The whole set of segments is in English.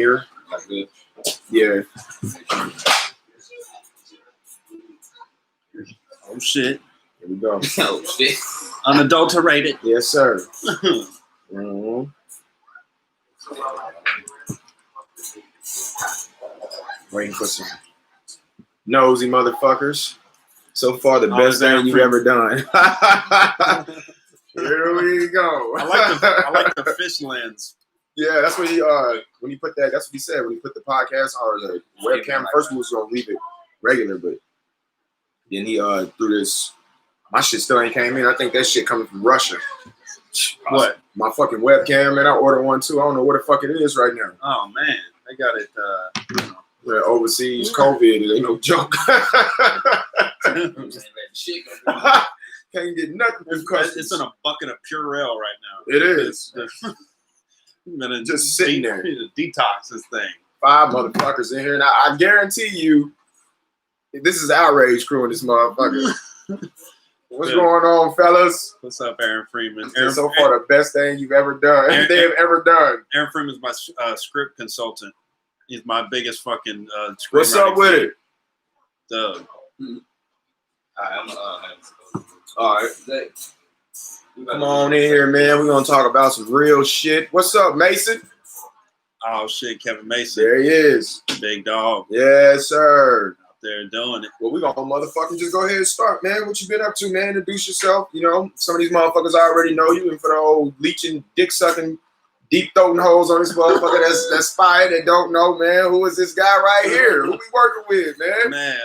here. Like this. Yeah. Oh shit. Here we go. Oh shit. Unadulterated. Yes, sir. Mm-hmm. Waiting for some nosy motherfuckers. So far, the best thing you've ever done. Here we go. I like the fish lens. Yeah, that's when he put that. That's what he said when he put the podcast or the webcam. First, we was gonna leave it regular, but then he threw this. My shit still ain't came in. I think that shit coming from Russia. What? My fucking webcam, man. I ordered one too. I don't know what the fuck it is right now. Oh man, they got it. Yeah, overseas COVID, it ain't no joke. Can't get nothing. It's in a bucket of Purell right now. It is. Just sitting there. Detox this thing. 5 motherfuckers in here. And I guarantee you, this is outrage crew in this motherfucker. What's going on, fellas? What's up, Aaron Freeman? So far, the best thing you've ever done. They have ever done. Aaron Freeman is my script consultant. He's my biggest fucking script. What's up with it? Doug. All right. Come on in here, man. We're going to talk about some real shit. What's up, Mason? Oh, shit, Kevin Mason. There he is. Big dog. Yes, sir. Out there doing it. Well, we're going to motherfucking just go ahead and start, man. What you been up to, man? Introduce yourself. You know, some of these motherfuckers already know you. And for the old leeching, dick-sucking, deep-throating hoes on this motherfucker that's fired that don't know, man, who is this guy right here? Who we working with, man? Man,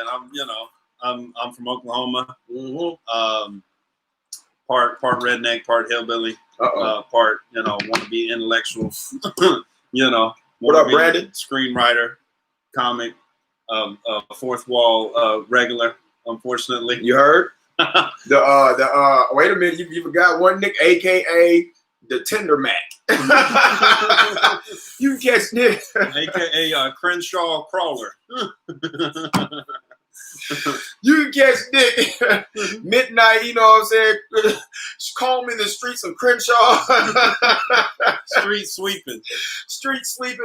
I'm from Oklahoma. Mm-hmm. Part redneck, part hillbilly, part want to be intellectual. What up, Brandon? Screenwriter, comic, fourth wall regular. Unfortunately, you heard the wait a minute, you forgot one Nick, aka the Tender Mac. You can catch Nick, aka Crenshaw Crawler. You can catch Nick midnight, you know what I'm saying? Combing the streets of Crenshaw. Street sweeping,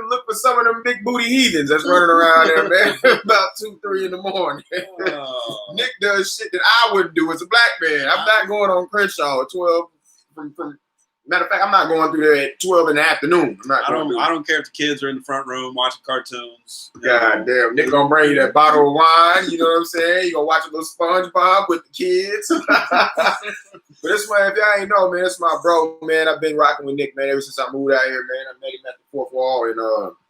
look for some of them big booty heathens that's running around there, man. About 2-3 in the morning. Nick does shit that I wouldn't do as a black man. I'm not going on Crenshaw at 12 from matter of fact, I'm not going through there at 12 in the afternoon. I don't care if the kids are in the front room watching cartoons. God damn, Nick gonna bring you that bottle of wine. You know what I'm saying? You gonna watch a little SpongeBob with the kids. But this one, if y'all ain't know, man, it's my bro, man. I've been rocking with Nick, man, ever since I moved out here, man. I met him at the fourth wall, and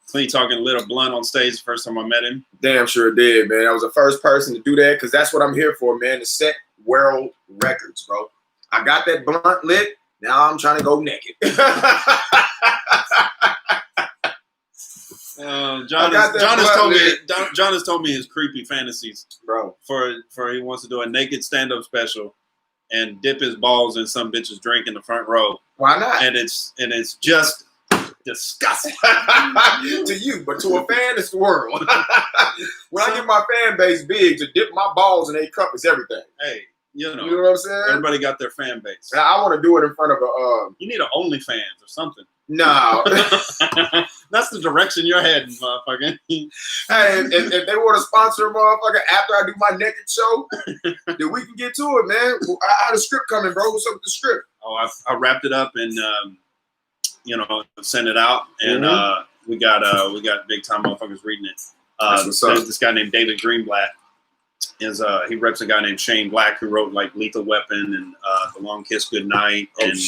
So you talking lit a blunt on stage the first time I met him? Damn sure did, man. I was the first person to do that because that's what I'm here for, man. To set world records, bro. I got that blunt lit. Now I'm trying to go naked. John has told me his creepy fantasies, bro. For he wants to do a naked stand-up special and dip his balls in some bitch's drink in the front row. Why not? And it's just disgusting to you, but to a fan, it's the world. When I get my fan base big, to dip my balls in a cup is everything. Hey. You know what I'm saying? Everybody got their fan base. I want to do it in front of a. You need an OnlyFans or something. No. That's the direction you're heading, motherfucker. Hey, if they want to sponsor a motherfucker after I do my naked show, then we can get to it, man. I had a script coming, bro. What's up with the script? Oh, I wrapped it up and sent it out, and we got big time motherfuckers reading it. This guy named David Greenblatt. He reps a guy named Shane Black who wrote like Lethal Weapon and The Long Kiss Goodnight and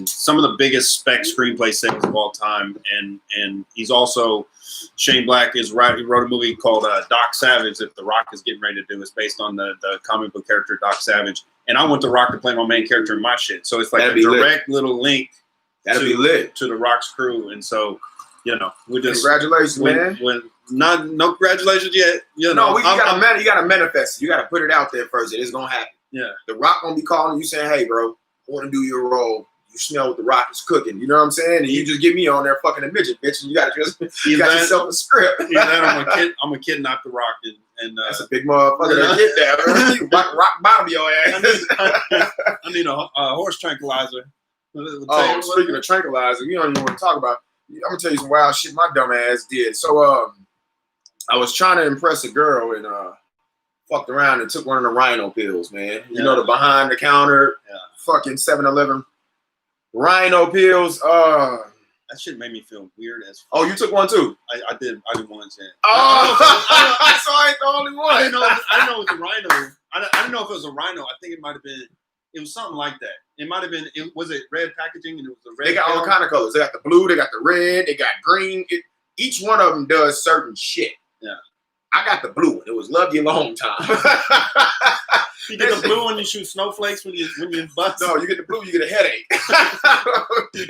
some of the biggest spec screenplay sales of all time. And he's also Shane Black he wrote a movie called Doc Savage that The Rock is getting ready to do. It's based on the comic book character Doc Savage. And I want The Rock to play my main character in my shit. So it's like a direct little link to The Rock's crew. And so, we just congratulations, man. No congratulations yet. You gotta manifest it. You gotta put it out there first. It is gonna happen. Yeah. The Rock gonna be calling you saying, "Hey, bro, I want to do your role. You smell what the Rock is cooking." You know what I'm saying? And you just get me on there fucking a midget, bitch. And you got yourself a script. I'm gonna kidnap the Rock and that's a big motherfucker to get that. You rock bottom your ass. I need a horse tranquilizer. Speaking of tranquilizer, we don't even want to talk about. gonna tell you some wild shit my dumb ass did. So I was trying to impress a girl and fucked around and took one of the Rhino pills, man. You know, the behind the counter fucking 7-Eleven Rhino pills. That shit made me feel weird as fuck. Oh, you took one too? I did once. Yeah. Oh, so I ain't the only one. I didn't know it was a Rhino. I didn't know if it was a Rhino. I think it might have been. It was something like that. It might have been. Was it red packaging and it was a red? They got all kind of colors. They got the blue. They got the red. They got green. Each one of them does certain shit. Yeah. I got the blue one. It was love you long time. You get the blue one, you shoot snowflakes when you bust. No, you get the blue, you get a headache. You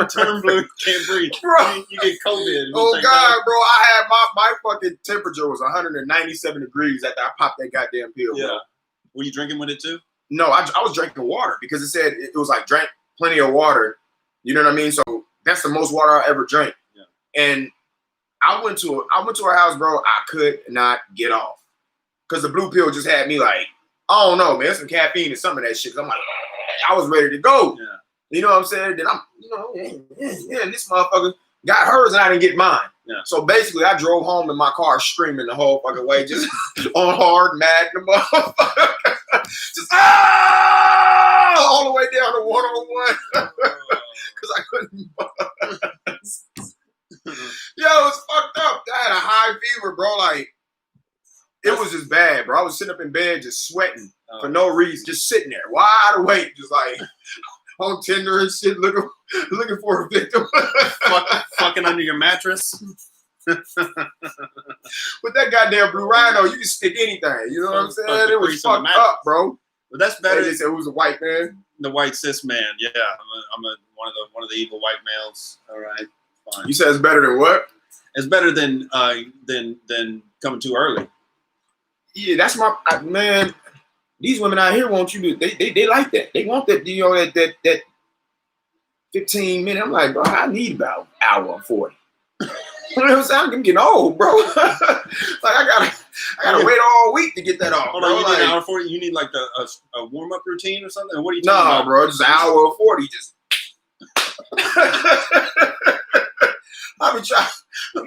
turn blue, you can't breathe. Bro. You get COVID. Oh God, bro! I had my fucking temperature was 197 degrees after I popped that goddamn pill. Yeah. Bro. Were you drinking with it too? No, I was drinking water because it said it was like drank plenty of water. You know what I mean? So that's the most water I ever drank. Yeah. And I went to her house, bro. I could not get off. Because the blue pill just had me like, I don't know, man. There's some caffeine and some of that shit. I'm like, I was ready to go. Yeah. You know what I'm saying? Then I'm, this motherfucker got hers and I didn't get mine. Yeah. So basically, I drove home in my car screaming the whole fucking way, just on hard, mad, the motherfucker. Just all the way down to 101 because I couldn't buzz. Yo, it was fucked up. I had a high fever, bro. Like, it was just bad, bro. I was sitting up in bed just sweating for no reason, just sitting there, wide awake, just like on Tinder and shit, looking for a victim. Fucking under your mattress. With that goddamn blue Rhino, you can stick anything. You know what I'm saying? It was fucked up, bro. But that's better. They said it was a white man. The white cis man. Yeah, I'm one of the evil white males. All right, fine. You said it's better than what? It's better than coming too early. Yeah, that's my man. These women out here want you to. They like that. They want that. You know that 15 minutes. I'm like, bro, I need about an hour and 40. You know what I'm saying? I'm getting old, bro. Like I gotta wait all week to get that off. Hold on, you need an hour 40. You need like a warm up routine or something. What are you talking about? Bro, just an hour or 40. Just. I'm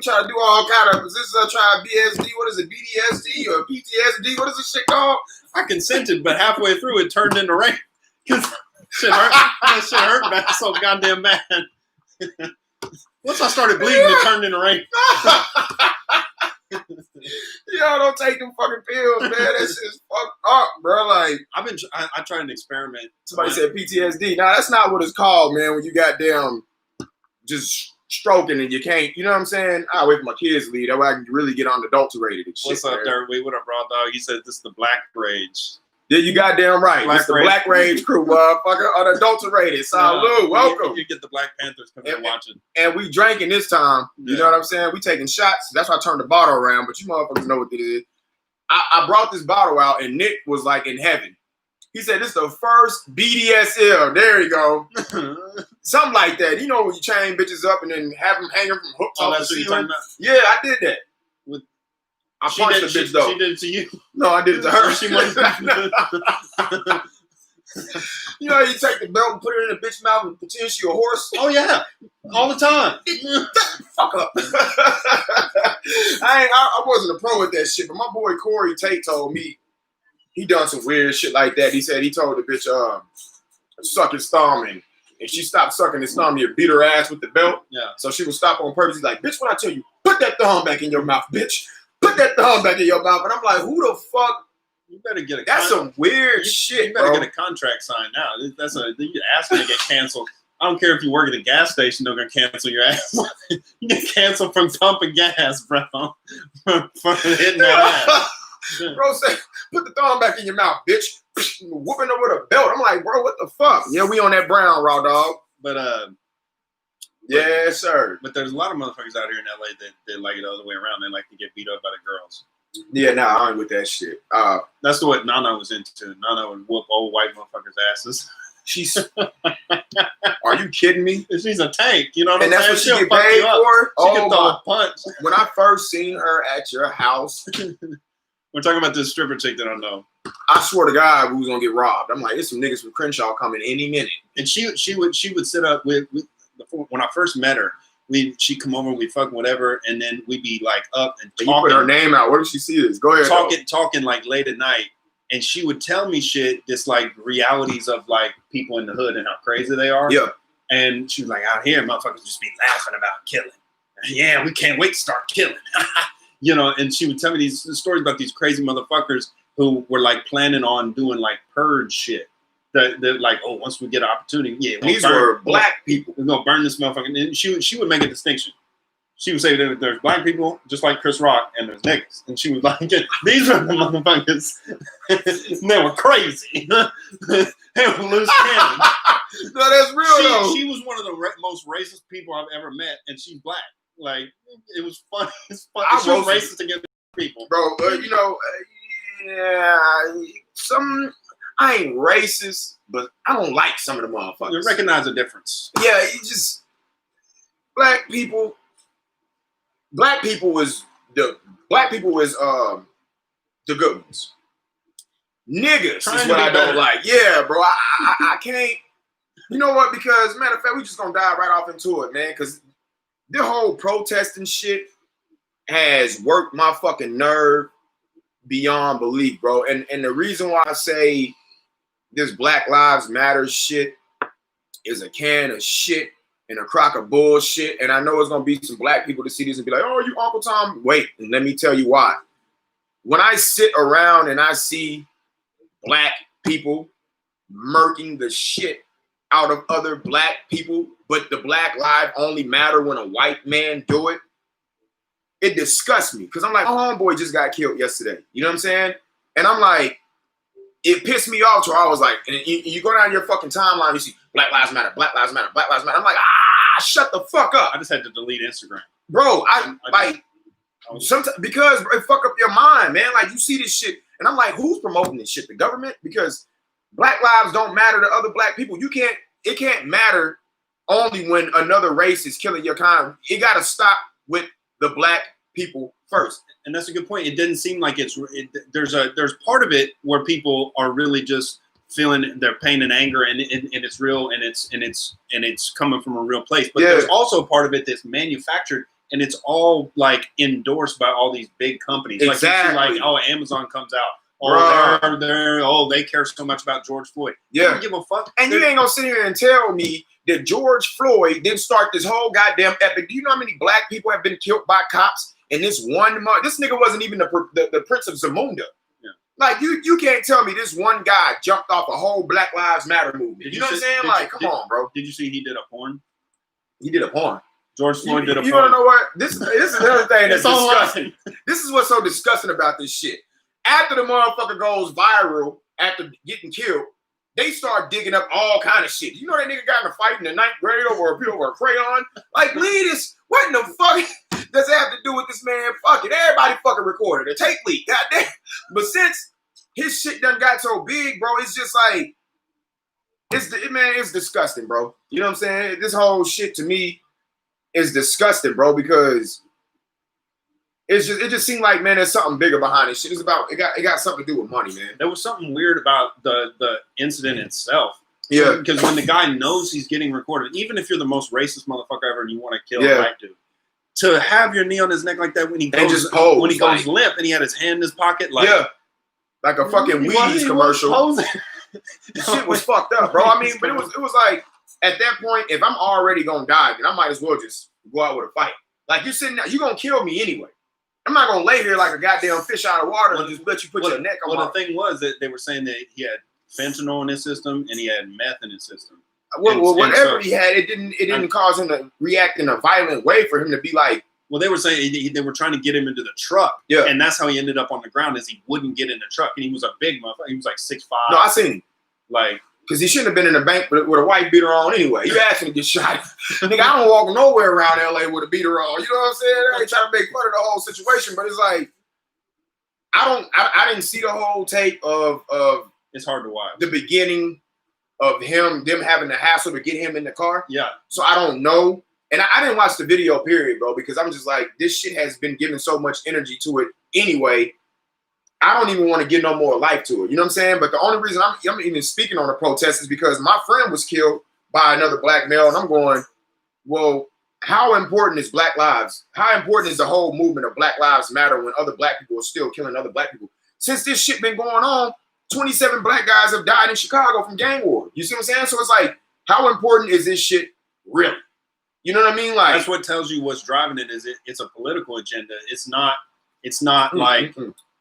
trying to do all kind of positions. I'm trying BSD. What is it? BDSD or PTSD? What is this shit called? I consented, but halfway through it turned into rain. Shit hurt back so goddamn bad. Once I started bleeding, it turned into rain. Yo, don't take them fucking pills, man. That shit's fucked up, bro. Like I tried an experiment. Somebody said PTSD. Nah, that's not what it's called, man. When you got down, just stroking and you can't, you know what I'm saying? I wait for my kids to leave. That way I can really get unadulterated and shit. What's up, Derby? What up, raw dog? He said this is the Black Rage. Yeah, you goddamn right. It's the Black Rage crew, motherfucker. Unadulterated. Salud. Welcome. You get the Black Panthers coming and watching. And we drinking this time. You know what I'm saying? We taking shots. That's why I turned the bottle around, but you motherfuckers know what it is. I brought this bottle out and Nick was like in heaven. He said, this is the first BDSL. There you go. Something like that. You know when you chain bitches up and then have them hanging from hooks off the ceiling? Yeah, I did that. I punched the bitch, though. She did it to you? No, I did it to her. You know, you take the belt and put it in the bitch mouth and pretend she a horse? Oh, yeah. All the time. Fuck up. I wasn't a pro at that shit, but my boy Corey Tate told me he done some weird shit like that. He said he told the bitch, suck his thumb, and if she stopped sucking his thumb, he'd beat her ass with the belt. Yeah. So she would stop on purpose. He's like, bitch, when I tell you, put that thumb back in your mouth, bitch. Put that thumb back in your mouth. And I'm like, who the fuck? You better get a That's some weird shit, You better bro. get a contract signed now. You're asking to get canceled. I don't care if you work at a gas station, they're going to cancel your ass. You get canceled from pumping gas, bro. From hitting that ass. Bro said, put the thumb back in your mouth, bitch. Whooping her with a belt. I'm like, bro, what the fuck? Yeah, we on that brown, raw dog. But yes, sir. But there's a lot of motherfuckers out here in LA that like it the other way around. They like to get beat up by the girls. Yeah, nah, I ain't with that shit. That's what Nana was into. Nana would whoop old white motherfuckers' asses. She's. Are you kidding me? She's a tank, you know what I'm saying? And that's what she get paid for? She can throw a punch. When I first seen her at your house. We're talking about this stripper chick that I know. I swear to God, we was gonna get robbed. I'm like, there's some niggas from Crenshaw coming any minute. And she would sit up with when I first met her, she'd come over, we'd fuck whatever, and then we'd be like up and talking. You put her name out. Where did she see this? Go ahead. Talking like late at night, and she would tell me shit, just like realities of like people in the hood and how crazy they are. Yeah. And she was like, out here, motherfuckers just be laughing about killing. Yeah, we can't wait to start killing. You know, and she would tell me these stories about these crazy motherfuckers who were like planning on doing like purge shit. They're like, oh, once we get an opportunity, yeah. These were black people. We're gonna burn this motherfucker. And she would make a distinction. She would say that there's black people, just like Chris Rock, and there's niggas. And she was like, these are the motherfuckers. And they were crazy. They were loose cannon. No, that's real though. She was one of the most racist people I've ever met, and she's black. Like, it was funny. It's funny. She was racist against people, bro. You know, yeah, I ain't racist, but I don't like some of the motherfuckers. You recognize the difference. Yeah, you just black people was the good ones. Niggas is what I don't like. Yeah, bro. I can't. You know what? Because matter of fact, we just gonna dive right off into it, man. Because the whole protesting shit has worked my fucking nerve beyond belief, bro. And the reason why I say this Black Lives Matter shit is a can of shit and a crock of bullshit. And I know it's gonna be some black people to see this and be like, oh, you Uncle Tom. Wait, and let me tell you why. When I sit around and I see black people murking the shit out of other black people, but the black lives only matter when a white man do it, it disgusts me. Because I'm like, oh, homeboy just got killed yesterday. You know what I'm saying? And I'm like, it pissed me off. So I was like, and you go down your fucking timeline, you see Black Lives Matter, Black Lives Matter, Black Lives Matter. I'm like, shut the fuck up. I just had to delete Instagram. Bro, sometimes because it fuck up your mind, man. Like, you see this shit, and I'm like, who's promoting this shit? The government? Because black lives don't matter to other black people. It can't matter only when another race is killing your kind. It got to stop with the black people first. And that's a good point. It didn't seem like there's part of it where people are really just feeling their pain and anger, and it's real, and it's coming from a real place. But there's also part of it that's manufactured, and it's all like endorsed by all these big companies. Exactly. Like oh, Amazon comes out. Oh, they care so much about George Floyd. Yeah. They don't give a fuck. And you ain't gonna sit here and tell me that George Floyd didn't start this whole goddamn epic. Do you know how many black people have been killed by cops in this one month? This nigga wasn't even the Prince of Zamunda. Yeah. Like, you can't tell me this one guy jumped off a whole Black Lives Matter movement. You know what I'm saying? Like, come on, bro. Did you see he did a porn? He did a porn. George Floyd did a porn. You wanna know what? This is another thing that's disgusting. This is what's so disgusting about this shit. After the motherfucker goes viral, after getting killed, they start digging up all kind of shit. You know that nigga got in a fight in the 9th grade over a crayon? Like, leave this. What in the fuck does it have to do with this man? Fuck it. Everybody fucking recorded a tape leak. Goddamn. But since his shit done got so big, bro, it's just like, it's disgusting, bro. You know what I'm saying? This whole shit to me is disgusting, bro, because it just seemed like, man, there's something bigger behind this shit. It got something to do with money, man. There was something weird about the incident itself. Yeah. Because when the guy knows he's getting recorded, even if you're the most racist motherfucker ever and you want to kill a black dude, to have your knee on his neck like that when he goes limp and he had his hand in his pocket, like a fucking Wheaties commercial. Shit was fucked up, bro. I mean, but it was like, at that point, if I'm already gonna die, then I might as well just go out with a fight. Like, you're sitting there, you're gonna kill me anyway. I'm not gonna lay here like a goddamn fish out of water and just let you put your neck on. Well, the thing was that they were saying that he had fentanyl in his system and he had meth in his system. Well, whatever he had, it didn't cause him to react in a violent way for him to be like. Well, they were saying they were trying to get him into the truck. Yeah. And that's how he ended up on the ground, is he wouldn't get in the truck. And he was a big motherfucker. He was like 6'5". No, I seen him. Like, because he shouldn't have been in the bank with a white beater on anyway. You asked him to get shot. Nigga, I don't walk nowhere around LA with a beater on. You know what I'm saying? I ain't trying to make fun of the whole situation, but it's like, I didn't see the whole tape of it's hard to watch. The beginning of them having the hassle to get him in the car. Yeah. So I don't know. And I didn't watch the video, period, bro, because I'm just like, this shit has been given so much energy to it anyway. I don't even want to give no more life to it. You know what I'm saying? But the only reason I'm even speaking on the protest is because my friend was killed by another black male. And I'm going, well, how important is Black Lives? How important is the whole movement of Black Lives Matter when other Black people are still killing other Black people? Since this shit been going on, 27 Black guys have died in Chicago from gang war. You see what I'm saying? So it's like, how important is this shit really? You know what I mean? Like, that's what tells you what's driving it. Is it's a political agenda. It's not like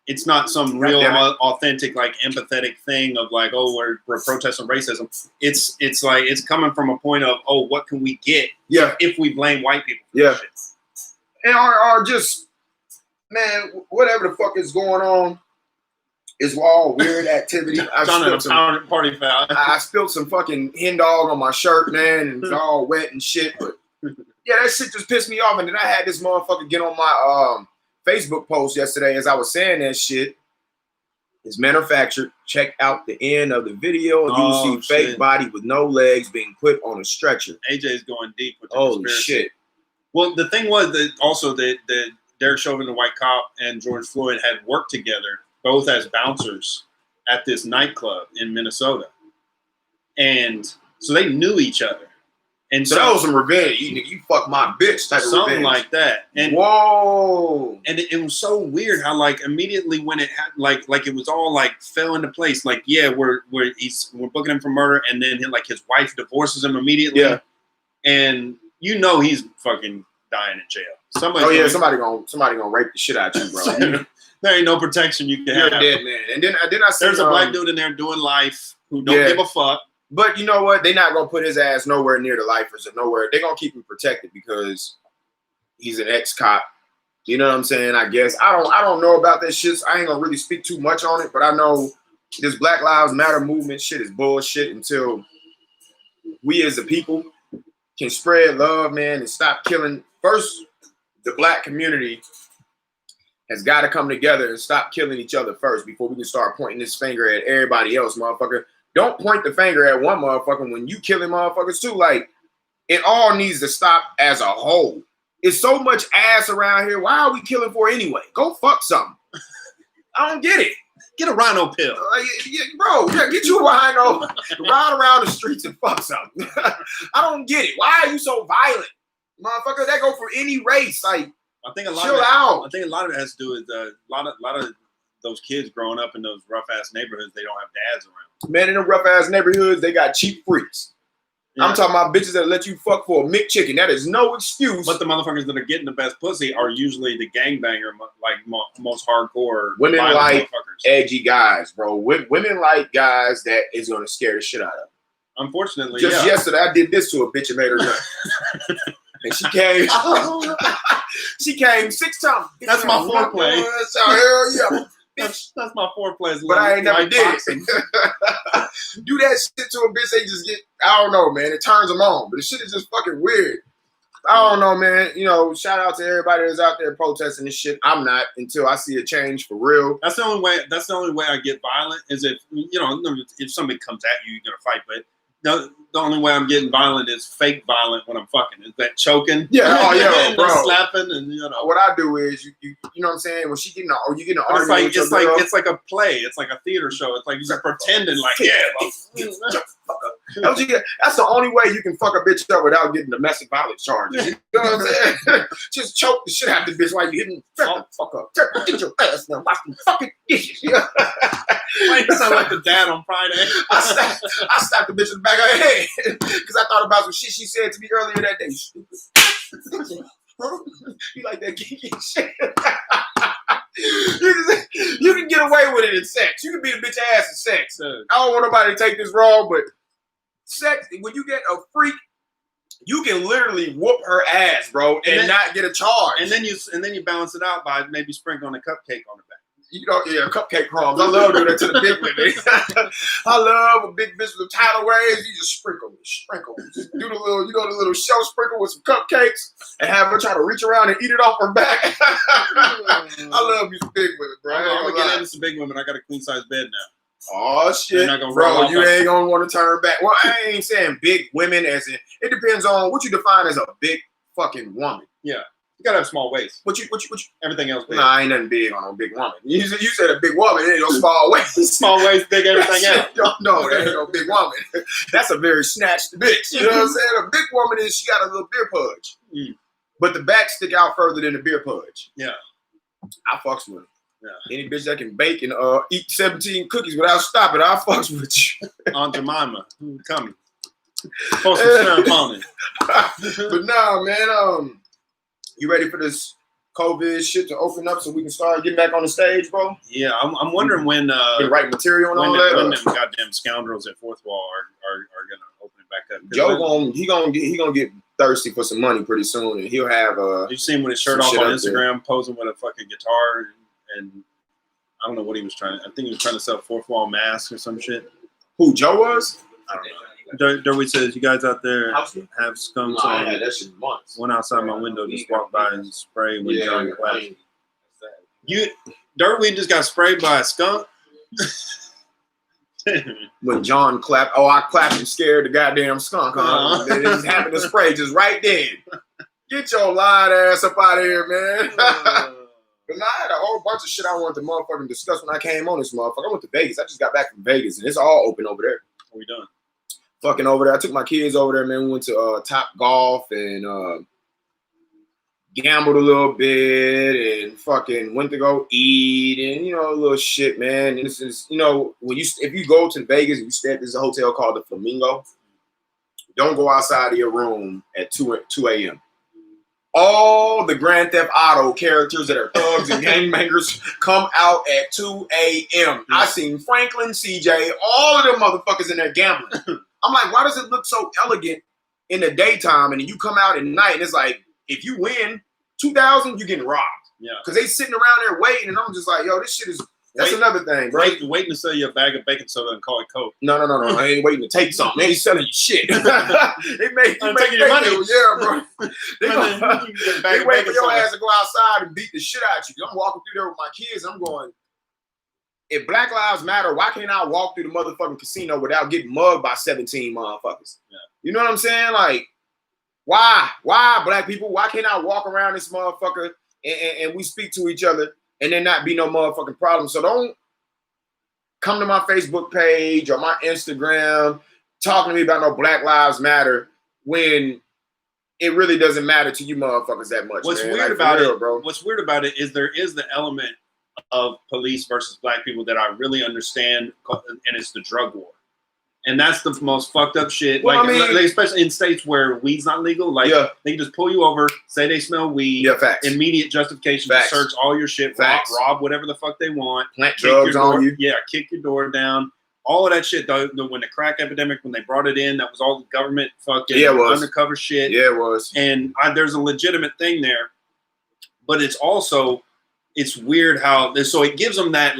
it's not some real authentic, like empathetic thing of like, oh, we're protesting racism. It's like it's coming from a point of, oh, what can we get if we blame white people for this shit? And are just, man, whatever the fuck is going on is all weird activity. I spilled some fucking hen dog on my shirt, man, and it's all wet and shit. But yeah, that shit just pissed me off. And then I had this motherfucker get on my Facebook post yesterday as I was saying that shit. It's manufactured. Check out the end of the video. You see fake body with no legs being put on a stretcher. AJ's going deep with the holy shit. Well, the thing was that also that Derek Chauvin, the white cop, and George Floyd had worked together, both as bouncers at this nightclub in Minnesota. And so they knew each other. And so that was some revenge. You fuck my bitch type of something revenge. Like that. And whoa. And it was so weird how like immediately when it had like it was all like fell into place. Like, yeah, we're booking him for murder, and then his wife divorces him immediately. Yeah. And you know he's fucking dying in jail. Somebody gonna rape the shit out of you, bro. There ain't no protection you can have. You're dead, man. And then I said there's a black dude in there doing life who don't give a fuck. But you know what? They're not gonna put his ass nowhere near the lifers or nowhere. They're gonna keep him protected because he's an ex-cop. You know what I'm saying? I guess I don't know about that shit. I ain't gonna really speak too much on it, but I know this Black Lives Matter movement shit is bullshit until we as a people can spread love, man, and stop killing. First, the black community has got to come together and stop killing each other first before we can start pointing this finger at everybody else, motherfucker. Don't point the finger at one motherfucker when you killing motherfuckers too. Like, it all needs to stop as a whole. It's so much ass around here. Why are we killing for anyway? Go fuck something. I don't get it. Get a rhino pill. Get you a rhino. Ride around the streets and fuck something. I don't get it. Why are you so violent? Motherfucker, that go for any race. Like, I think a lot chill of it, out. I think a lot of it has to do with a lot of those kids growing up in those rough ass neighborhoods. They don't have dads around. Man, in the rough ass neighborhoods, they got cheap freaks. Yeah. I'm talking about bitches that let you fuck for a McChicken. That is no excuse. But the motherfuckers that are getting the best pussy are usually the gangbanger, like most hardcore. Women like edgy guys, bro. Women like guys that is gonna scare the shit out of them. Unfortunately, just yesterday I did this to a bitch and made her nut. And she came. She came 6 times. That's my foreplay. Hell yeah. That's my foreplay. But I ain't never did. Do that shit to a bitch, they just get, I don't know, man. It turns them on. But the shit is just fucking weird. I don't know, man. You know, shout out to everybody that's out there protesting this shit. I'm not until I see a change for real. That's the only way I get violent is if somebody comes at you, you're gonna fight. But the only way I'm getting violent is fake violent when I'm fucking. Is that choking? Yeah, oh yeah, bro. Slapping and What I do is you know what I'm saying? When she getting you getting an argument with your girl. It's like a play. It's like a theater show. It's like you're pretending like That's the only way you can fuck a bitch up without getting domestic violence charges. You know what I'm saying? Just choke the shit out of the bitch while you hitting fuck up. Get your ass now. Wash some fucking dishes. Like sound like the dad on Friday. I slapped the bitch in the back of her head because I thought about some shit she said to me earlier that day. Stupid. You like that geeky shit? You can get away with it in sex. You can beat a bitch ass in sex. I don't want nobody to take this wrong, but sex, when you get a freak, you can literally whoop her ass, bro, and not get a charge. And then you balance it out by maybe sprinkling a cupcake on the back. You know, yeah, cupcake crumbs. I love doing that to the big women. I love a big bitch with tidal waves. You just sprinkle. Just do the little shell sprinkle with some cupcakes and have her try to reach around and eat it off her back. I love these big women, bro. I'm gonna get into some big women. I got a queen size bed now. Oh shit, bro! You ain't gonna want to turn back. Well, I ain't saying big women as in. It depends on what you define as a big fucking woman. Yeah. You gotta have small waist. What you? Everything else big. Nah, I ain't nothing big on a big woman. You said a big woman, it ain't no small waist. Small waist, big everything else. No, that ain't no big woman. That's a very snatched bitch. You know what I'm saying? A big woman is she got a little beer pudge. But the back stick out further than the beer pudge. Yeah. I fucks with her. Yeah. Any bitch that can bake and eat 17 cookies without stopping, I fucks with you. Aunt Jemima, coming. Post some ceremony. But nah, man, you ready for this COVID shit to open up so we can start getting back on the stage, bro? Yeah, I'm wondering when been writing material and all that. When them goddamn scoundrels at Fourth Wall are gonna open it back up. Joe he gonna get thirsty for some money pretty soon, and he'll have you seen him with his shirt off on Instagram posing with a fucking guitar and I don't know what he was trying. I think he was trying to sell Fourth Wall masks or some shit. Who Joe was? I don't know. Derby says, you guys out there have skunks on. Yeah, that shit months. Went outside my window, just walked by and sprayed when John clapped. Derby just got sprayed by a skunk? When John clapped, I clapped and scared the goddamn skunk, huh? It just happened to spray just right then. Get your lying ass up out of here, man. But I had a whole bunch of shit I wanted to motherfucking discuss when I came on this motherfucker. I went to Vegas. I just got back from Vegas, and it's all open over there. What we doing? Fucking over there. I took my kids over there, man. We went to Top Golf and gambled a little bit and fucking went to go eat and, a little shit, man. And this is, if you go to Vegas and you stay at this hotel called the Flamingo, don't go outside of your room at 2 a.m. All the Grand Theft Auto characters that are thugs and gangbangers come out at 2 a.m. I seen Franklin, CJ, all of them motherfuckers in there gambling. I'm like, why does it look so elegant in the daytime and then you come out at night and it's like, if you win 2,000, you're getting robbed. Yeah. Because they sitting around there waiting and I'm just like, yo, this shit is, that's another thing, bro. Waiting to sell you a bag of baking soda and call it Coke. No. I ain't waiting to take something. They ain't selling you shit. They taking your money. Yeah, bro. They wait for your ass to go outside and beat the shit out of you. I'm walking through there with my kids. I'm going, if Black Lives Matter, why can't I walk through the motherfucking casino without getting mugged by 17 motherfuckers? Yeah. You know what I'm saying? Like, why? Why, black people? Why can't I walk around this motherfucker and we speak to each other and there not be no motherfucking problem? So don't come to my Facebook page or my Instagram talking to me about no Black Lives Matter when it really doesn't matter to you motherfuckers that much. What's man. weird about it, bro? What's weird about it is there is the element of police versus black people that I really understand, and it's the drug war. And that's the most fucked up shit. Well, like, especially in states where weed's not legal, like they can just pull you over, say they smell weed, immediate justification to search all your shit, rob whatever the fuck they want, plant drugs on you, kick your door down, all of that shit. When the crack epidemic, when they brought it in, that was all the government fucking undercover shit. Yeah, it was. And there's a legitimate thing there, but it's also. It's weird how so it gives them that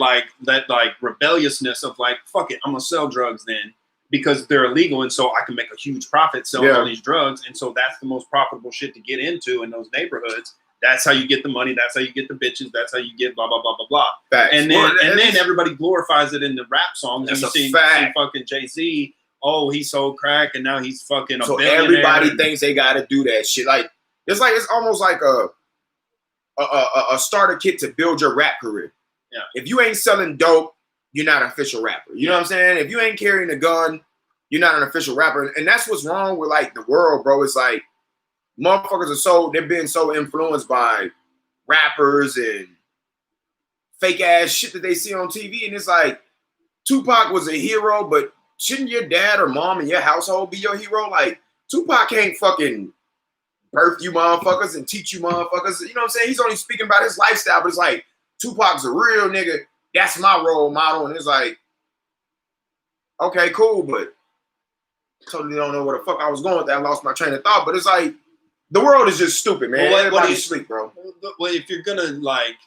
rebelliousness of like, fuck it, I'm gonna sell drugs then because they're illegal and so I can make a huge profit selling all these drugs, and so that's the most profitable shit to get into in those neighborhoods. That's how you get the money. That's how you get the bitches. That's how you get blah blah blah blah blah. Facts. And then everybody glorifies it in the rap songs. You see fucking Jay-Z. Oh, he sold crack and now he's fucking a billionaire. Everybody thinks they got to do that shit. It's almost like a starter kit to build your rap career. Yeah. If you ain't selling dope, you're not an official rapper. You know what I'm saying? If you ain't carrying a gun, you're not an official rapper. And that's what's wrong with like the world, bro. It's like motherfuckers they're being so influenced by rappers and fake ass shit that they see on TV. And it's like Tupac was a hero, but shouldn't your dad or mom in your household be your hero? Like Tupac can't fucking birth you motherfuckers and teach you motherfuckers. You know what I'm saying? He's only speaking about his lifestyle, but it's like Tupac's a real nigga. That's my role model. And it's like, okay, cool, but totally don't know where the fuck I was going with that. I lost my train of thought. But it's like, the world is just stupid, man. Well, everybody sleep, bro. Well, if you're gonna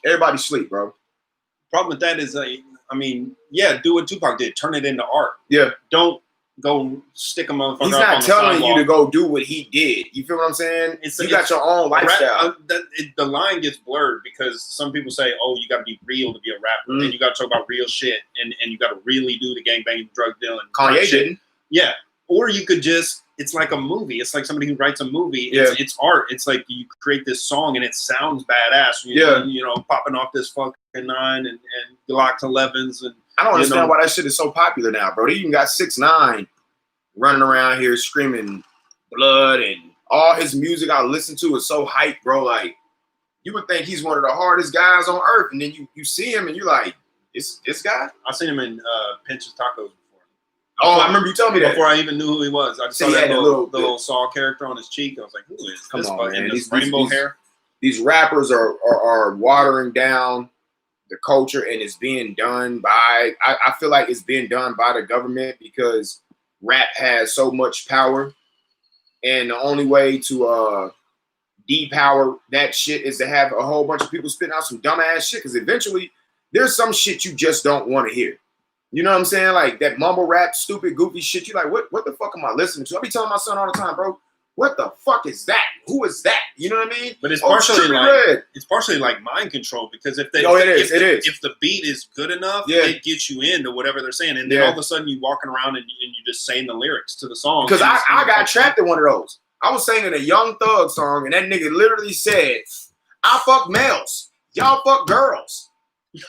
everybody sleep, bro. Problem with that is do what Tupac did. Turn it into art. Yeah. Don't go stick a motherfucker. He's not telling you to go do what he did. You feel what I'm saying? You got your own lifestyle. The line gets blurred because some people say, "Oh, you got to be real to be a rapper, and you got to talk about real shit, and you got to really do the gangbanging, drug dealing." Kanye didn't. Yeah, or you could just it's like a movie. It's like somebody who writes a movie. Yeah. It's art. It's like you create this song and it sounds badass. You know, popping off this fucking 9 and Glock 11s. And I don't understand why that shit is so popular now, bro. They even got 6ix9ine running around here screaming blood, and all his music I listen to is so hype, bro. Like, you would think he's one of the hardest guys on earth, and then you see him and you're like, it's this guy? I've seen him in Pinch's Tacos before. Oh, I remember you telling me that. Before I even knew who he was. I just saw that little Saw character on his cheek. I was like, who is this? Come on, man. This rainbow hair. These rappers are watering down the culture, and it's being done by, I feel like it's being done by the government, because rap has so much power, and the only way to depower that shit is to have a whole bunch of people spitting out some dumbass shit, because eventually there's some shit you just don't want to hear. You know what I'm saying? Like that mumble rap, stupid, goofy shit. You like, what the fuck am I listening to? I be telling my son all the time, bro, what the fuck is that? Who is that? You know what I mean? But it's partially like mind control, because if the beat is good enough, it gets you into whatever they're saying, and then all of a sudden you walking around and you're just saying the lyrics to the song. Because I got trapped in one of those. I was singing a Young Thug song, and that nigga literally said, "I fuck males, y'all fuck girls."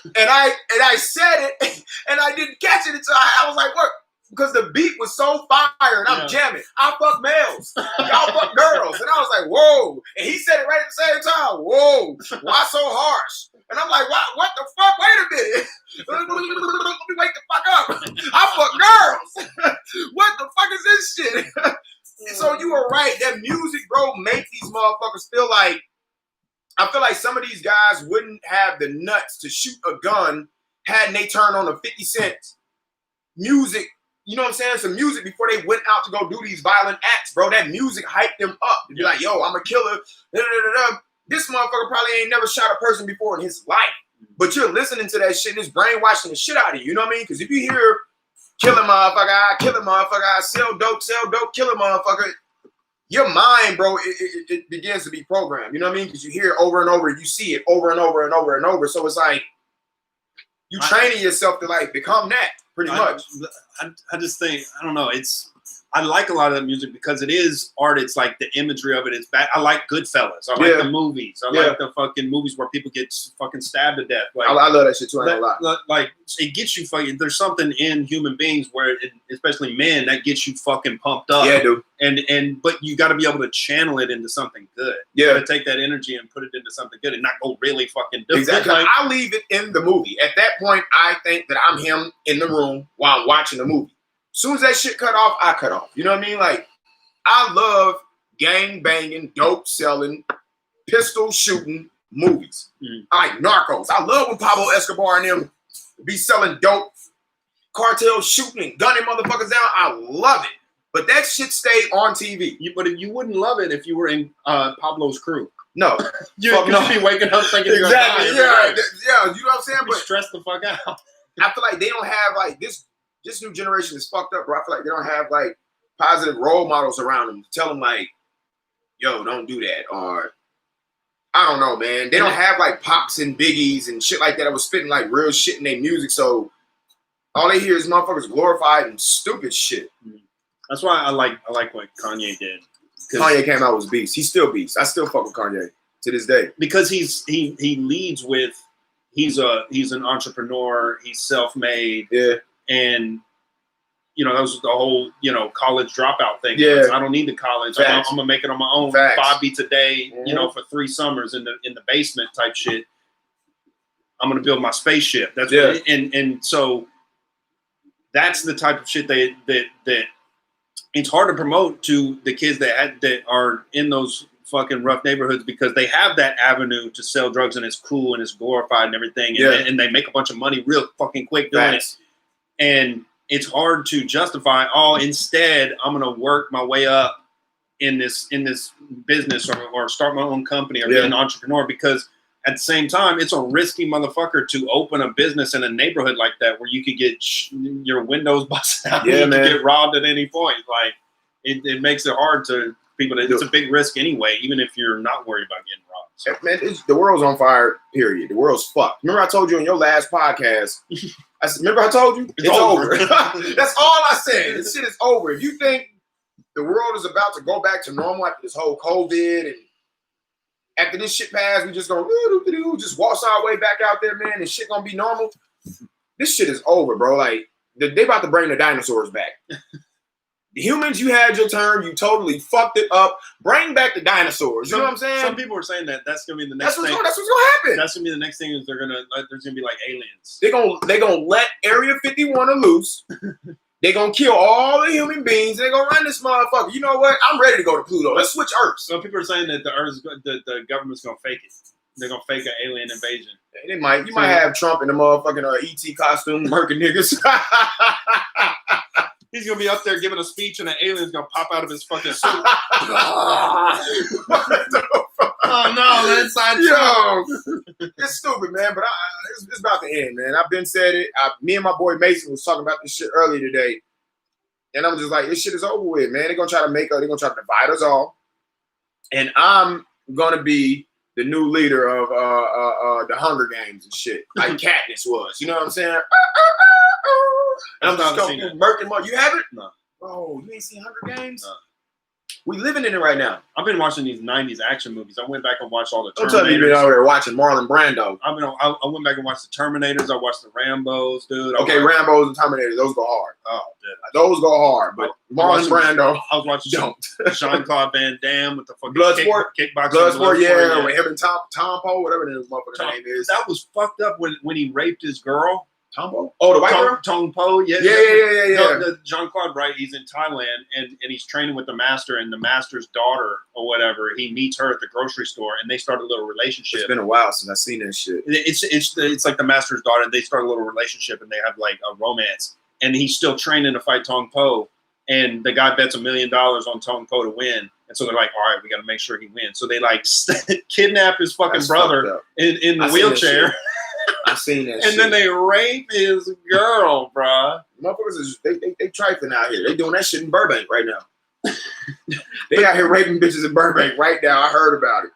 And I said it, and I didn't catch it until I was like, what? Because the beat was so fire, and I'm jamming. I fuck males, y'all fuck girls. And I was like, whoa. And he said it right at the same time. Whoa, why so harsh? And I'm like, what the fuck? Wait a minute. Let me wake the fuck up. I fuck girls. What the fuck is this shit? So you were right. That music, bro, make these motherfuckers feel like, I feel like some of these guys wouldn't have the nuts to shoot a gun hadn't they turned on a 50 Cent music, you know what I'm saying? Some music before they went out to go do these violent acts, bro. That music hyped them up. You're like, yo, I'm a killer. This motherfucker probably ain't never shot a person before in his life. But you're listening to that shit and it's brainwashing the shit out of you. You know what I mean? Because if you hear kill a motherfucker, sell dope, kill a motherfucker, your mind, bro, it begins to be programmed. You know what I mean? Because you hear it over and over, you see it over and over and over and over. So it's like you training yourself to like become that pretty much. I just think, I don't know, I like a lot of that music because it is art. It's like the imagery of it is bad. I like Goodfellas. I like the movies. I like the fucking movies where people get fucking stabbed to death. Like, I love that shit too. I ain't gonna lie. Like it gets you fucking. There's something in human beings where, especially men, that gets you fucking pumped up. Yeah, dude. But you got to be able to channel it into something good. Yeah. You got to take that energy and put it into something good and not go really fucking do exactly. Like, I leave it in the movie. At that point, I think that I'm him in the room while I'm watching the movie. As soon as that shit cut off, I cut off. You know what I mean? Like, I love gang banging, dope selling, pistol shooting movies. I like Narcos. I love when Pablo Escobar and them be selling dope, cartel shooting, gunning motherfuckers down. I love it. But that shit stayed on TV. But you wouldn't love it if you were in Pablo's crew. No. You'd be waking up thinking you're exactly. You know what I'm saying? But stress the fuck out. I feel like they don't have like this new generation is fucked up, bro. I feel like they don't have like positive role models around them to tell them like, yo, don't do that. Or I don't know, man. They don't have like Pops and Biggies and shit like that. I was spitting like real shit in their music. So all they hear is motherfuckers glorified and stupid shit. That's why I like what Kanye did. Kanye came out was beast. He's still beast. I still fuck with Kanye to this day. Because he leads with he's an entrepreneur, he's self-made. Yeah. And, that was the whole, college dropout thing. Yeah. I don't need the college. I'm going to make it on my own. Facts. 5 beats a day, for 3 summers in the basement type shit. I'm going to build my spaceship. That's what and so that's the type of shit that it's hard to promote to the kids that are in those fucking rough neighborhoods because they have that avenue to sell drugs and it's cool and it's glorified and everything. And they make a bunch of money real fucking quick doing it. And it's hard to justify, instead I'm going to work my way up in this business or start my own company or be an entrepreneur, because at the same time, it's a risky motherfucker to open a business in a neighborhood like that where you could get your windows busted out and you could get robbed at any point. Like it makes it hard to people. It's a big risk anyway, even if you're not worried about getting robbed. So. Man, the world's on fire, period. The world's fucked. Remember I told you on your last podcast, remember I told you? It's over. That's all I said. This shit is over. If you think the world is about to go back to normal after this whole COVID, and after this shit passed, we just go just waltz our way back out there, man, and shit gonna be normal. This shit is over, bro. Like they about to bring the dinosaurs back. The humans, you had your turn. You totally fucked it up. Bring back the dinosaurs. You know what I'm saying? Some people are saying that's gonna be the next thing. That's what's gonna happen. That's gonna be the next thing. Is there's gonna be like aliens. They gonna let Area 51 loose. They gonna kill all the human beings. They gonna run this motherfucker. You know what? I'm ready to go to Pluto. Let's switch Earths. So people are saying that the government's gonna fake it. They're gonna fake an alien invasion. They might. You might have Trump in the motherfucking ET costume, murking niggas. He's gonna be up there giving a speech, and an alien's gonna pop out of his fucking suit. Oh no, that's not true. It's stupid, man. But it's about to end, man. I've been said it. Me and my boy Mason was talking about this shit earlier today, and I'm just like, this shit is over with, man. They're gonna try to they're gonna try to divide us all, and I'm gonna be the new leader of the Hunger Games and shit, like Katniss was. You know what I'm saying? And I'm just going to murk him up. You haven't? No. Oh, you ain't seen Hunger Games? No. We living in it right now. I've been watching these 90s action movies. I went back and watched all the Terminators. Don't tell me you've been over there watching Marlon Brando. I went back and watched the Terminators. I watched the Rambos, dude. Okay, Rambos and Terminators, those go hard. Oh, dude. Those go hard, but Marlon Brando. I was watching Jean-Claude Van Damme with the fucking Bloodsport. Kickboxing. Bloodsport, yeah. With him and Tom Poe, whatever his motherfucking name is. That was fucked up when he raped his girl. Tombo? Oh, the white girl? Tong Po, yeah. Yeah. Jean-Claude, right? He's in Thailand and he's training with the master, and the master's daughter or whatever. He meets her at the grocery store, and they start a little relationship. It's been a while since I've seen that shit. It's like the master's daughter, and they start a little relationship, and they have like a romance. And he's still training to fight Tong Po, and the guy bets $1 million on Tong Po to win. And so they're like, all right, we got to make sure he wins. So they like kidnap his fucking brother in the wheelchair. I've seen that and then they rape his girl, bruh. Motherfuckers, they trifling out here. They doing that shit in Burbank right now. They out here raping bitches in Burbank right now. I heard about it.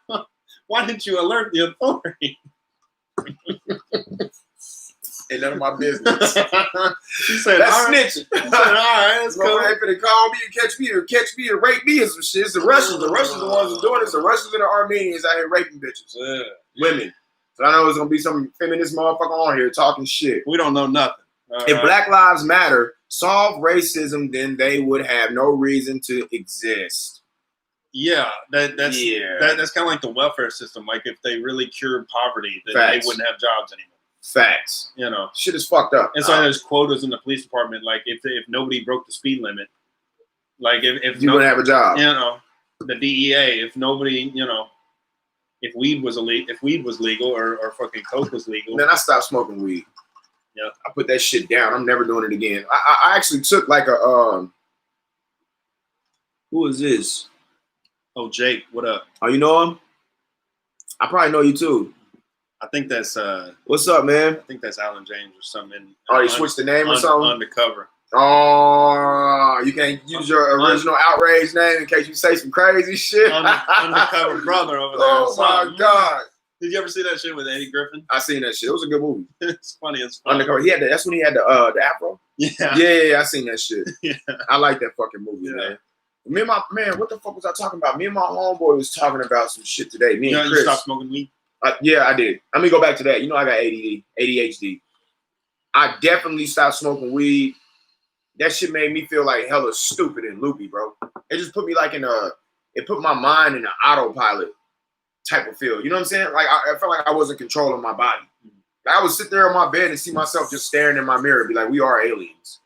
Why didn't you alert the authority? Ain't none of my business. She said, that's all right. snitching. She said, all right, that's cool. They finna call me and catch me and rape me or some shit. It's the Russians. The Russians are the ones who's doing this. The Russians and the Armenians out here raping bitches. Yeah. Women. So I know there's gonna be some feminist motherfucker on here talking shit. We don't know nothing. If Black Lives Matter solve racism, then they would have no reason to exist. Yeah, that's kind of like the welfare system. Like if they really cured poverty, then they wouldn't have jobs anymore. Facts. You know, shit is fucked up. And so there's quotas in the police department. Like if nobody broke the speed limit, like if you wouldn't have a job. You know, the DEA. If nobody, you know. If weed was legal or fucking coke was legal. Then I stopped smoking weed. Yeah. I put that shit down. I'm never doing it again. I actually took like a who is this? Oh, Jake, what up? Oh, you know him? I probably know you too. I think that's what's up, man? I think that's Alan James or something. Oh, you switched the name or something? Undercover. Oh, you can't use your original outrage name in case you say some crazy shit. Undercover brother over there. Oh my God! Did you ever see that shit with Eddie Griffin? I seen that shit. It was a good movie. It's funny as fuck. Undercover. He had that's when he had the afro. Yeah. I seen that shit. Yeah. I like that fucking movie, man. Me and my man, what the fuck was I talking about? Me and my homeboy was talking about some shit today. Me and Chris. You stopped smoking weed? Yeah, I did. Let me go back to that. You know, I got ADHD. I definitely stopped smoking weed. That shit made me feel like hella stupid and loopy, bro. It just put me like it put my mind in an autopilot type of feel. You know what I'm saying? Like I felt like I wasn't controlling my body. Like, I would sit there on my bed and see myself just staring in my mirror and be like, we are aliens.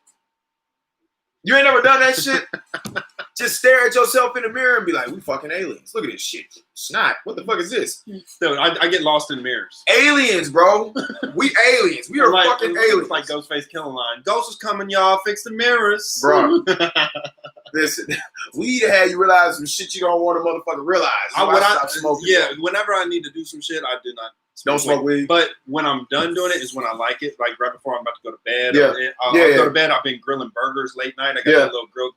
You ain't never done that shit? Just stare at yourself in the mirror and be like, we fucking aliens. Look at this shit. Snot. What the fuck is this? Dude, I get lost in mirrors. Aliens, bro. We aliens. We are like, fucking aliens. Like Ghostface killing line. Ghost is coming, y'all. Fix the mirrors. Bro. Listen, weed had you realize some shit you don't want a motherfucker realize. Stop smoking. Yeah, whenever I need to do some shit, I do not smoke weed. But when I'm done doing it is when I like it. Like right before I'm about to go to bed. I'll go to bed. I've been grilling burgers late night. I got a little grill,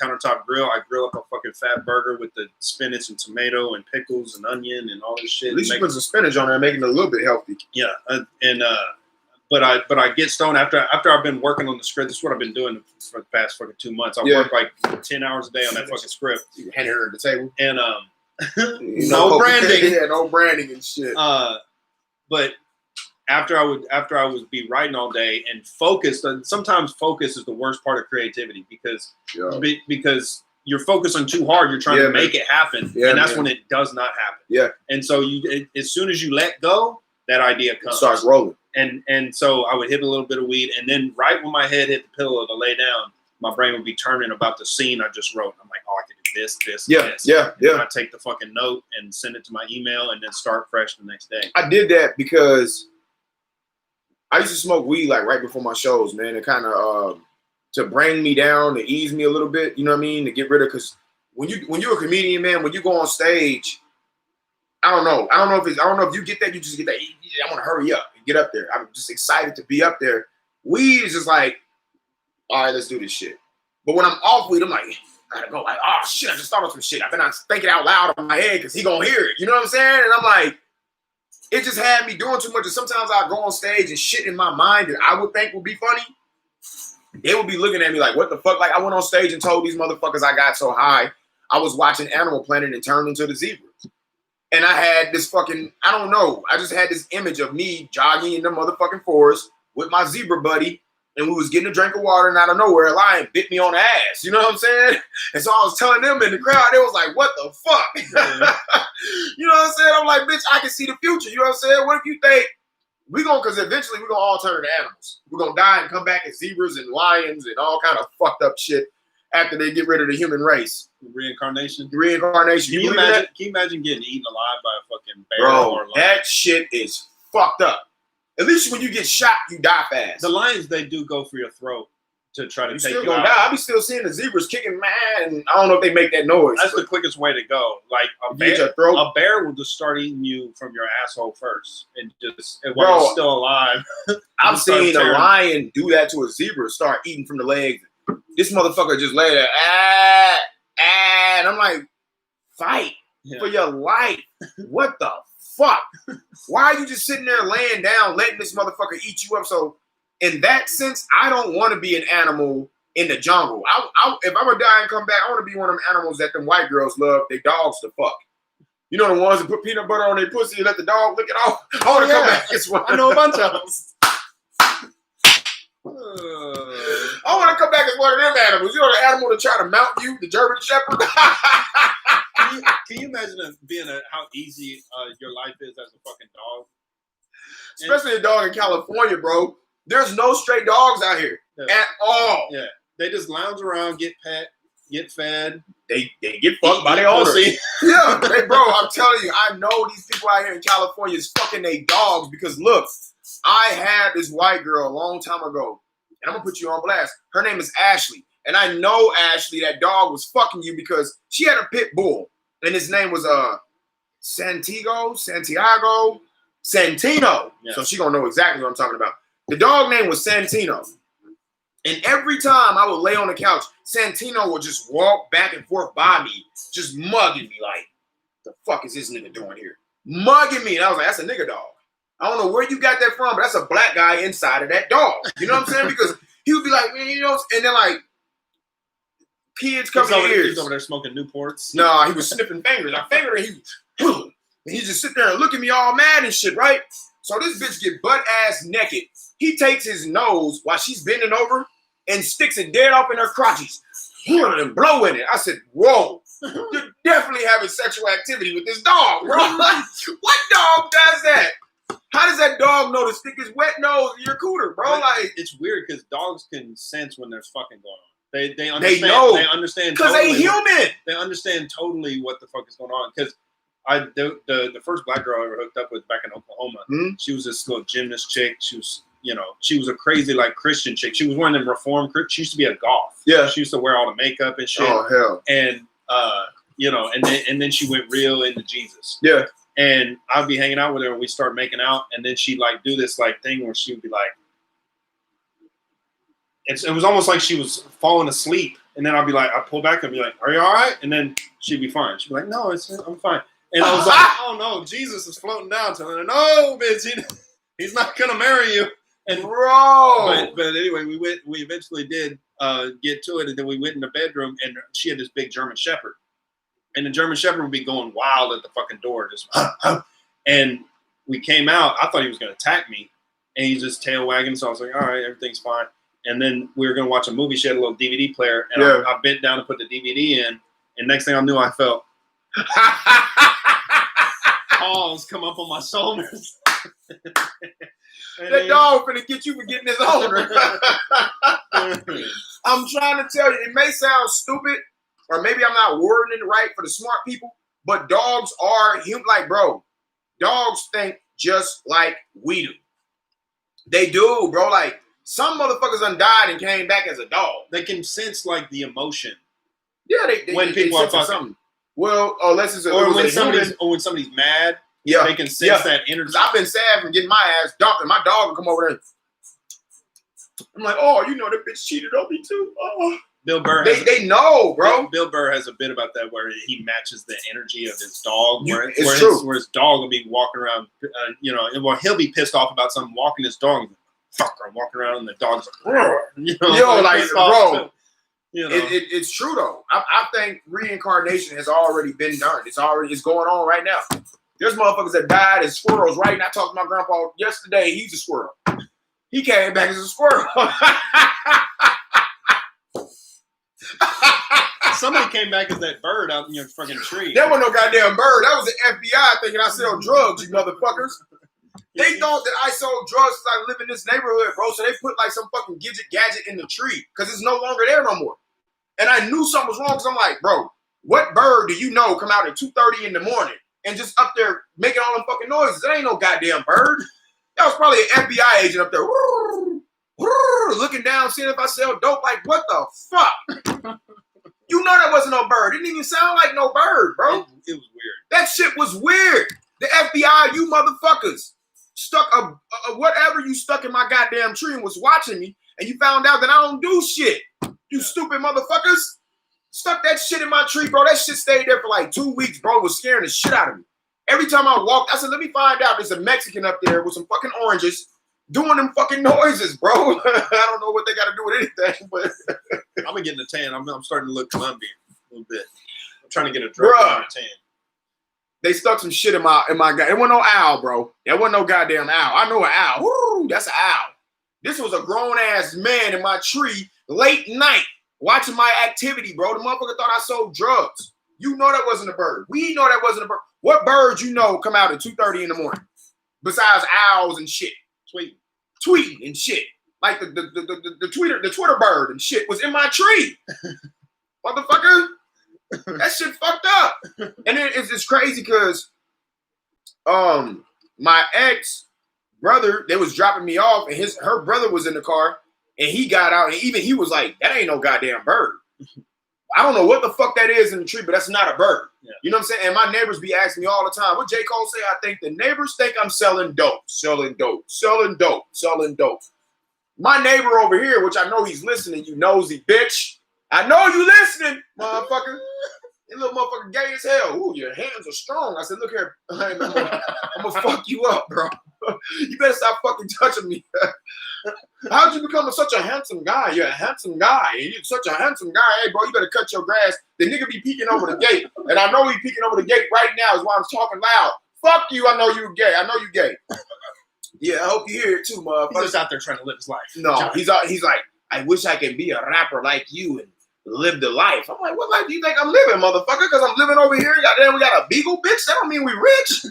countertop grill. I grill up a fucking fat burger with the spinach and tomato and pickles and onion and all this shit. At least you put some spinach on there, making it a little bit healthy. Yeah, But I get stoned after I've been working on the script. This is what I've been doing for the past fucking 2 months. I work like 10 hours a day on that fucking script. You hand her at the table. And no branding. Yeah, no branding and shit. But after I would be writing all day and focused, and sometimes focus is the worst part of creativity because you're focusing too hard. You're trying to make it happen, and that's when it does not happen. Yeah. And so as soon as you let go, that idea comes. It starts rolling. And so I would hit a little bit of weed, and then right when my head hit the pillow to lay down, my brain would be turning about the scene I just wrote. I'm like, oh, I can do this, this, this. Yeah. I take the fucking note and send it to my email, and then start fresh the next day. I did that because I used to smoke weed like right before my shows, man, and kind of to bring me down, to ease me a little bit. You know what I mean? To get rid of, because when you're a comedian, man, when you go on stage, I don't know if you get that. You just get that. I want to hurry up and get up there. I'm just excited to be up there. Weed is just like, all right, let's do this shit. But when I'm off weed, I'm like, I gotta go. Like, oh shit, I just thought of some shit. I've been thinking out loud in my head because he gonna hear it. You know what I'm saying? And I'm like, it just had me doing too much. And sometimes I go on stage and shit in my mind that I would think would be funny. They would be looking at me like, what the fuck? Like, I went on stage and told these motherfuckers I got so high, I was watching Animal Planet and turned into the zebras. And I had this fucking, I don't know, I just had this image of me jogging in the motherfucking forest with my zebra buddy, and we was getting a drink of water, and out of nowhere, a lion bit me on the ass. You know what I'm saying? And so I was telling them in the crowd, they was like, what the fuck? You know what I'm saying? I'm like, bitch, I can see the future. You know what I'm saying? What if you think because eventually we're going to all turn into animals. We're going to die and come back as zebras and lions and all kind of fucked up shit after they get rid of the human race. Reincarnation. Can you imagine getting eaten alive by a fucking bear or a lion? That shit is fucked up. At least when you get shot, you die fast. The lions, they do go for your throat to try to take you gonna out. Die. I be still seeing the zebras kicking, man, and I don't know if they make that noise. That's the quickest way to go. Like a bear will just start eating you from your asshole first, and while you're still alive. I've seen a lion do that to a zebra, start eating from the legs. This motherfucker just lay there, and I'm like, fight for your life. What the fuck? Why are you just sitting there laying down, letting this motherfucker eat you up? So in that sense, I don't want to be an animal in the jungle. If I'm gonna die and come back, I want to be one of them animals that them white girls love their dogs to fuck. You know, the ones that put peanut butter on their pussy and let the dog lick it off? I want to come back as one. I know a bunch of them. I want to come back as one of them animals. You know, the animal that try to mount you, the German Shepherd. Can you imagine how easy your life is as a fucking dog? Especially a dog in California, bro. There's no stray dogs out here at all. Yeah, they just lounge around, get pet, get fed. They get fucked by their owner. Yeah, bro, I'm telling you, I know these people out here in California is fucking their dogs because look, I had this white girl a long time ago, and I'm gonna put you on blast. Her name is Ashley, and I know Ashley, that dog was fucking you because she had a pit bull, and his name was Santino. Yeah. So she gonna know exactly what I'm talking about. The dog name was Santino. And every time I would lay on the couch, Santino would just walk back and forth by me, just mugging me like, the fuck is this nigga doing here? Mugging me. And I was like, that's a nigga dog. I don't know where you got that from, but that's a black guy inside of that dog. You know what I'm saying? Because he would be like, man, you know, and then like, kids come in ears. He's over there smoking Newports. No, he was sniffing fingers. I fingered it, and he just sit there and look at me all mad and shit, right? So this bitch get butt ass naked. He takes his nose while she's bending over and sticks it dead up in her crotches and blow in it. I said, whoa, you're definitely having sexual activity with this dog, bro. What dog does that? How does that dog know to stick his wet nose in your cooter, bro? Like, it's weird because dogs can sense when there's fucking going on. They understand. They know. They understand because they human. They understand totally what the fuck is going on. Because the first black girl I ever hooked up with back in Oklahoma, she was this little gymnast chick. She was, you know, she was a crazy like Christian chick. She was one of them reformed. She used to be a goth. Yeah. She used to wear all the makeup and shit. Oh hell. And you know, and then she went real into Jesus. Yeah. And I'd be hanging out with her and we start making out, and then she'd like do this like thing where she would be like, it was almost like she was falling asleep, and then I'd be like, I'd pull back and be like, are you all right? And then she'd be fine. She'd be like, no, I'm fine. And I was like, oh no, Jesus is floating down to her. No, bitch, he's not gonna marry you. And bro, but anyway, we eventually did get to it, and then we went in the bedroom, and she had this big German Shepherd, and the German Shepherd would be going wild at the fucking door, just and we came out. I thought he was going to attack me, and he's just tail wagging. So I was like, all right, everything's fine. And then we were going to watch a movie. She had a little DVD player, and I bent down to put the DVD in, and next thing I knew, I felt paws come up on my shoulders. That dog finna get you for getting his owner. I'm trying to tell you, it may sound stupid, or maybe I'm not wording it right for the smart people, but dogs are human. Like, bro, dogs think just like we do. They do, bro. Like, some motherfuckers done died and came back as a dog. They can sense like the emotion. Yeah, they when people are fucking. Something. Well, unless it's when somebody's mad. Yeah, they can sense that energy. I've been sad from getting my ass dumped, and my dog will come over there. I'm like, oh, you know, that bitch cheated on me too. Oh, Bill Burr. They know, bro. Bill Burr has a bit about that where he matches the energy of his dog. Where his dog will be walking around, he'll be pissed off about something, walking his dog. Fuck, I'm walking around, and the dog's like, bro. It's true though. I think reincarnation has already been done. It's going on right now. There's motherfuckers that died as squirrels, right? And I talked to my grandpa yesterday. He's a squirrel. He came back as a squirrel. Somebody came back as that bird out in your fucking tree. That wasn't no goddamn bird. That was the FBI thinking I sell drugs, you motherfuckers. They thought that I sold drugs because I live in this neighborhood, bro. So they put like some fucking gadget in the tree because it's no longer there no more. And I knew something was wrong because I'm like, bro, what bird do you know come out at 2:30 in the morning and just up there making all them fucking noises? That ain't no goddamn bird. That was probably an FBI agent up there looking down, seeing if I sell dope. Like, what the fuck? You know that wasn't no bird. It didn't even sound like no bird, bro. It was weird. That shit was weird. The FBI, you motherfuckers, stuck whatever you stuck in my goddamn tree and was watching me, and you found out that I don't do shit. You stupid motherfuckers. Stuck that shit in my tree, bro. That shit stayed there for like 2 weeks, bro. It was scaring the shit out of me. Every time I walked, I said, let me find out there's a Mexican up there with some fucking oranges doing them fucking noises, bro. I don't know what they got to do with anything, but I'm gonna get in a tan. I'm starting to look Colombian a little bit. I'm trying to get a drug tan. They stuck some shit in my guy. It wasn't no owl, bro. That wasn't no goddamn owl. I know an owl. Woo, that's an owl. This was a grown ass man in my tree late night watching my activity, bro. The motherfucker thought I sold drugs. You know that wasn't a bird. We know that wasn't a bird. What bird you know come out at 2:30 in the morning? Besides owls and shit. Tweeting and shit. Like the Twitter bird and shit was in my tree. Motherfucker. That shit fucked up. And then it's crazy because my ex brother, they was dropping me off, and her brother was in the car, and he got out, and even he was like, that ain't no goddamn bird. I don't know what the fuck that is in the tree, but that's not a bird. Yeah. You know what I'm saying? And my neighbors be asking me all the time, what J. Cole say? I think the neighbors think I'm selling dope. My neighbor over here, which I know he's listening, you nosy bitch. I know you listening, motherfucker. You little motherfucker gay as hell. Ooh, your hands are strong. I said, look here. I'm gonna fuck you up, bro. You better stop fucking touching me. How'd you become such a handsome guy? You're a handsome guy. You're such a handsome guy. Hey, bro, you better cut your grass. The nigga be peeking over the gate. And I know he peeking over the gate right now is why I'm talking loud. Fuck you. I know you gay. I know you gay. Yeah, I hope you hear it too, motherfucker. He's just out there trying to live his life. No, he's like, I wish I could be a rapper like you and live the life. I'm like, what life do you think I'm living, motherfucker? Because I'm living over here. Goddamn, we got a beagle, bitch. That don't mean we rich.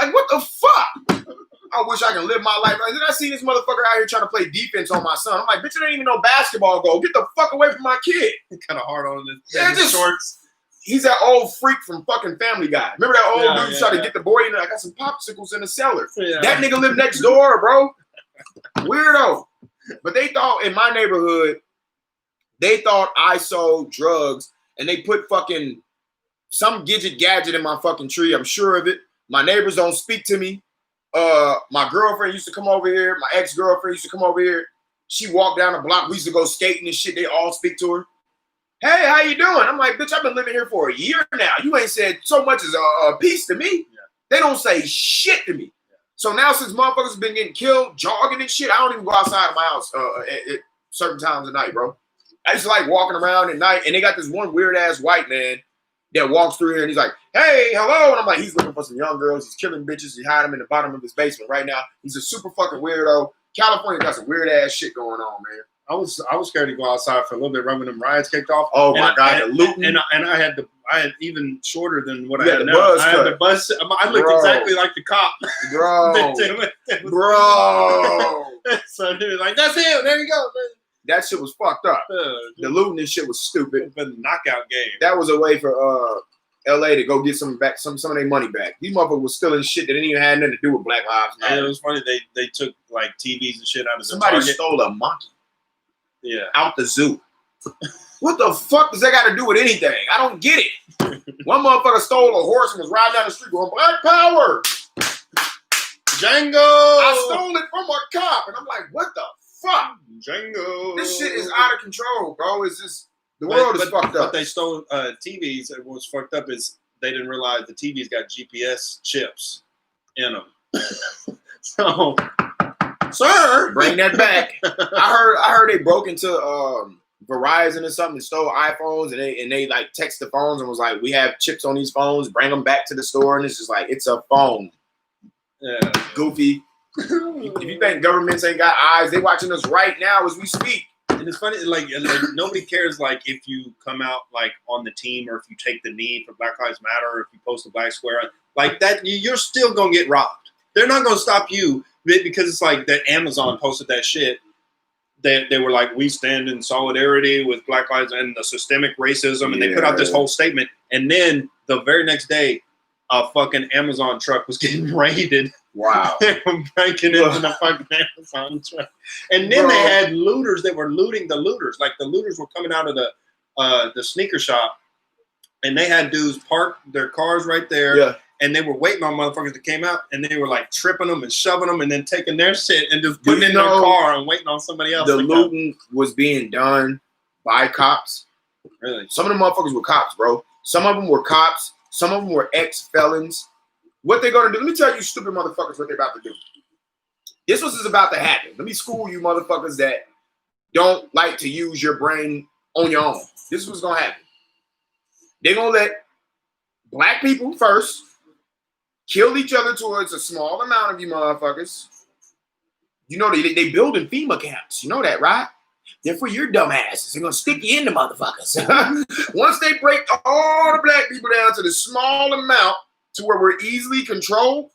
Like, what the fuck? I wish I can live my life. And then I see this motherfucker out here trying to play defense on my son. I'm like, bitch, it ain't even no basketball goal. Get the fuck away from my kid. Kind of hard on his shorts. He's that old freak from fucking Family Guy. Remember that old dude trying to get the boy in there? I got some popsicles in the cellar. Yeah. That nigga lived next door, bro. Weirdo. But they thought in my neighborhood, they thought I sold drugs, and they put fucking some gadget in my fucking tree. I'm sure of it. My neighbors don't speak to me. My girlfriend used to come over here. My ex-girlfriend used to come over here. She walked down the block. We used to go skating and shit. They all speak to her. Hey, how you doing? I'm like, bitch, I've been living here for a year now. You ain't said so much as a piece to me. Yeah. They don't say shit to me. So now since motherfuckers been getting killed, jogging and shit, I don't even go outside of my house at certain times of night, bro. I used to like walking around at night, and they got this one weird ass white man that walks through here, and he's like, "Hey, hello," and I'm like, he's looking for some young girls. He's killing bitches. He hide them in the bottom of his basement right now. He's a super fucking weirdo. California got some weird ass shit going on, man. I was scared to go outside for a little bit right when them riots kicked off. Oh my god, the looting. And I had even shorter than what I had now. Buzz I had the buzz. I looked exactly like the cop. Bro. Bro. So he was like, "That's him. There you go, man." That shit was fucked up. The looting and shit was stupid. The knockout game. That was a way for LA to go get some of their money back. These motherfuckers was stealing shit that didn't even have nothing to do with Black Lives Matter. And it was funny. They took like TVs and shit out of Somebody stole a monkey. Yeah. Out the zoo. What the fuck does that got to do with anything? I don't get it. One motherfucker stole a horse and was riding down the street going, "Black Power! Django! I stole it from a cop." And I'm like, what the fuck? Django! This shit is out of control, bro. It's just, the world is fucked up. But they stole TVs, and what's fucked up is they didn't realize the TVs got GPS chips in them. So, sir, bring that back. I heard they broke into Verizon or something and stole iPhones, and they like text the phones and was like, "We have chips on these phones. Bring them back to the store." And it's just like, it's a phone. Yeah. Goofy. If you think governments ain't got eyes, they watching us right now as we speak. And it's funny, like nobody cares, like if you come out like on the team or if you take the knee for Black Lives Matter or if you post a black square like that, you're still gonna get robbed. They're not gonna stop you because it's like that Amazon posted that shit. They were like, "We stand in solidarity with Black Lives and the systemic racism," and they put out this whole statement. And then the very next day, a fucking Amazon truck was getting raided. Wow. They were breaking into the fucking Amazon truck. And then they had looters that were looting the looters. Like the looters were coming out of the sneaker shop, and they had dudes park their cars right there. Yeah. And they were waiting on motherfuckers that came out, and they were like tripping them and shoving them and then taking their shit and just putting it in their car and waiting on somebody else. The looting was being done by cops. Really? Some of the motherfuckers were cops, bro. Some of them were cops. Some of them were ex-felons. What they gonna do? Let me tell you, stupid motherfuckers, what they about to do. This was about to happen. Let me school you motherfuckers that don't like to use your brain on your own. This was gonna happen. They're gonna let black people first kill each other towards a small amount of you motherfuckers. You know, they building FEMA camps. You know that, right? They're for your dumb asses. They're going to stick you in the motherfuckers. Once they break all the black people down to the small amount to where we're easily controlled,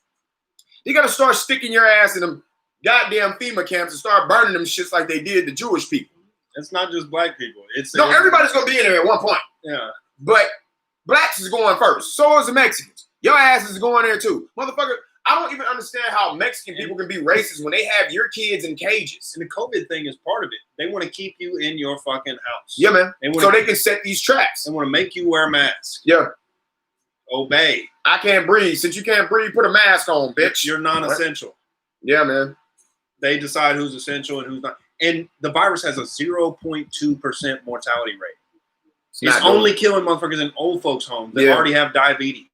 they got to start sticking your ass in them goddamn FEMA camps and start burning them shits like they did the Jewish people. It's not just black people. Everybody's going to be in there at one point. Yeah. But blacks is going first. So is the Mexicans. Your ass is going there too. Motherfucker, I don't even understand how Mexican people can be racist when they have your kids in cages. And the COVID thing is part of it. They want to keep you in your fucking house. Yeah, man. So they can set these traps. They want to make you wear a mask. Yeah. Obey. I can't breathe. Since you can't breathe, put a mask on, bitch. You're non-essential. Yeah, man. They decide who's essential and who's not. And the virus has a 0.2% mortality rate. It's only killing motherfuckers in old folks' homes that already have diabetes.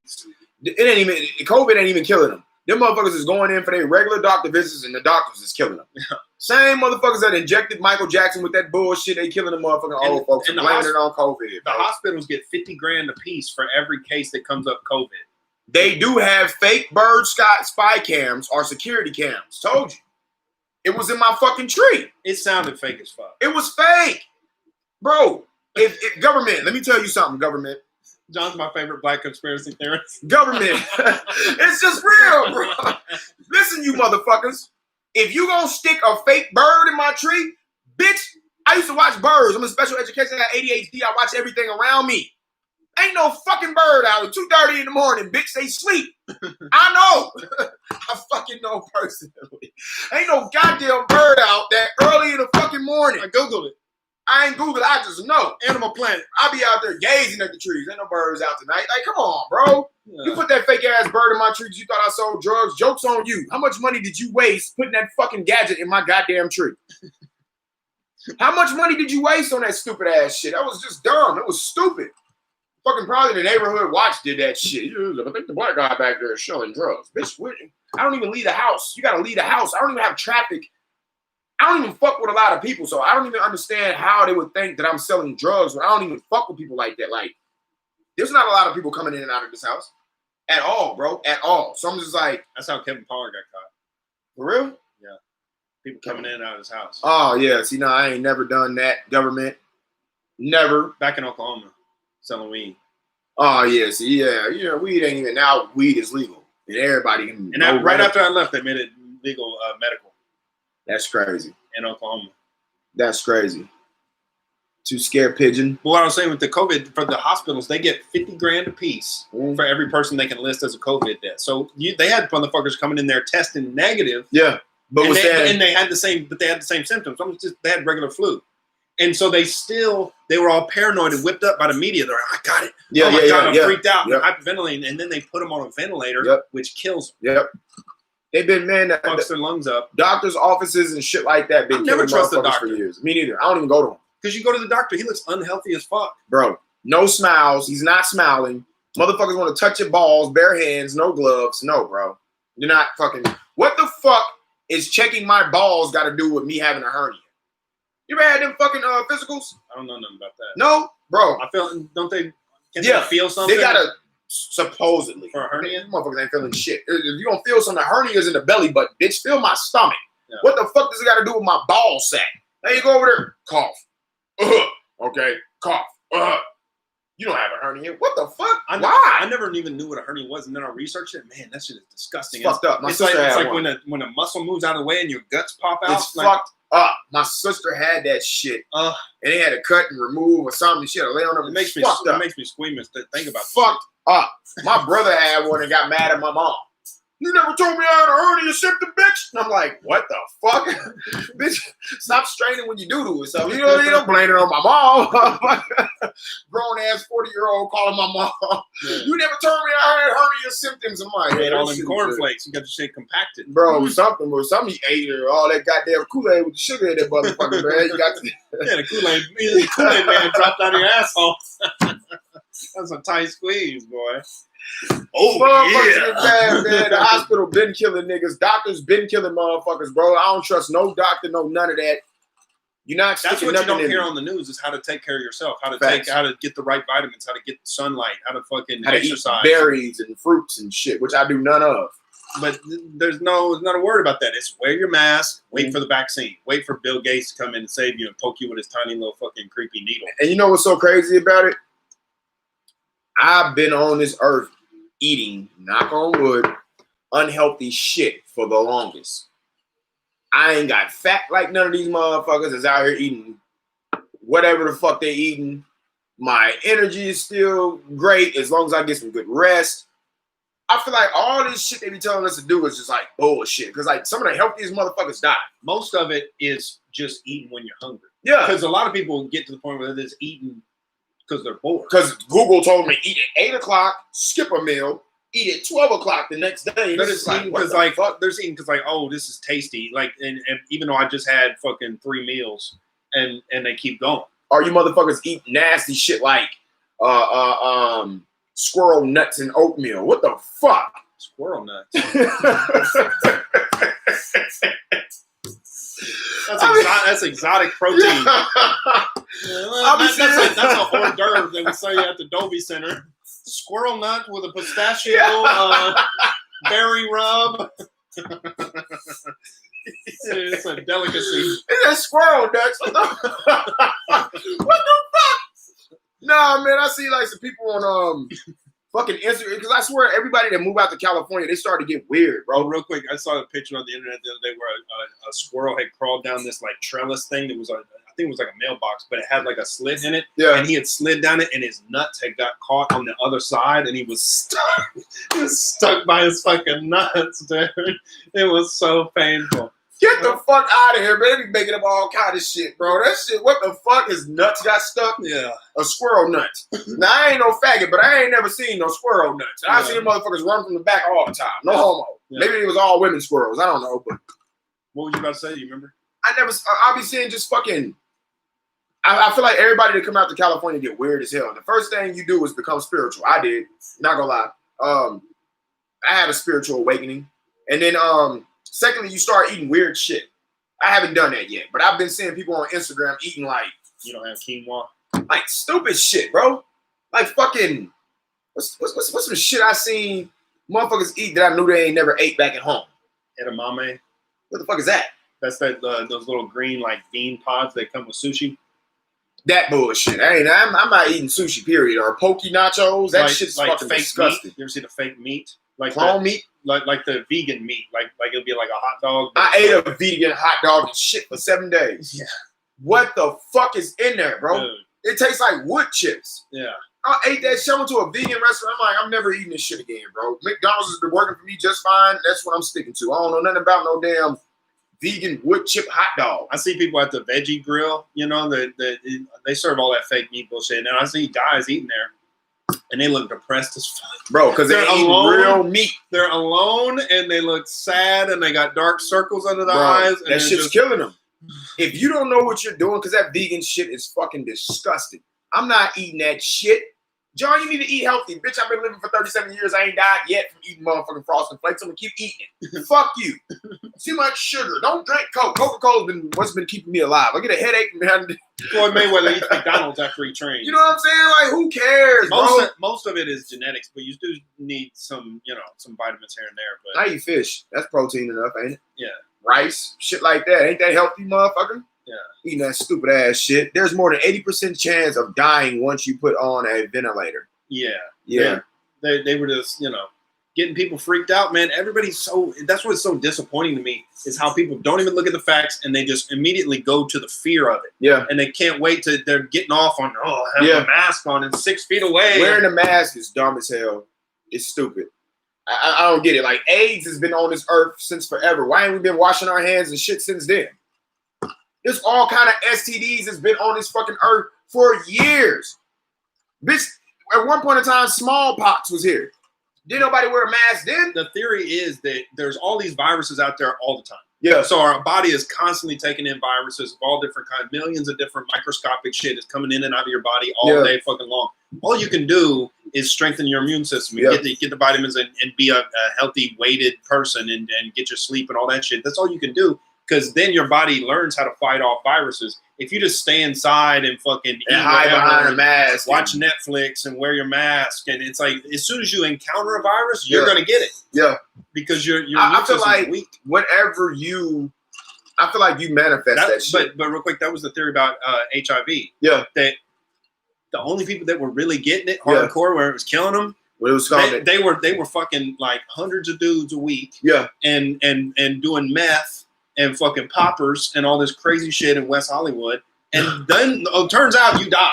COVID ain't even killing them. Them motherfuckers is going in for their regular doctor visits and the doctors is killing them. Same motherfuckers that injected Michael Jackson with that bullshit, they killing the motherfucking old folks and blaming it on COVID. The hospitals get $50,000 a piece for every case that comes up COVID. They do have fake bird spy cams or security cams. Told you. It was in my fucking tree. It sounded fake as fuck. It was fake. Bro, if government, let me tell you something, government. John's my favorite black conspiracy theorist. Government. It's just real, bro. Listen, you motherfuckers. If you gonna stick a fake bird in my tree, bitch, I used to watch birds. I'm in special education. I got ADHD. I watch everything around me. Ain't no fucking bird out at 2:30 in the morning, bitch. They sleep. I know. I fucking know personally. Ain't no goddamn bird out that early in the fucking morning. I Googled it. I ain't Googled it. I just know. Animal Planet. I be out there gazing at the trees. Ain't no birds out tonight. Like, come on, bro. Yeah. You put that fake ass bird in my tree because you thought I sold drugs. Joke's on you. How much money did you waste putting that fucking gadget in my goddamn tree? How much money did you waste on that stupid ass shit? That was just dumb. It was stupid. Fucking probably the neighborhood watch did that shit. I think the black guy back there is selling drugs. Bitch, I don't even leave the house. You gotta leave the house. I don't even have traffic. I don't even fuck with a lot of people, so I don't even understand how they would think that I'm selling drugs when I don't even fuck with people like that. Like, there's not a lot of people coming in and out of this house at all, bro, at all. So I'm just like, that's how Kevin Pollard got caught. For real? Yeah, people coming in and out of his house. Oh yeah, see, no, I ain't never done that. Government, never. Back in Oklahoma, selling weed. Oh yeah, see, yeah, weed ain't even now. Weed is legal, and everybody can. And right after I left, they made it legal medical. That's crazy. In Oklahoma. That's crazy. Too scared pigeon. Well, what I was saying with the COVID, for the hospitals, they get $50,000 a piece for every person they can list as a COVID death. So they had motherfuckers coming in there testing negative. Yeah, but they had the same symptoms. They had regular flu, and so they were all paranoid and whipped up by the media. They're like, I got it. Yeah, I'm freaked out. They're hyperventilating, and then they put them on a ventilator, which kills them. Yep. They've been fucks their lungs up. Doctors' offices and shit like that. Been never trusted doctor for years. Me neither. I don't even go to him. Because you go to the doctor, he looks unhealthy as fuck. Bro, no smiles. He's not smiling. Motherfuckers want to touch your balls, bare hands, no gloves. No, bro. You're not fucking. What the fuck is checking my balls got to do with me having a hernia? You ever had them fucking physicals? I don't know nothing about that. No, bro. I feel. Don't they? Can they feel something? They gotta supposedly for a hernia. Motherfuckers ain't feeling shit. If you don't feel something, the hernia's in the belly button. Bitch, feel my stomach. Yeah. What the fuck does it got to do with my ball sack? Now you go over there, cough. Okay, cough. You don't have a hernia. What the fuck? Why? I never even knew what a hernia was, and then I researched it. Man, that shit is disgusting. It's fucked up. It's like when a muscle moves out of the way and your guts pop out. It's fucked up. My sister had that shit, and they had to cut and remove or something. She had to lay on her. It makes me squeamish to think about. Fucked up. My brother had one and got mad at my mom. You never told me I had a hernia symptom, bitch. And I'm like, what the fuck? Bitch, stop straining when you do it. So, you don't blame it on my mom. Grown ass 40-year-old calling my mom. Yeah. You never told me I had hernia symptoms. I'm like, hey, all them cornflakes. You got the shit compacted. Bro, something he ate or all that goddamn Kool-Aid with the sugar in that motherfucker, man. You got the Kool-Aid man dropped out of your asshole. That's a tight squeeze, boy. Oh, yeah. Bad, man. The hospital been killing niggas. Doctors been killing motherfuckers, bro. I don't trust no doctor, no none of that. You're not. That's what you don't hear on the news is how to take care of yourself, how to get the right vitamins, how to get sunlight, how to exercise, eat berries and fruits and shit, which I do none of. But there's not a word about that. It's wear your mask, wait for the vaccine, wait for Bill Gates to come in and save you and poke you with his tiny little fucking creepy needle. And you know what's so crazy about it? I've been on this earth eating, knock on wood, unhealthy shit for the longest. I ain't got fat like none of these motherfuckers is out here eating whatever the fuck they eating. My energy is still great as long as I get some good rest. I feel like all this shit they be telling us to do is just like bullshit. Because like some of the healthiest motherfuckers die. Most of it is just eating when you're hungry. Yeah. Because a lot of people get to the point where they're just eating because they're bored. Because Google told me eat at 8 o'clock, skip a meal, eat at 12 o'clock the next day. They're just eating because oh, this is tasty. Like, and even though I just had fucking 3 meals, and they keep going. Or you motherfuckers eat nasty shit like squirrel nuts and oatmeal. What the fuck? Squirrel nuts. That's exotic protein. That's a hors d'oeuvre that we sell you at the Dolby Center. Squirrel nut with a pistachio berry rub. It's a delicacy. It's a squirrel nuts. What the fuck? Nah, man, I see like some people on fucking Instagram because I swear everybody that moved out to California, they started to get weird, bro. Real quick, I saw a picture on the internet the other day where a squirrel had crawled down this like trellis thing that was I think it was like a mailbox, but it had like a slit in it. Yeah. And he had slid down it, and his nuts had got caught on the other side, and he was stuck. He was stuck by his fucking nuts, dude. It was so painful. Get the fuck out of here, man. They be making up all kind of shit, bro. That shit, what the fuck? His nuts got stuck? Yeah. A squirrel nut. Now, I ain't no faggot, but I ain't never seen no squirrel nuts. I see the motherfuckers run from the back all the time. No homo. Yeah. Maybe it was all women squirrels. I don't know, but. What was you about to say? You remember? I'll be seeing just fucking. I feel like everybody that come out to California get weird as hell. The first thing you do is become spiritual. I did. Not gonna lie. I had a spiritual awakening. And then secondly, you start eating weird shit. I haven't done that yet, but I've been seeing people on Instagram eating like, you don't have quinoa? Like stupid shit, bro. Like fucking what's some shit I seen motherfuckers eat that I knew they ain't never ate back at home? Edamame. What the fuck is that? That's those little green like bean pods that come with sushi. That bullshit. I'm not eating sushi, period. Or poke nachos. That shit's like fucking fake disgusting. Meat. You ever see the fake meat? Like clone meat? Like the vegan meat. Like it'll be like a hot dog. I ate a vegan hot dog and shit for 7 days. Yeah. What the fuck is in there, bro? Dude. It tastes like wood chips. Yeah. I ate that shit. I went to a vegan restaurant. I'm like, I'm never eating this shit again, bro. McDonald's has been working for me just fine. That's what I'm sticking to. I don't know nothing about no damn vegan wood chip hot dog. I see people at the veggie grill, you know, they serve all that fake meat bullshit. And I see guys eating there, and they look depressed as fuck. Bro, because they're eating real meat. They're alone, and they look sad, and they got dark circles under their eyes. And that shit's killing them. If you don't know what you're doing, because that vegan shit is fucking disgusting. I'm not eating that shit. John, you need to eat healthy. Bitch, I've been living for 37 years. I ain't died yet from eating motherfucking Frosted Flakes. I'm going to keep eating it. Fuck you. Too much sugar. Don't drink Coke. Coca-Cola's been what's been keeping me alive. I get a headache from having Floyd Mayweather eats McDonald's after he trains. You know what I'm saying? Like, who cares, bro? Most of it is genetics, but you do need some, you know, some vitamins here and there. But I eat fish. That's protein enough, ain't it? Yeah. Rice, shit like that. Ain't that healthy, motherfucker? Yeah. Eating that stupid ass shit. There's more than 80% chance of dying once you put on a ventilator. Yeah. Yeah. They were just, you know, getting people freaked out, man. Everybody's that's what's so disappointing to me is how people don't even look at the facts and they just immediately go to the fear of it. Yeah. And they can't wait they're getting off on, have a mask on and 6 feet away. Wearing a mask is dumb as hell. It's stupid. I don't get it. Like, AIDS has been on this earth since forever. Why ain't we been washing our hands and shit since then? There's all kind of STDs that's been on this fucking earth for years. Bitch, at one point in time, smallpox was here. Didn't nobody wear a mask then? The theory is that there's all these viruses out there all the time. Yeah. So our body is constantly taking in viruses of all different kinds. Millions of different microscopic shit is coming in and out of your body all day fucking long. All you can do is strengthen your immune system and get the vitamins and be a healthy, weighted person and get your sleep and all that shit. That's all you can do because then your body learns how to fight off viruses. If you just stay inside and fucking hide behind a mask, watch Netflix and wear your mask, and it's like as soon as you encounter a virus, you're gonna get it. Yeah, because your I feel like weak. Whatever I feel like you manifest that shit. But real quick, that was the theory about HIV. Yeah, that the only people that were really getting it hardcore, where it was killing them, they were fucking like hundreds of dudes a week. Yeah, and doing meth and fucking poppers and all this crazy shit in West Hollywood. And then it turns out you died.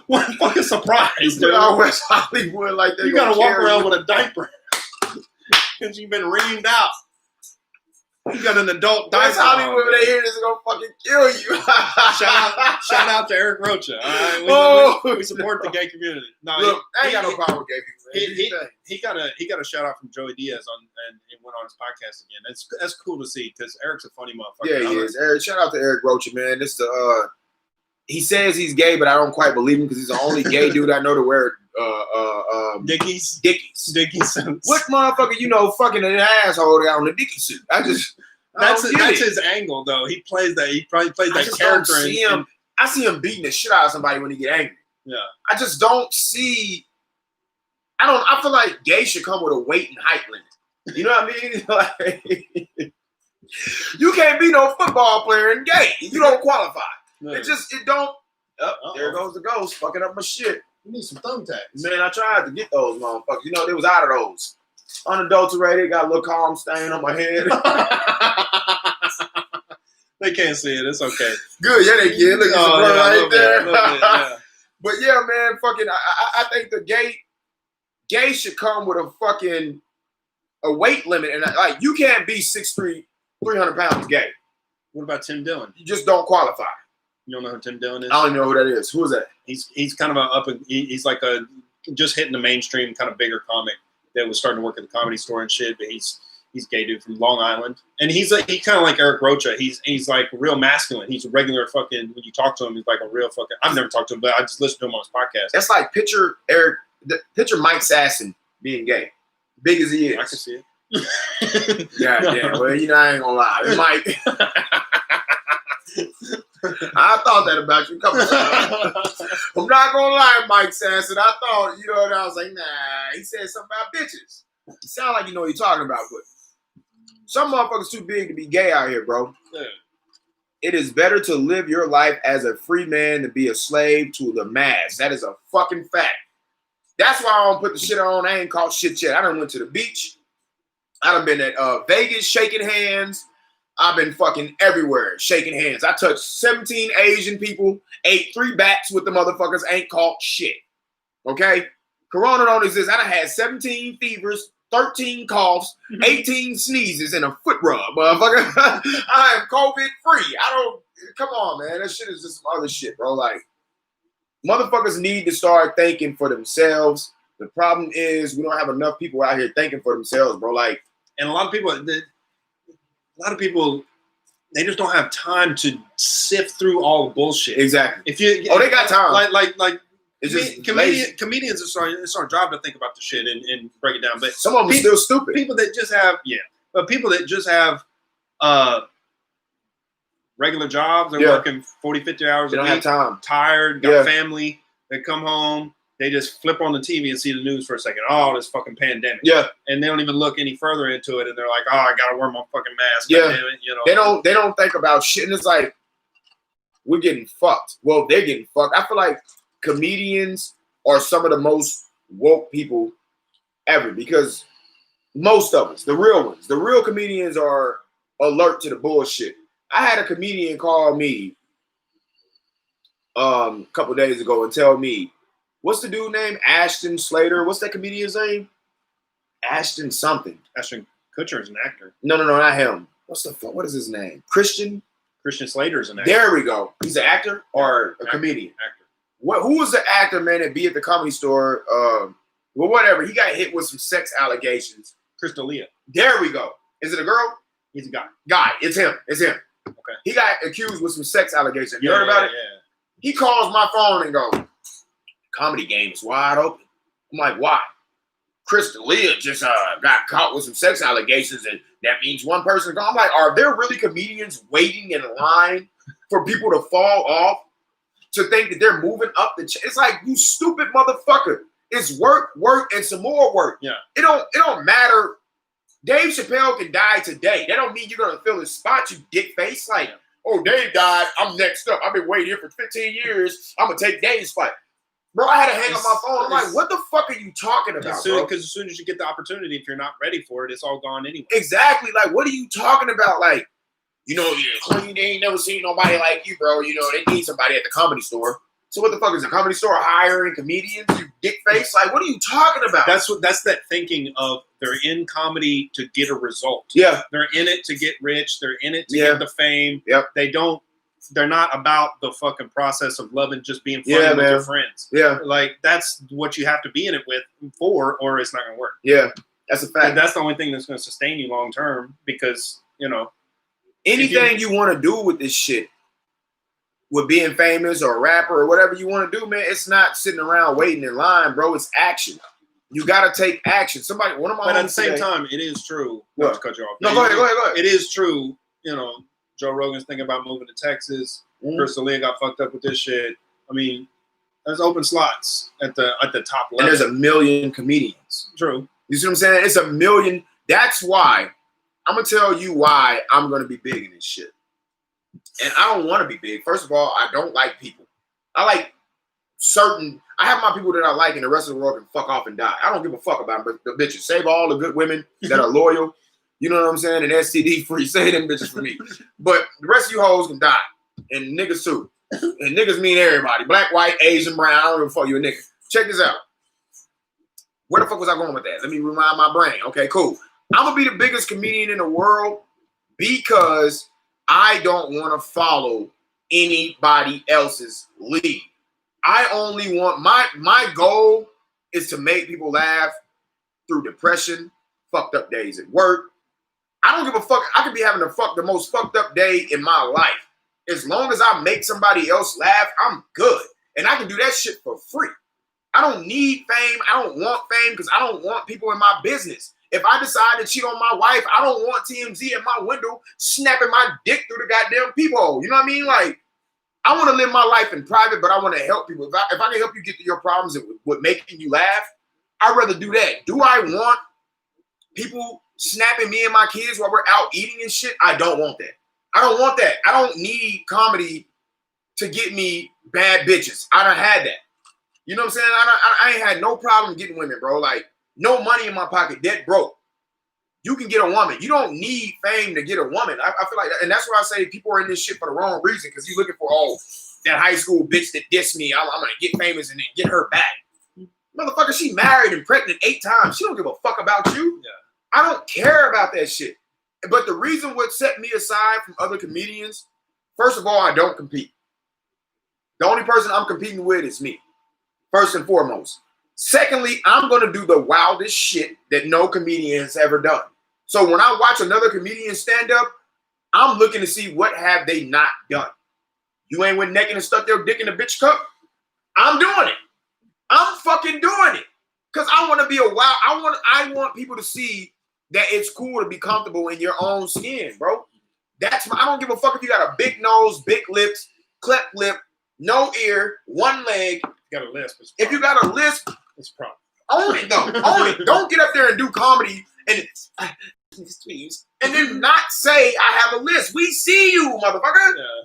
What a fucking surprise, dude. West Hollywood like that. You gotta walk around with a diaper because you've been reamed out. You got an adult diaper. West Hollywood, when they hear this, is gonna fucking kill you. shout out to Eric Rocha. All right, we support the gay community. No, look, I ain't got no problem with gay people. He got a shout out from Joey Diaz and he went on his podcast again. That's cool to see because Eric's a funny motherfucker. Yeah, he is. Eric, shout out to Eric Rocha, man. He says he's gay, but I don't quite believe him because he's the only gay dude I know to wear Dickies. What motherfucker fucking an asshole on the Dickie suit? That's his angle though. He plays that. He probably plays that character. I see him beating the shit out of somebody when he get angry. Yeah. I just don't see. I feel like gay should come with a weight and height limit. You know what I mean? Like, you can't be no football player and gay. You don't qualify. No. It don't. There goes the ghost fucking up my shit. You need some thumbtacks. Man, I tried to get those motherfuckers. They was out of those. Unadulterated, got a little calm stain on my head. They can't see it. It's okay. Good, yeah, they can. Look at the blood right there. Bit. But yeah, man, fucking, I think the gay should come with a weight limit, and like you can't be 6'3", 300 pounds gay. What about Tim Dillon? You just don't qualify. You don't know who Tim Dillon is? I don't even know who that is. Who is that? He's kind of he's like just hitting the mainstream kind of bigger comic that was starting to work at the Comedy Store and shit. But He's a gay dude from Long Island, and he's kind of like Eric Rocha. He's like real masculine. He's a regular fucking. When you talk to him, he's like a real fucking. I've never talked to him, but I just listened to him on his podcast. That's like picture Mike Sasson being gay, big as he is. I can see it. Yeah. Well, I ain't gonna lie, Mike. I thought that about you. Come on, I'm not gonna lie, Mike Sasson. I thought, and I was like, nah. He said something about bitches. You sound like you know what you're talking about, but some motherfuckers too big to be gay out here, bro. Yeah. It is better to live your life as a free man than be a slave to the mass. That is a fucking fact. That's why I don't put the shit on. I ain't caught shit yet. I done went to the beach. I done been at Vegas shaking hands. I've been fucking everywhere shaking hands. I touched 17 Asian people, ate 3 bats with the motherfuckers, ain't caught shit. Okay? Corona don't exist. I done had 17 fevers, 13 coughs, 18 sneezes, and a foot rub, motherfucker. I am COVID free. Come on, man. That shit is just some other shit, bro. Like, motherfuckers need to start thinking for themselves. The problem is we don't have enough people out here thinking for themselves, bro. Like, and a lot of people, they just don't have time to sift through all the bullshit. Exactly. They got time. Like it's just comedians. It's our job to think about the shit and break it down. But some of them are still stupid. People that just have regular jobs. They're working 40, 50 hours a week. They don't have time. Tired. Got family. They come home. They just flip on the TV and see the news for a second. Oh, this fucking pandemic. Yeah. And they don't even look any further into it. And they're like, oh, I got to wear my fucking mask. Yeah. They don't think about shit. And it's like, we're getting fucked. Well, they're getting fucked. I feel like comedians are some of the most woke people ever because most of us, the real comedians are alert to the bullshit. I had a comedian call me a couple days ago and tell me, what's the dude name? Ashton Slater. What's that comedian's name? Ashton something. Ashton Kutcher is an actor. No, not him. What is his name? Christian Slater is an actor. There we go. He's an actor or a comedian? Actor. Who was the actor, man, that be at the Comedy Store? Well, whatever. He got hit with some sex allegations. Chris D'Elia. There we go. Is it a girl? He's a guy. It's him. Okay. He got accused with some sex allegations. You heard about it? Yeah. He calls my phone and goes, comedy game is wide open. I'm like, why? Chris D'Elia just got caught with some sex allegations, and that means one person gone. I'm like, are there really comedians waiting in line for people to fall off to think that they're moving up the chain? It's like, you stupid motherfucker. It's work, and some more work. Yeah. It don't matter. Dave Chappelle can die today. That don't mean you're gonna fill his spot, you dick face. Like, oh, Dave died. I'm next up. I've been waiting here for 15 years. I'm gonna take Dave's spot. Bro, I had to hang up my phone. I'm like, what the fuck are you talking about, bro? Because as soon as you get the opportunity, if you're not ready for it, it's all gone anyway. Exactly. Like, what are you talking about? Like, they ain't never seen nobody like you, bro. They need somebody at the Comedy Store. So what the fuck is the Comedy Store hiring comedians? You dick face? Like, what are you talking about? That's that thinking of they're in comedy to get a result. Yeah. They're in it to get rich. They're in it to get the fame. Yep. They're not about the fucking process of loving just being funny with your friends. Yeah. Like, that's what you have to be in it for, or it's not going to work. Yeah. That's a fact. And that's the only thing that's going to sustain you long term because, anything you want to do with this shit, with being famous or a rapper or whatever you want to do, man, it's not sitting around waiting in line, bro. It's action. You got to take action. But at the same time, it is true. What? Not to cut you off. No, go ahead. It is true, Joe Rogan's thinking about moving to Texas. Chris D'Elia got fucked up with this shit. I mean, there's open slots at the top level. And there's a million comedians. True. You see what I'm saying? It's a million. That's why I'm going to tell you why I'm going to be big in this shit. And I don't want to be big. First of all, I don't like people. I like I have my people that I like and the rest of the world can fuck off and die. I don't give a fuck about them, but the bitches. Save all the good women that are loyal. You know what I'm saying? And STD free. Save them bitches for me. But the rest of you hoes can die. And niggas too. And niggas mean everybody. Black, white, Asian, brown. I don't give a fuck. You a nigga. Check this out. Where the fuck was I going with that? Let me remind my brain. Okay, cool. I'm going to be the biggest comedian in the world because I don't want to follow anybody else's lead. I only want my goal is to make people laugh through depression, fucked up days at work, I don't give a fuck. I could be having the most fucked up day in my life. As long as I make somebody else laugh, I'm good. And I can do that shit for free. I don't need fame. I don't want fame because I don't want people in my business. If I decide to cheat on my wife, I don't want TMZ at my window snapping my dick through the goddamn peephole. You know what I mean? Like, I want to live my life in private, but I want to help people. If I can help you get through your problems with making you laugh, I'd rather do that. Do I want people snapping me and my kids while we're out eating and shit? I don't want that. I don't want that. I don't need comedy to get me bad bitches. I done had that. You know what I'm saying? I ain't had no problem getting women, bro. Like, no money in my pocket, dead broke. You can get a woman. You don't need fame to get a woman. I feel like that. And that's why I say people are in this shit for the wrong reason, because you're looking for, oh, that high school bitch that dissed me, I'm going to get famous and then get her back. Motherfucker, she married and pregnant 8 times. She don't give a fuck about you. Yeah. I don't care about that shit. But the reason what set me aside from other comedians, first of all, I don't compete. The only person I'm competing with is me, first and foremost. Secondly, I'm going to do the wildest shit that no comedian has ever done. So when I watch another comedian stand up, I'm looking to see what have they not done. You ain't went naked and stuck their dick in a bitch cup? I'm doing it. I'm fucking doing it. Because I want to be a wild, I want people to see that it's cool to be comfortable in your own skin, bro. I don't give a fuck if you got a big nose, big lips, cleft lip, no ear, one leg. You got a lisp. If you got a lisp, it's a problem. Own it though. Own it. Don't get up there and do comedy and please, and then not say I have a list. We see you, motherfucker. Yeah.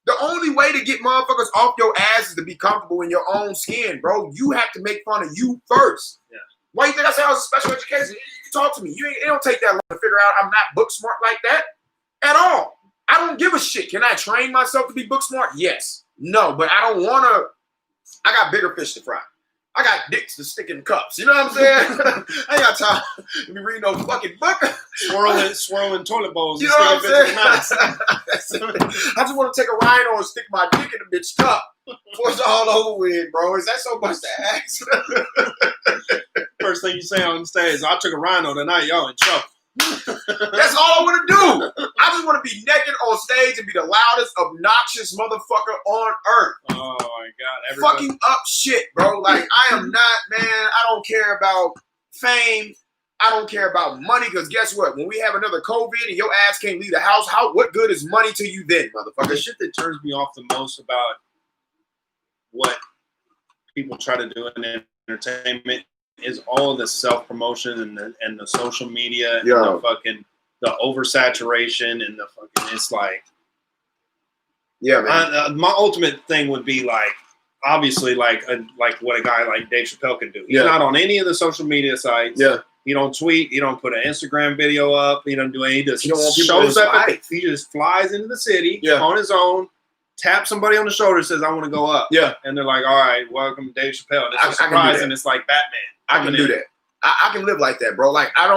The only way to get motherfuckers off your ass is to be comfortable in your own skin, bro. You have to make fun of you first. Yeah. Why you think I said I was a special education? You talk to me. It don't take that long to figure out I'm not book smart like that at all. I don't give a shit. Can I train myself to be book smart? Yes. No, but I don't want to. I got bigger fish to fry. I got dicks to stick in cups. You know what I'm saying? I ain't got time to be reading no fucking book. Swirling toilet bowls. You know what I'm saying? I just want to take a rhino and stick my dick in a bitch cup before it's all over with, bro. Is that so much to ask? First thing you say on stage, I took a rhino tonight. Y'all in trouble. That's all I want to do. I just want to be naked on stage and be the loudest, obnoxious motherfucker on earth. Oh my God. Everybody. Fucking up shit, bro. Like, I am not, man, I don't care about fame. I don't care about money, because guess what? When we have another COVID and your ass can't leave the house, what good is money to you then, motherfucker? The shit that turns me off the most about what people try to do in entertainment is all the self-promotion and the social media and the oversaturation and the fucking, it's like, yeah, man. My ultimate thing would be like, obviously like what a guy like Dave Chappelle can do. He's not on any of the social media sites. Yeah. He don't tweet. He don't put an Instagram video up. He don't do any. He just shows up. He just flies into the city on his own, taps somebody on the shoulder, says, "I want to go up." Yeah. And they're like, "All right, welcome, Dave Chappelle." And it's a surprise, and it's like Batman. I can do that. I can live like that, bro. Like, I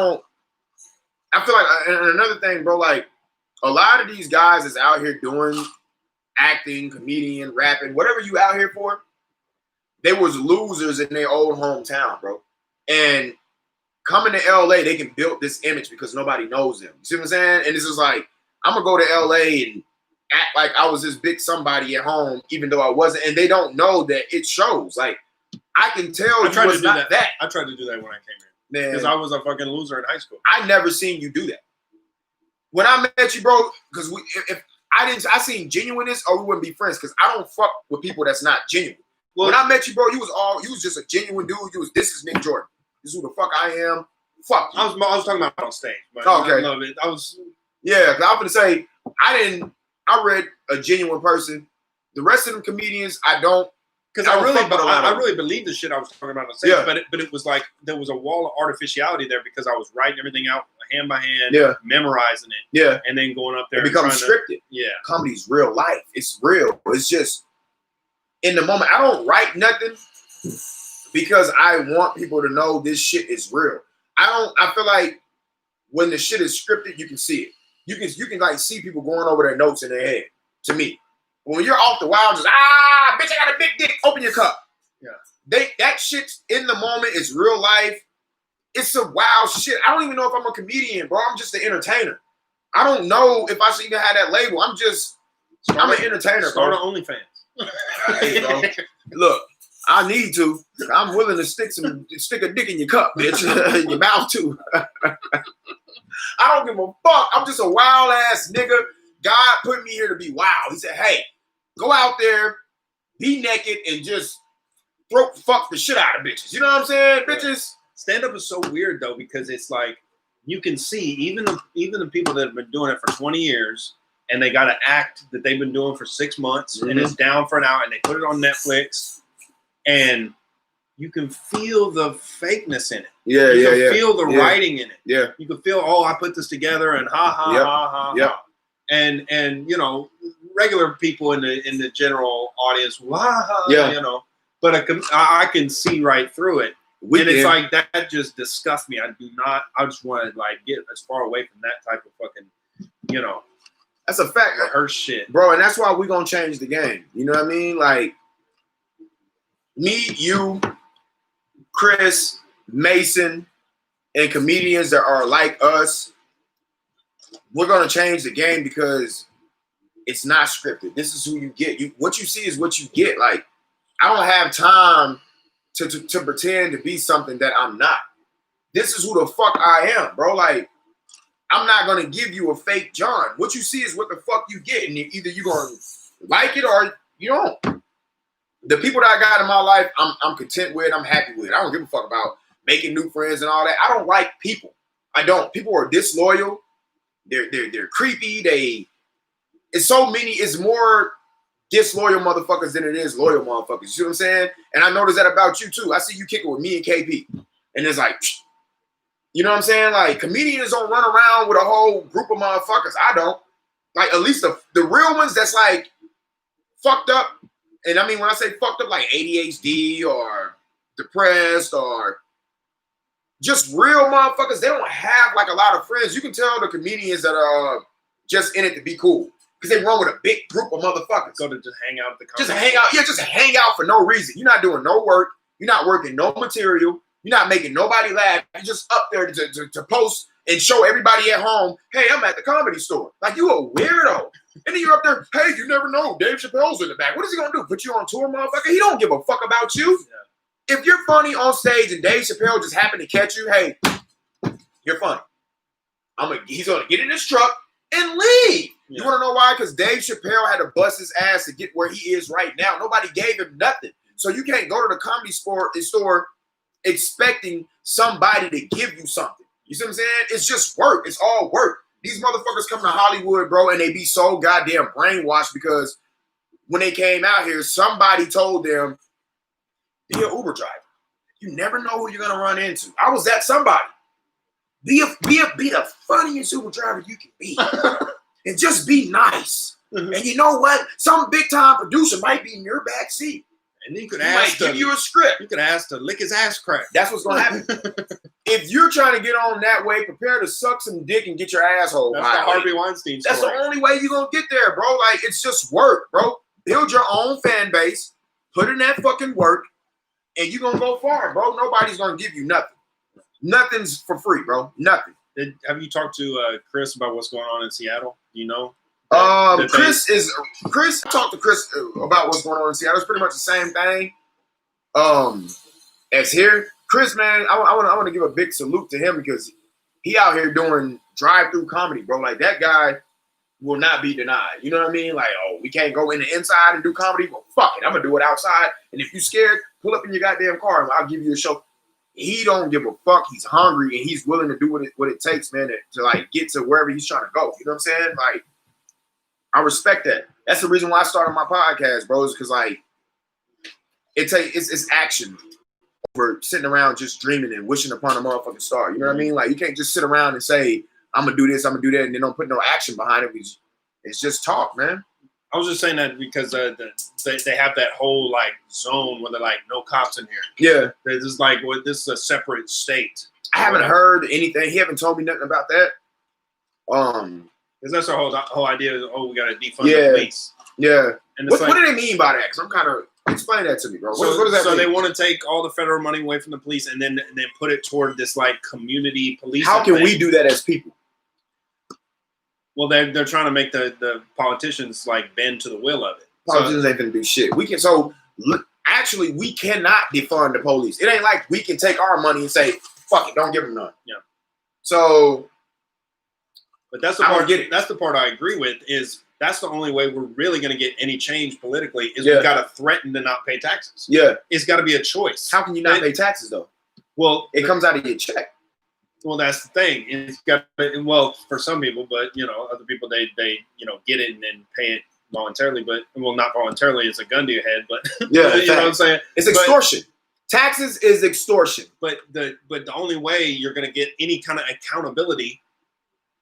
feel like, and another thing, bro, like, a lot of these guys is out here doing acting, comedian, rapping, whatever you out here for, they was losers in their old hometown, bro. And coming to LA, they can build this image because nobody knows them. You see what I'm saying? And it's just like, I'm going to go to LA and act like I was this big somebody at home, even though I wasn't. And they don't know that it shows. Like, I can tell you was not that. I tried to do that when I came here. Because I was a fucking loser in high school. I never seen you do that. When I met you, bro, because if I seen genuineness, or we wouldn't be friends, because I don't fuck with people that's not genuine. Well, when I met you, bro, you was just a genuine dude. This is Nick Jordan. This is who the fuck I am. Fuck you. I was talking about on stage. But okay. I was. Yeah, because I'm gonna say I read a genuine person. The rest of them comedians, I don't. Because I really believed the shit I was talking about on stage, but it was like there was a wall of artificiality there because I was writing everything out hand by hand, memorizing it, and then going up there. It becomes scripted. Comedy's real life. It's real. It's just in the moment. I don't write nothing because I want people to know this shit is real. I feel like when the shit is scripted, you can see it. You can like see people going over their notes in their head. To me. When you're off the wild, just bitch, I got a big dick. Open your cup. Yeah. That shit in the moment is real life. it's a wild shit. I don't even know if I'm a comedian, bro. I'm just an entertainer. I don't know if I should even have that label. I'm an entertainer, Start bro. an OnlyFans. Hey, bro. Look, I need to. I'm willing to stick a dick in your cup, bitch. In your mouth too. I don't give a fuck. I'm just a wild ass nigga. God put me here to be wild. He said, hey, go out there, be naked, and just fuck the shit out of bitches. You know what I'm saying? Bitches. Stand up is so weird though, because it's like you can see even the people that have been doing it for 20 years and they got an act that they've been doing for 6 months and it's down for an hour and they put it on Netflix and you can feel the fakeness in it. Yeah, you can feel the writing in it. Yeah. You can feel, oh, I put this together and ha ha ha ha. And you know, regular people in the general audience, you know, but I can see right through it. It's like that just disgusts me. I just want to like get as far away from that type of fucking, you know. That's a fact. Her shit. Bro, and that's why we're gonna change the game. You know what I mean? Like me, you, Chris, Mason, and comedians that are like us, we're gonna change the game because it's not scripted. This is who you get. What you see is what you get. Like, I don't have time to pretend to be something that I'm not. This is who the fuck I am, bro. Like, I'm not gonna give you a fake John. What you see is what the fuck you get, and either you're gonna like it or you don't. The people that I got in my life, I'm content with. I'm happy with. I don't give a fuck about making new friends and all that. I don't like people. I don't. People are disloyal. They're creepy. It's so many. It's more disloyal motherfuckers than it is loyal motherfuckers. You see what I'm saying? And I noticed that about you too. I see you kicking with me and KP, and it's like, you know what I'm saying? Like, comedians don't run around with a whole group of motherfuckers. I don't. Like, at least the real ones that's like fucked up. And I mean, when I say fucked up, like ADHD or depressed or just real motherfuckers, they don't have like a lot of friends. You can tell the comedians that are just in it to be cool because they run with a big group of motherfuckers. Go to just hang out at the Just hang out. Yeah, just hang out for no reason. You're not doing no work. You're not working no material. You're not making nobody laugh. You're just up there to post and show everybody at home, hey, I'm at the Comedy Store. Like, you a weirdo. And then you're up there, hey, you never know. Dave Chappelle's in the back. What is he going to do? Put you on tour, motherfucker? He don't give a fuck about you. Yeah. If you're funny on stage and Dave Chappelle just happened to catch you, hey, you're funny. He's going to get in his truck and leave. Yeah. You want to know why? Because Dave Chappelle had to bust his ass to get where he is right now. Nobody gave him nothing. So you can't go to the Comedy Store expecting somebody to give you something. You see what I'm saying? It's just work. It's all work. These motherfuckers come to Hollywood, bro, and they be so goddamn brainwashed because when they came out here, somebody told them, be an Uber driver. You never know who you're gonna run into. I was that somebody. Be the funniest Uber driver you can be. And just be nice. Mm-hmm. And you know what? Some big time producer might be in your back seat. And he might give you a script. You could ask to lick his ass crack. That's what's gonna happen. If you're trying to get on that way, prepare to suck some dick and get your asshole. That's the Harvey Weinstein story. That's the only way you're gonna get there, bro. Like, it's just work, bro. Build your own fan base, put in that fucking work, and you're gonna go far, bro. Nobody's gonna give you nothing. Nothing's for free, bro. Nothing. Have you talked to Chris about what's going on in Seattle? Do you know? Chris, I talked to Chris about what's going on in Seattle. It's pretty much the same thing as here. Chris, man, I want to give a big salute to him because he out here doing drive-through comedy, bro. Like, that guy will not be denied. You know what I mean? Like, oh, we can't go in the inside and do comedy? Well, fuck it. I'm going to do it outside. And if you're scared, pull up in your goddamn car and I'll give you a show. He don't give a fuck. He's hungry and he's willing to do what it takes, man, to like get to wherever he's trying to go. You know what I'm saying? Like, I respect that. That's the reason why I started my podcast, bro, is because, like, it's action over sitting around just dreaming and wishing upon a motherfucking star. You know what I mean? Like, you can't just sit around and say, I'm going to do this, I'm going to do that, and then don't put no action behind it. It's just talk, man. I was just saying that because they have that whole, like, zone where they're like, no cops in here. Yeah. They're just like, well, this is a separate state. I haven't heard anything. He haven't told me nothing about that. Because that's our whole idea is, we got to defund the police. Yeah. And what do they mean by that? Because I'm kind of Explain that to me, bro. What So, does that mean? They want to take all the federal money away from the police and then put it toward this like community police. How can we do that as people? Well, they're trying to make the politicians like bend to the will of it. Politicians ain't gonna do shit. We can actually we cannot defund the police. It ain't like we can take our money and say, fuck it, don't give them none. Yeah. So but that's the part that's the part I agree with is that's the only way we're really going to get any change politically is we've got to threaten to not pay taxes. Yeah. It's got to be a choice. How can you not pay taxes though? Well, it comes out of your check. Well, that's the thing. It's got well for some people, but other people they get it and then pay it voluntarily, but not voluntarily. It's a gun to your head, but yeah, you know what I'm saying. It's extortion. Taxes is extortion. But the only way you're going to get any kind of accountability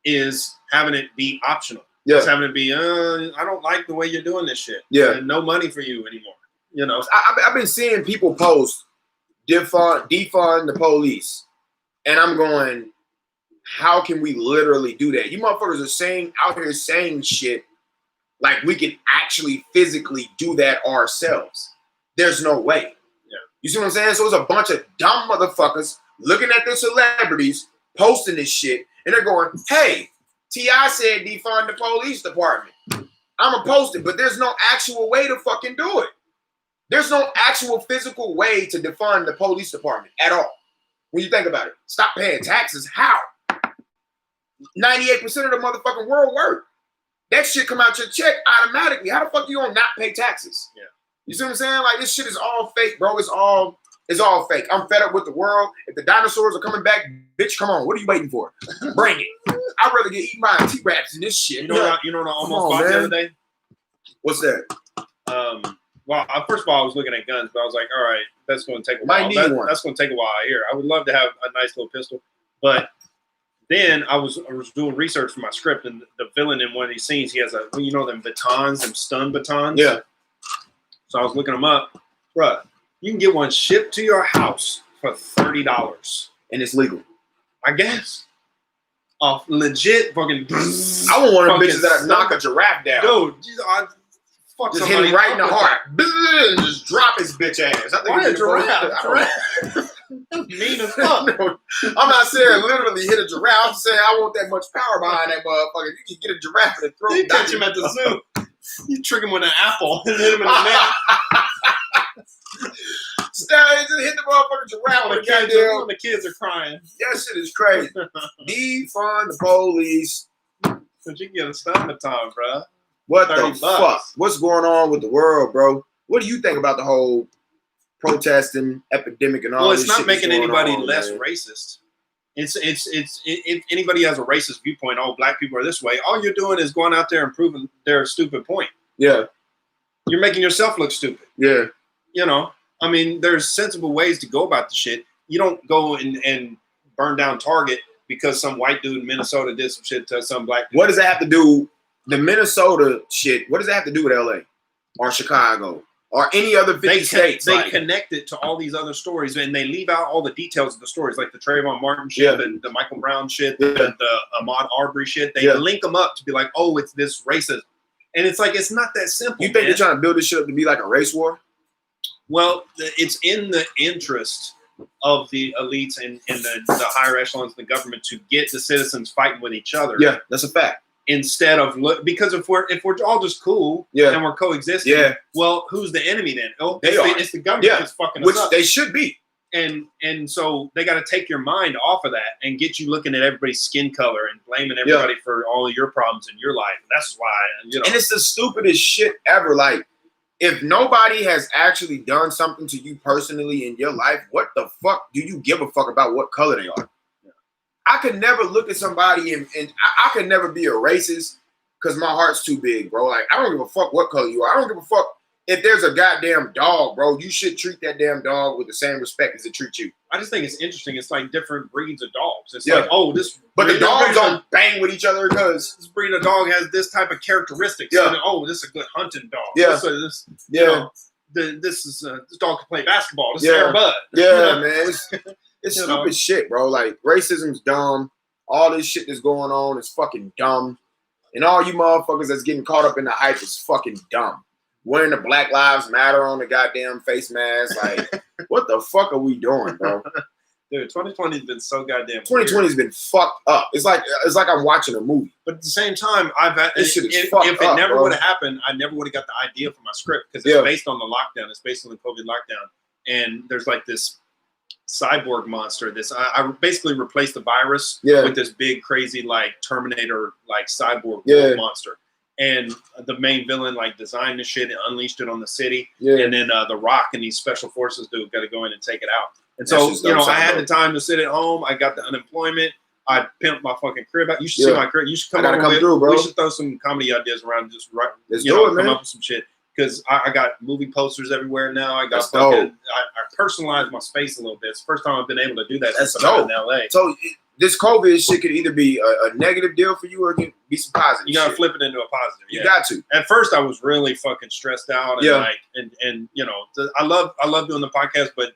is having it be optional. Yeah. Just having it be, I don't like the way you're doing this shit. Yeah. And no money for you anymore. I've been seeing people post defund the police, and I'm going, how can we literally do that? You motherfuckers are out here saying shit like we can actually physically do that ourselves. There's no way. Yeah. You see what I'm saying? So it's a bunch of dumb motherfuckers looking at the celebrities posting this shit, and they're going, hey, T.I. said defund the police department. I'm going to post it, but there's no actual way to fucking do it. There's no actual physical way to defund the police department at all. When you think about it, stop paying taxes. How? 98% of the motherfucking world work. That shit come out your check automatically. How the fuck you gonna not pay taxes? Yeah. You see what I'm saying? Like this shit is all fake, bro. It's all fake. I'm fed up with the world. If the dinosaurs are coming back, bitch, come on. What are you waiting for? Bring it. I'd rather get eaten by T-Raps than this shit. You know what I almost bought the other day? What's that? Well, first of all, I was looking at guns, but I was like, all right, that's going to take a while. That's going to take a while here. I would love to have a nice little pistol. But then I was doing research for my script, and the villain in one of these scenes, he has them batons, them stun batons. Yeah. So I was looking them up. Bruh, you can get one shipped to your house for $30. And it's legal. I guess. Legit fucking. I want one of them bitches that knock a giraffe down. Dude, just hit him right in the heart. Just drop his bitch ass. Why a giraffe? Mean as fuck. No, I'm not saying literally hit a giraffe. I'm saying I want that much power behind that motherfucker. You can get a giraffe in the throat. You catch him at the zoo. You trick him with an apple and hit him in the neck. Just hit the motherfucking giraffe with the kids are crying. That shit is crazy. Defund the police. But you can get a stun baton, bro. What the fuck? What's going on with the world, bro? What do you think about the whole protesting epidemic and all this shit? Well, it's not making anybody less man. Racist. It's if anybody has a racist viewpoint, black people are this way, all you're doing is going out there and proving their stupid point. Yeah. You're making yourself look stupid. Yeah. I mean, there's sensible ways to go about the shit. You don't go and burn down Target because some white dude in Minnesota did some shit to some black dude. What does that have to do? The Minnesota shit, what does that have to do with LA or Chicago or any other 50 states? They connect it to all these other stories, and they leave out all the details of the stories, like the Trayvon Martin shit, the Michael Brown shit, the Ahmaud Arbery shit. They link them up to be like, oh, it's this racism. And it's like, it's not that simple. You think they're trying to build this shit up to be like a race war? Well, it's in the interest of the elites and the higher echelons of the government to get the citizens fighting with each other. Yeah, that's a fact. Instead of because if we're all just cool and we're coexisting, well, who's the enemy then? Oh, it's the government that's fucking us up. Which they should be. And so they got to take your mind off of that and get you looking at everybody's skin color and blaming everybody for all of your problems in your life. That's why, And it's the stupidest shit ever. Like, if nobody has actually done something to you personally in your life, what the fuck do you give a fuck about what color they are? I could never look at somebody and I could never be a racist because my heart's too big, bro. Like, I don't give a fuck what color you are. I don't give a fuck if there's a goddamn dog, bro. You should treat that damn dog with the same respect as it treats you. I just think it's interesting. It's like different breeds of dogs. It's like, but the dogs don't bang with each other because this breed of dog has this type of characteristics. Yeah. And, this is a good hunting dog. Yeah. This dog can play basketball. This is Air Bud. Yeah, man. It's stupid shit, bro. Like, racism's dumb. All this shit that's going on is fucking dumb. And all you motherfuckers that's getting caught up in the hype is fucking dumb. wearing the Black Lives Matter on the goddamn face mask. Like, what the fuck are we doing, bro? Dude, 2020 has been so goddamn. 2020 has been fucked up. It's like I'm watching a movie. But at the same time, if it never would have happened, I never would have got the idea for my script because it's based on the lockdown. It's based on the COVID lockdown, and there's like this cyborg monster. I basically replaced the virus with this big crazy like Terminator like cyborg monster. And the main villain like designed the shit and unleashed it on the city. Yeah. And then The Rock and these special forces dude got to go in and take it out. And so, I had the time to sit at home. I got the unemployment. I pimped my fucking crib out. You should see my crib. You should come through, bro. We should throw some comedy ideas around. Just come up with some shit. Because I got movie posters everywhere now. I got I personalized my space a little bit. It's the first time I've been able to do that since I'm in LA. So this COVID shit could either be a negative deal for you or it can be some positive. You gotta flip it into a positive. You got to. At first, I was really fucking stressed out and and I love doing the podcast, but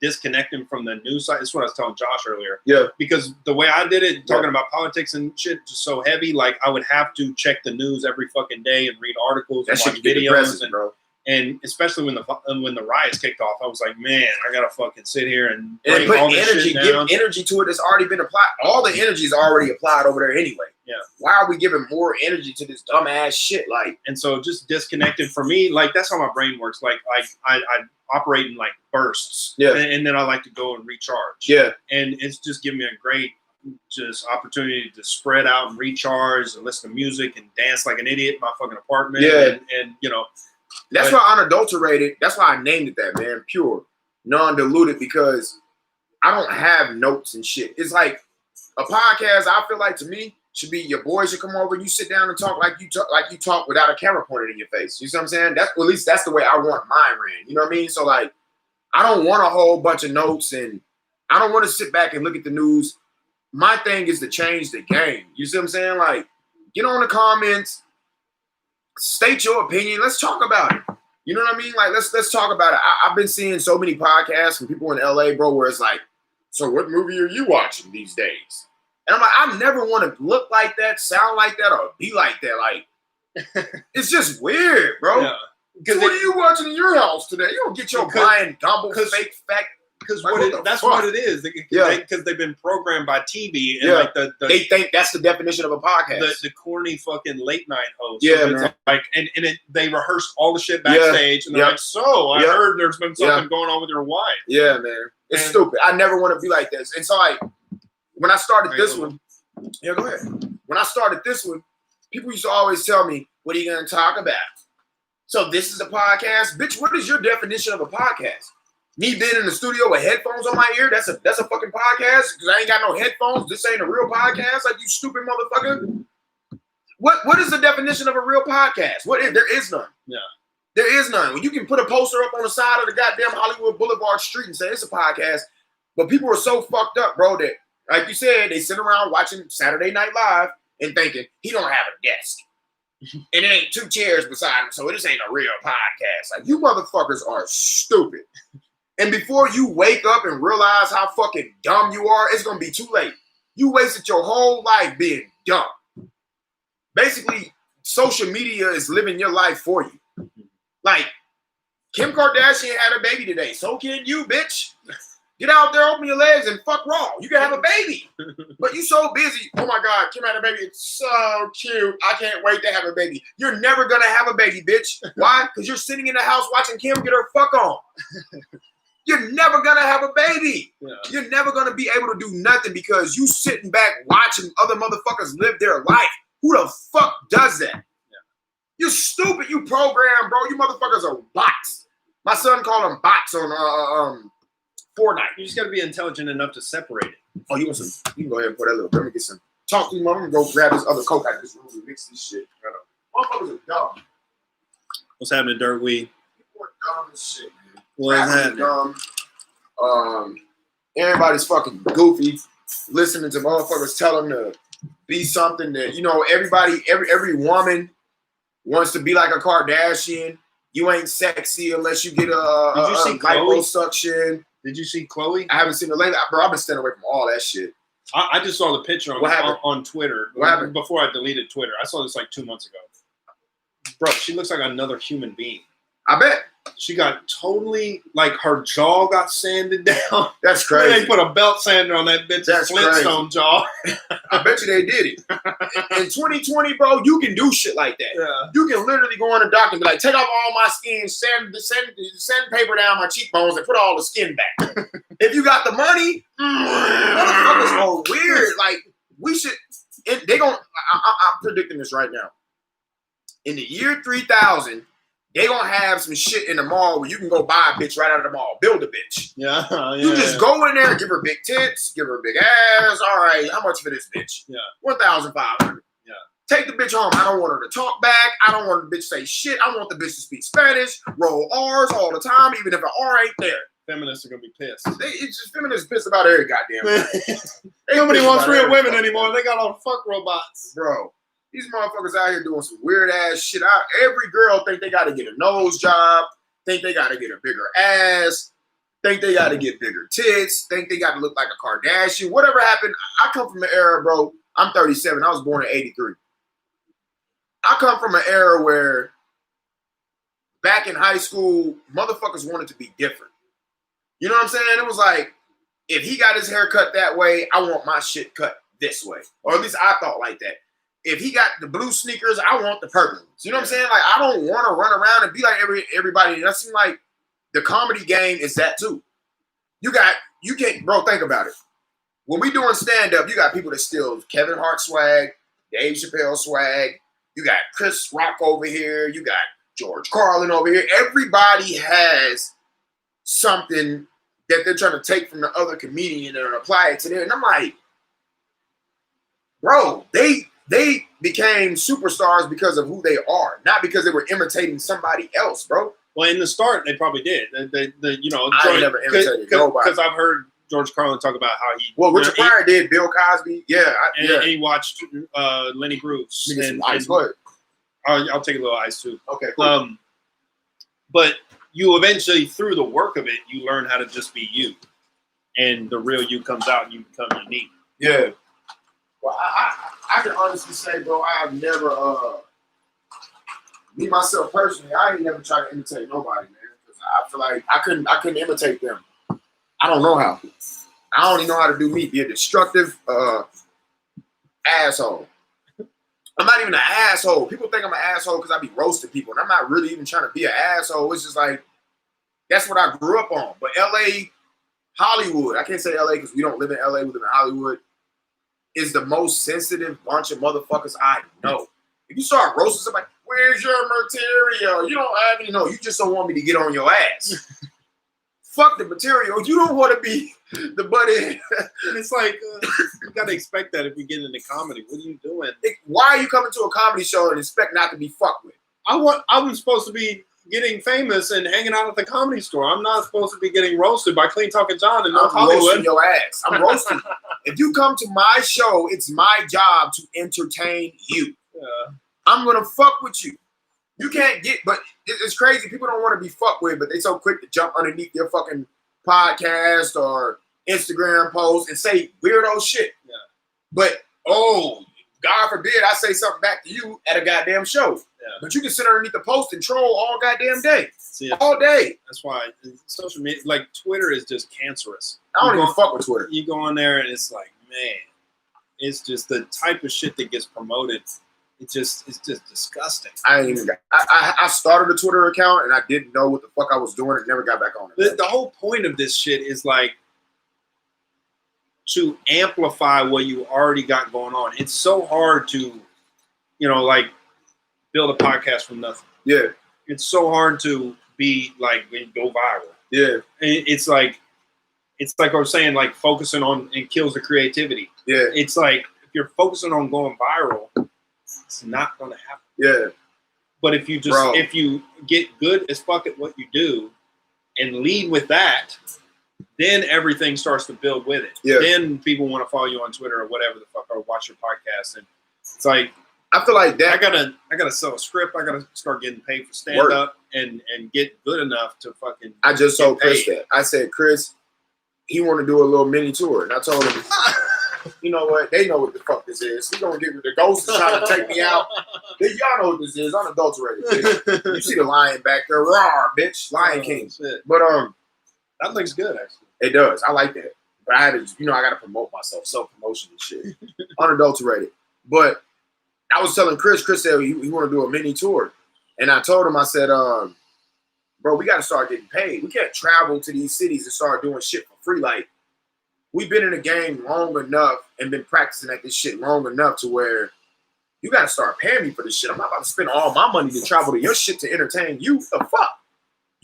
disconnecting from the news side. That's what I was telling Josh earlier. Yeah. Because the way I did it, talking about politics and shit, just so heavy. Like I would have to check the news every fucking day and read articles and watch videos, and especially when the riots kicked off, I was like, man, I gotta fucking sit here and put all this energy, shit down. Give energy to it that's already been applied. All the energy is already applied over there anyway. Yeah. Why are we giving more energy to this dumbass shit? Like, and so just disconnected for me. Like that's how my brain works. Like I operate in like bursts. Yeah. And then I like to go and recharge. Yeah. And it's just giving me a great just opportunity to spread out and recharge and listen to music and dance like an idiot in my fucking apartment. Yeah. And that's why unadulterated. That's why I named it that, man. Pure, non-diluted, because I don't have notes and shit. It's like a podcast. I feel like to me should be your boys should come over. You sit down and talk like you talk without a camera pointed in your face. You see what I'm saying? At least that's the way I want mine ran. You know what I mean? So like, I don't want a whole bunch of notes and I don't want to sit back and look at the news. My thing is to change the game. You see what I'm saying? Like, get on the comments. State your opinion. Let's talk about it. You know what I mean? Like, let's talk about it. I've been seeing so many podcasts from people in LA, bro, where it's like, so what movie are you watching these days? And I'm like, I never want to look like that, sound like that, or be like that. Like, it's just weird, bro. Yeah. So what are you watching in your house today? You don't get your blind, gumbo, fake fact. Because that's what it is. Because they've been programmed by TV. And like they think that's the definition of a podcast. The corny fucking late night host. Yeah, so it's like, and they rehearsed all the shit backstage. And they're like, so I heard there's been something going on with your wife. Yeah, man. It's stupid. I never want to be like this. And so like, when I started this one, go ahead. When I started this one, people used to always tell me, what are you going to talk about? So this is a podcast? Bitch, what is your definition of a podcast? Me being in the studio with headphones on my ear, that's a fucking podcast? Because I ain't got no headphones. This ain't a real podcast? Like, you stupid motherfucker. What is the definition of a real podcast? There is none. Yeah. There is none. When you can put a poster up on the side of the goddamn Hollywood Boulevard street and say it's a podcast, but people are so fucked up, bro, that, like you said, they sit around watching Saturday Night Live and thinking, he don't have a desk. And it ain't two chairs beside him, so this ain't a real podcast. Like, you motherfuckers are stupid. And before you wake up and realize how fucking dumb you are, it's going to be too late. You wasted your whole life being dumb. Basically, social media is living your life for you. Like, Kim Kardashian had a baby today. So can you, bitch. Get out there, open your legs, and fuck raw. You can have a baby. But you so busy. Oh, my God, Kim had a baby. It's so cute. I can't wait to have a baby. You're never going to have a baby, bitch. Why? Because you're sitting in the house watching Kim get her fuck on. You're never going to have a baby. Yeah. You're never going to be able to do nothing because you sitting back watching other motherfuckers live their life. Who the fuck does that? Yeah. You're stupid. You program, bro. You motherfuckers are bots. My son called them bots on Fortnite. You just got to be intelligent enough to separate it. Oh, you want some? You can go ahead and pour that little. Let me get some. Talk to you, mom. I'm going to go grab this other Coke out of this room and mix this shit. Motherfuckers are dumb. What's happening, Dirt Weed? People are dumb as shit, man. What's happening? Everybody's fucking goofy. Listening to motherfuckers tell them to be something that, every woman wants to be like a Kardashian. You ain't sexy unless you get a liposuction. Did you see Chloe? I haven't seen her lately. Bro, I've been staying away from all that shit. I just saw the picture on Twitter. What happened? Before I deleted Twitter. I saw this like 2 months ago. Bro, she looks like another human being. I bet. She got totally, like, her jaw got sanded down. That's crazy. They put a belt sander on that bitch's Flintstone jaw. I bet you they did it. In 2020, bro, you can do shit like that. Yeah. You can literally go on a doctor and be like, take off all my skin, sand paper down my cheekbones, and put all the skin back. If you got the money, motherfuckers are weird. Like, we should, I'm predicting this right now. In the year 3000, they gonna have some shit in the mall where you can go buy a bitch right out of the mall. Build a bitch. Yeah. You just go in there and give her big tits, give her a big ass. All right, how much for this bitch? Yeah. 1,500. Yeah. Take the bitch home. I don't want her to talk back. I don't want the bitch to say shit. I want the bitch to speak Spanish, roll R's all the time, even if an R ain't there. Feminists are gonna be pissed. It's just feminists pissed about every goddamn thing. Nobody wants real women anymore. They got all fuck robots. Bro. These motherfuckers out here doing some weird ass shit. Every girl think they got to get a nose job, think they got to get a bigger ass, think they got to get bigger tits, think they got to look like a Kardashian. Whatever happened, I come from an era, bro. I'm 37. I was born in 83. I come from an era where back in high school, motherfuckers wanted to be different. You know what I'm saying? It was like, if he got his hair cut that way, I want my shit cut this way. Or at least I thought like that. If he got the blue sneakers, I want the purple ones. You know what I'm saying? Like, I don't want to run around and be like everybody. That seems like the comedy game is that too. You can't, bro, think about it. When we doing stand-up, you got people that steal Kevin Hart swag, Dave Chappelle swag. You got Chris Rock over here. You got George Carlin over here. Everybody has something that they're trying to take from the other comedian and apply it to them. And I'm like, bro, they became superstars because of who they are, not because they were imitating somebody else, bro. Well, in the start, they probably did. I never imitated nobody. Because I've heard George Carlin talk about how he... Well, Richard Pryor did, Bill Cosby. Yeah. And he watched Lenny Bruce. Go ahead. I'll take a little ice, too. Okay, cool. But you eventually, through the work of it, you learn how to just be you. And the real you comes out and you become unique. Yeah. Well, I can honestly say, bro, I've never, me myself personally, I ain't never tried to imitate nobody, man. Because I feel like I couldn't imitate them. I don't know how. I don't even know how to do me. Be a destructive asshole. I'm not even an asshole. People think I'm an asshole because I be roasting people, and I'm not really even trying to be an asshole. It's just like that's what I grew up on. But LA, Hollywood, I can't say LA because we don't live in LA. We live in Hollywood. Is the most sensitive bunch of motherfuckers I know. If you start roasting somebody, where's your material? You don't have any. No, you just don't want me to get on your ass. Fuck the material. You don't want to be the buddy. It's like, you got to expect that if you get into comedy. What are you doing? Why are you coming to a comedy show and expect not to be fucked with? I'm supposed to be getting famous and hanging out at the Comedy Store. I'm not supposed to be getting roasted by Clean Talking John and North Hollywood. Roasting your ass. I'm roasting you. If you come to my show, it's my job to entertain you. Yeah. I'm going to fuck with you. You can't get, but it's crazy. People don't want to be fucked with, but they so quick to jump underneath your fucking podcast or Instagram post and say weirdo shit. Yeah. But, God forbid I say something back to you at a goddamn show. Yeah. But you can sit underneath the post and troll all goddamn day. See, all day. That's why social media, like Twitter is just cancerous. I don't even fuck with Twitter. You go on there and it's like, man, it's just the type of shit that gets promoted. It's just disgusting. I started a Twitter account and I didn't know what the fuck I was doing and never got back on it. The whole point of this shit is like to amplify what you already got going on. It's so hard to, like build a podcast from nothing. Yeah. It's so hard to be like go viral. Yeah. It's like I was saying, like focusing on it kills the creativity. Yeah. It's like if you're focusing on going viral, it's not going to happen. Yeah. But if you if you get good as fuck at what you do and lead with that, then everything starts to build with it. Yeah. Then people want to follow you on Twitter or whatever the fuck, or watch your podcast. And it's like, I feel like that. I gotta sell a script. I gotta start getting paid for stand up and get good enough to fucking. I just told Chris that. I said, Chris, he want to do a little mini tour, and I told him, you know what? They know what the fuck this is. We gonna get the ghost is trying to take me out. Y'all know what this is. Unadulterated. Bitch. You see the lion back there, roar, bitch, Lion King. Shit. But that looks good actually. it does. I like that. But I had to, I got to promote myself, self-promotion and shit. Unadulterated. But I was telling Chris said he want to do a mini tour. And I told him, I said, bro, we got to start getting paid. We can't travel to these cities and start doing shit for free. Like, we've been in the game long enough and been practicing at this shit long enough to where you got to start paying me for this shit. I'm not about to spend all my money to travel to your shit to entertain you. The fuck?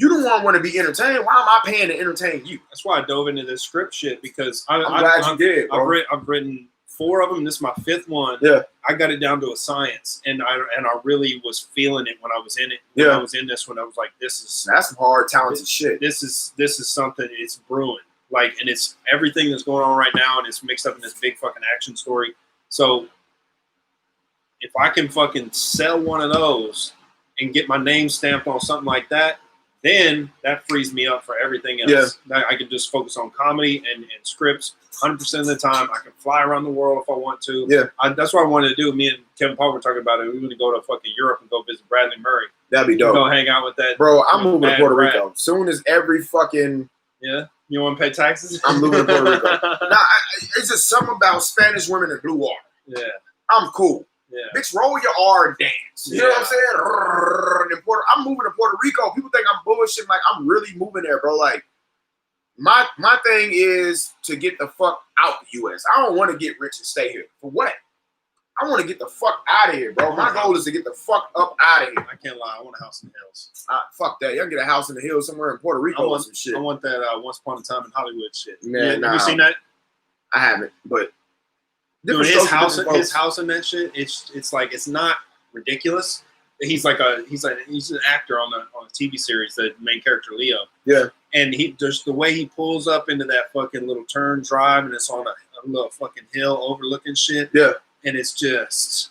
You don't want to be entertained. Why am I paying to entertain you? That's why I dove into this script shit because I'm glad you did, bro. I've written 4 of them. This is my 5th one. Yeah. I got it down to a science, and I really was feeling it when I was in it. Yeah. When I was in this one, I was like, that's some hard, talented shit. This is something. It's brewing. Like, and it's everything that's going on right now, and it's mixed up in this big fucking action story. So if I can fucking sell one of those and get my name stamped on something like that, then that frees me up for everything else. Yeah. I can just focus on comedy and scripts 100% of the time. I can fly around the world if I want to. Yeah, that's what I wanted to do. Me and Kevin Paul were talking about it. We want to go to fucking Europe and go visit Bradley Murray. That'd be dope. Go hang out with that. Bro, I'm moving to Puerto Rico. Soon as every fucking... Yeah? You want to pay taxes? I'm moving to Puerto Rico. Nah, it's just something about Spanish women and blue water. Yeah. I'm cool. Yeah. Bitch, roll your R and dance. You know what I'm saying? I'm moving to Puerto Rico. People think I'm bullshit. Like, I'm really moving there, bro. Like, my thing is to get the fuck out the U.S. I don't want to get rich and stay here. For what? I want to get the fuck out of here, bro. My goal is to get the fuck up out of here. I can't lie. I want a house in the hills. Fuck that. Y'all get a house in the hills somewhere in Puerto Rico or some shit. I want that Once Upon a Time in Hollywood shit. Man, Have you seen that? I haven't, but... Dude, his house in that shit. It's like, it's not ridiculous. He's an actor on a TV series, the main character Leo. Yeah. And he just the way he pulls up into that fucking little turn drive, and it's on a little fucking hill overlooking shit. Yeah. And it's just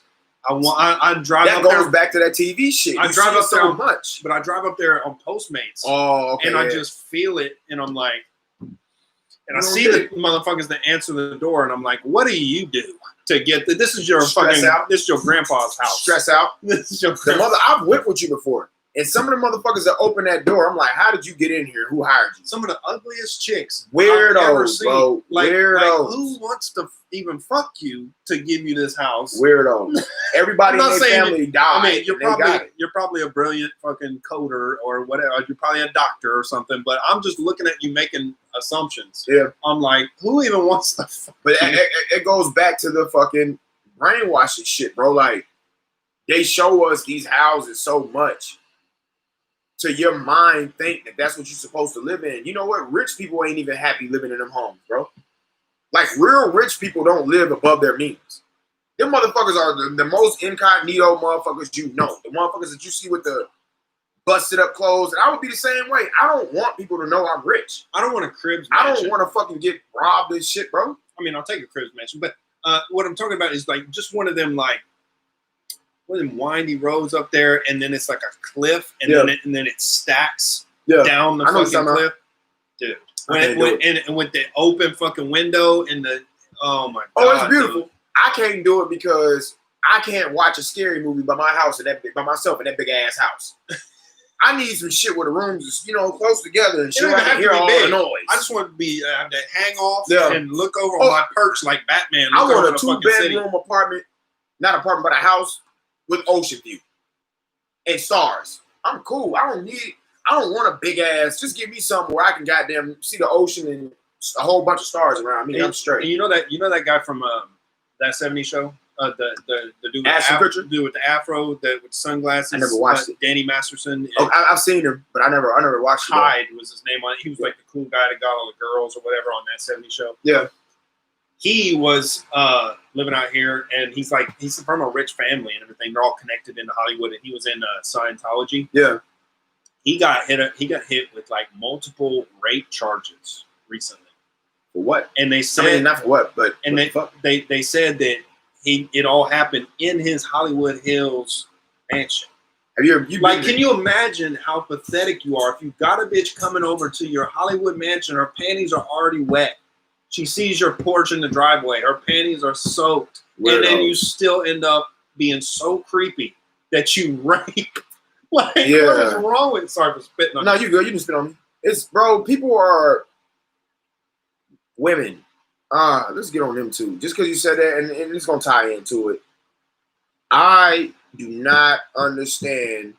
I drive that up goes there. Back to that TV shit. I drive up there so much, but I drive up there on Postmates. Oh, okay. And I just feel it, and I'm like. And I see the motherfuckers that answer the door, and I'm like, "What do you do to get this? Is your Stress fucking out. This is your grandpa's house. Stress out. This is your I've went with you before, and some of the motherfuckers that open that door, I'm like, how did you get in here? Who hired you? Some of the ugliest chicks weirdos, I've ever seen. Bro. Like, weirdos. Who wants to even fuck you to give you this house? Weirdos. Everybody in their family died. I mean, you're probably a brilliant fucking coder or whatever. You're probably a doctor or something. But I'm just looking at you making assumptions. Yeah. I'm like, who even wants to fuck But it goes back to the fucking brainwashing shit, bro. Like, they show us these houses so much to your mind think that that's what you're supposed to live in. You know what? Rich people ain't even happy living in them homes, bro. Like, real rich people don't live above their means. Them motherfuckers are the most incognito motherfuckers you know. The motherfuckers that you see with the busted up clothes. And I would be the same way. I don't want people to know I'm rich. I don't want a cribs mansion. I don't want to fucking get robbed and shit, bro. I mean, I'll take a cribs mansion. But what I'm talking about is like just one of them, like, one of them windy roads up there, and then it's like a cliff, and then it stacks down the fucking cliff. Dude. And with the open fucking window and the oh my god. Oh, it's beautiful. Dude. I can't do it because I can't watch a scary movie by myself in that big ass house. I need some shit where the rooms is, close together and shit. I can hear all the noise. I just want to be to hang off and look over on my perch like Batman. I want a 2-bedroom apartment, not apartment, but a house with ocean view and stars. I'm cool. I don't want a big ass. Just give me something where I can goddamn see the ocean and a whole bunch of stars around me. I'm straight. And you know that guy from that 70s show, the dude with the afro, with sunglasses. I never watched it. Danny Masterson. Oh, I've seen him, but I never watched it. Hyde was his name on it. He was like the cool guy that got all the girls or whatever on that 70s show. Yeah. He was living out here, and he's from a rich family and everything. They're all connected into Hollywood, and he was in Scientology. Yeah. He got hit with like multiple rape charges recently. For what? And they said not for what, but they said that it all happened in his Hollywood Hills mansion. Can you imagine how pathetic you are if you got a bitch coming over to your Hollywood mansion, her panties are already wet, She sees your porch in the driveway. Her panties are soaked. Weirdo. And then you still end up being so creepy that you rape. Like, what is wrong with... Sorry for spitting on you. No, you good. You can spit on me. It's, bro, people are... Women. Let's get on them, too. Just because you said that, and it's going to tie into it. I do not understand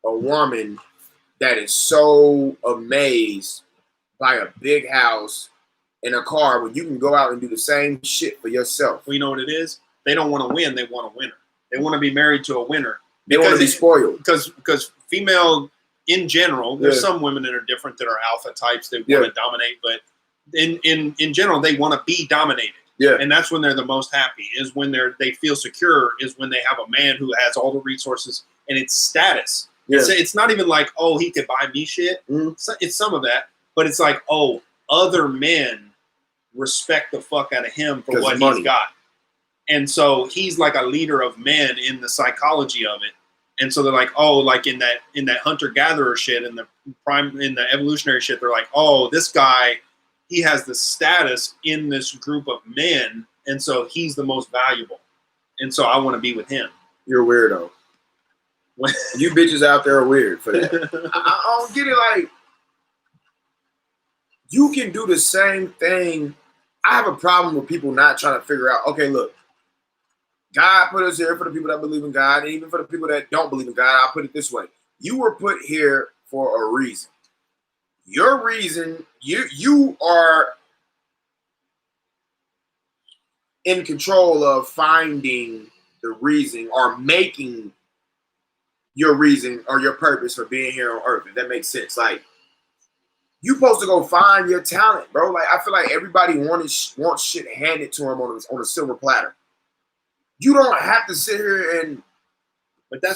a woman that is so amazed by a big house in a car when you can go out and do the same shit for yourself. Well, you know what it is? They don't want to win. They want a winner. They want to be married to a winner. They want to be spoiled. Because female, in general, there's some women that are different that are alpha types that want to dominate, but in general, they want to be dominated. Yeah. And that's when they're the most happy, is when they feel secure, is when they have a man who has all the resources, and it's status. Yeah. It's not even like, oh, he could buy me shit. Mm-hmm. It's some of that, but it's like, oh, other men respect the fuck out of him for what he's got. And so he's like a leader of men in the psychology of it. And so they're like, oh, like in that hunter-gatherer shit, in the evolutionary shit, they're like, oh, this guy, he has the status in this group of men, and so he's the most valuable. And so I want to be with him. You're a weirdo. You bitches out there are weird for that. I don't get it. Like, you can do the same thing. I have a problem with people not trying to figure out, okay, look, God put us here for the people that believe in God, and even for the people that don't believe in God. I'll put it this way. You were put here for a reason. Your reason, you are in control of finding the reason or making your reason or your purpose for being here on earth, if that makes sense. Like, you supposed to go find your talent, bro. Like, I feel like everybody wants shit handed to them on a silver platter. You don't have to sit here and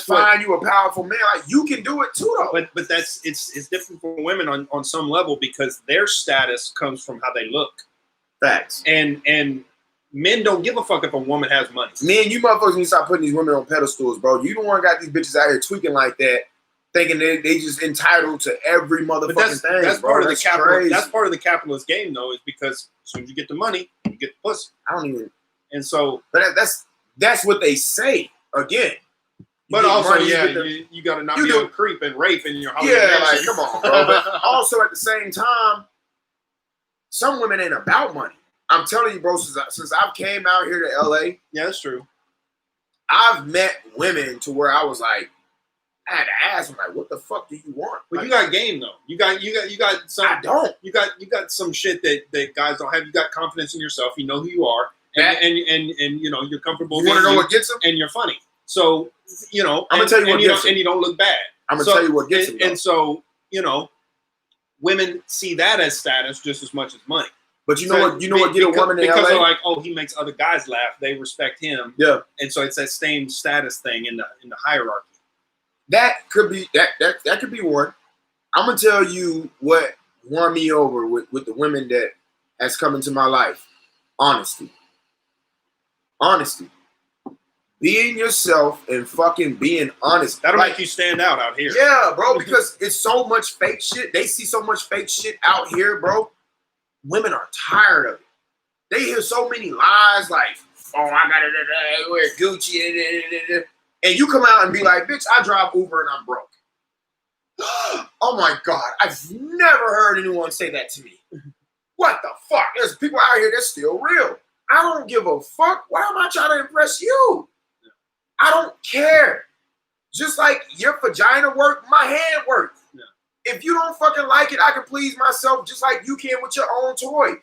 find you a powerful man. Like, you can do it too, though. But that's it's different for women on some level, because their status comes from how they look. Facts. And men don't give a fuck if a woman has money. Men, you motherfuckers need to stop putting these women on pedestals, bro. You don't want to got these bitches out here tweaking like that, thinking they just entitled to every motherfucking thing. That's bro. part of that's the capitalist. crazy. That's part of the capitalist game, though, is because as soon as you get the money, you get the pussy. I don't even. And so, but that's what they say. Again. But also, you got to not be a creep and rape in your Hollywood mansion. Like, come on, bro. But also at the same time, some women ain't about money. I'm telling you, bro, since I've came out here to LA. Yeah, that's true. I've met women to where I was like, I had to ask them, like, what the fuck do you want? But like, you got game though. You got some. I don't. You got some shit that guys don't have. You got confidence in yourself. You know who you are, and you know you're comfortable. You want to know what gets them? And you're funny. So you know, I'm gonna tell you what gets them. And you don't look bad. I'm gonna tell you what gets them. And so you know, women see that as status just as much as money. But you know what get a woman in LA? Because they're like, oh, he makes other guys laugh. They respect him. Yeah. And so it's that same status thing in the hierarchy. That could be that could be one. I'm gonna tell you what won me over with the women that has come into my life. Honesty. Being yourself and fucking being honest. That'll make you stand out here. Yeah, bro, because it's so much fake shit. They see so much fake shit out here, bro. Women are tired of it. They hear so many lies like, oh, I gotta wear Gucci, and you come out and be like, bitch, I drive Uber and I'm broke. Oh my God, I've never heard anyone say that to me. What the fuck? There's people out here that's still real. I don't give a fuck. Why am I trying to impress you? I don't care. Just like your vagina work, my hand works. If you don't fucking like it, I can please myself just like you can with your own toy.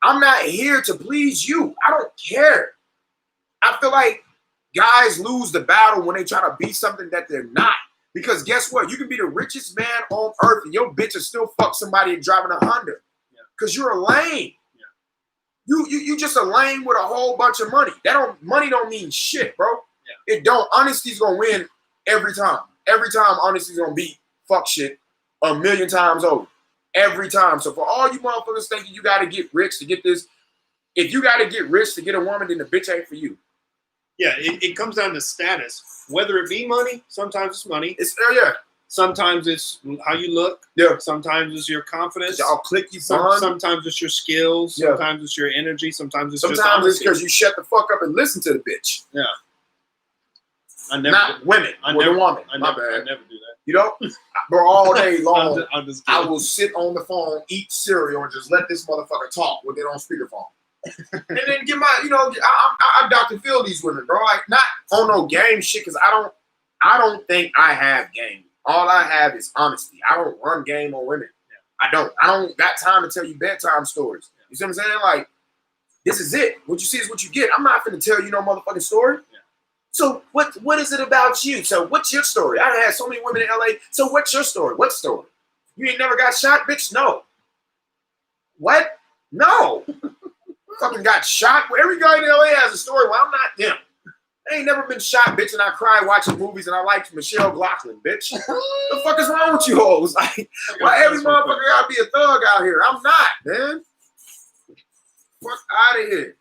I'm not here to please you. I don't care. I feel like guys lose the battle when they try to be something that they're not. Because guess what? You can be the richest man on earth and your bitch will still fuck somebody driving a Honda. Because you're a lame. You just a lame with a whole bunch of money. Money don't mean shit, bro. It don't. Honesty's gonna win every time. Every time honesty's gonna beat fuck shit a million times over. Every time. So for all you motherfuckers thinking you gotta get rich to get this, if you gotta get rich to get a woman, then the bitch ain't for you. Yeah, it comes down to status. Whether it be money, sometimes it's money. Sometimes it's how you look. Yeah. Sometimes it's your confidence. Y'all click you bond. Sometimes it's your skills. Yeah. Sometimes it's your energy. Sometimes it's because you shut the fuck up and listen to the bitch. Yeah. Not women. The woman. My bad. I never do that. You know, bro, all day long, I'm just I will sit on the phone, eat cereal, and just let this motherfucker talk with it on speakerphone. And then get my, I Dr. Phil these women, bro. Like, not on no game shit, because I don't think I have game. All I have is honesty. I don't run game on women. I don't got time to tell you bedtime stories. You see what I'm saying? Like, this is it. What you see is what you get. I'm not finna tell you no motherfucking story. Yeah. So what is it about you? So what's your story? I had so many women in LA. So what's your story? What story? You ain't never got shot, bitch? No. What? No. Fucking got shot. Well, every guy in LA has a story. Well, I'm not them. I ain't never been shot, bitch, and I cry watching movies and I like Michelle Glockman, bitch. The fuck is wrong with you hoes? Like, why every motherfucker gotta be a thug out here? I'm not, man. Fuck out of here.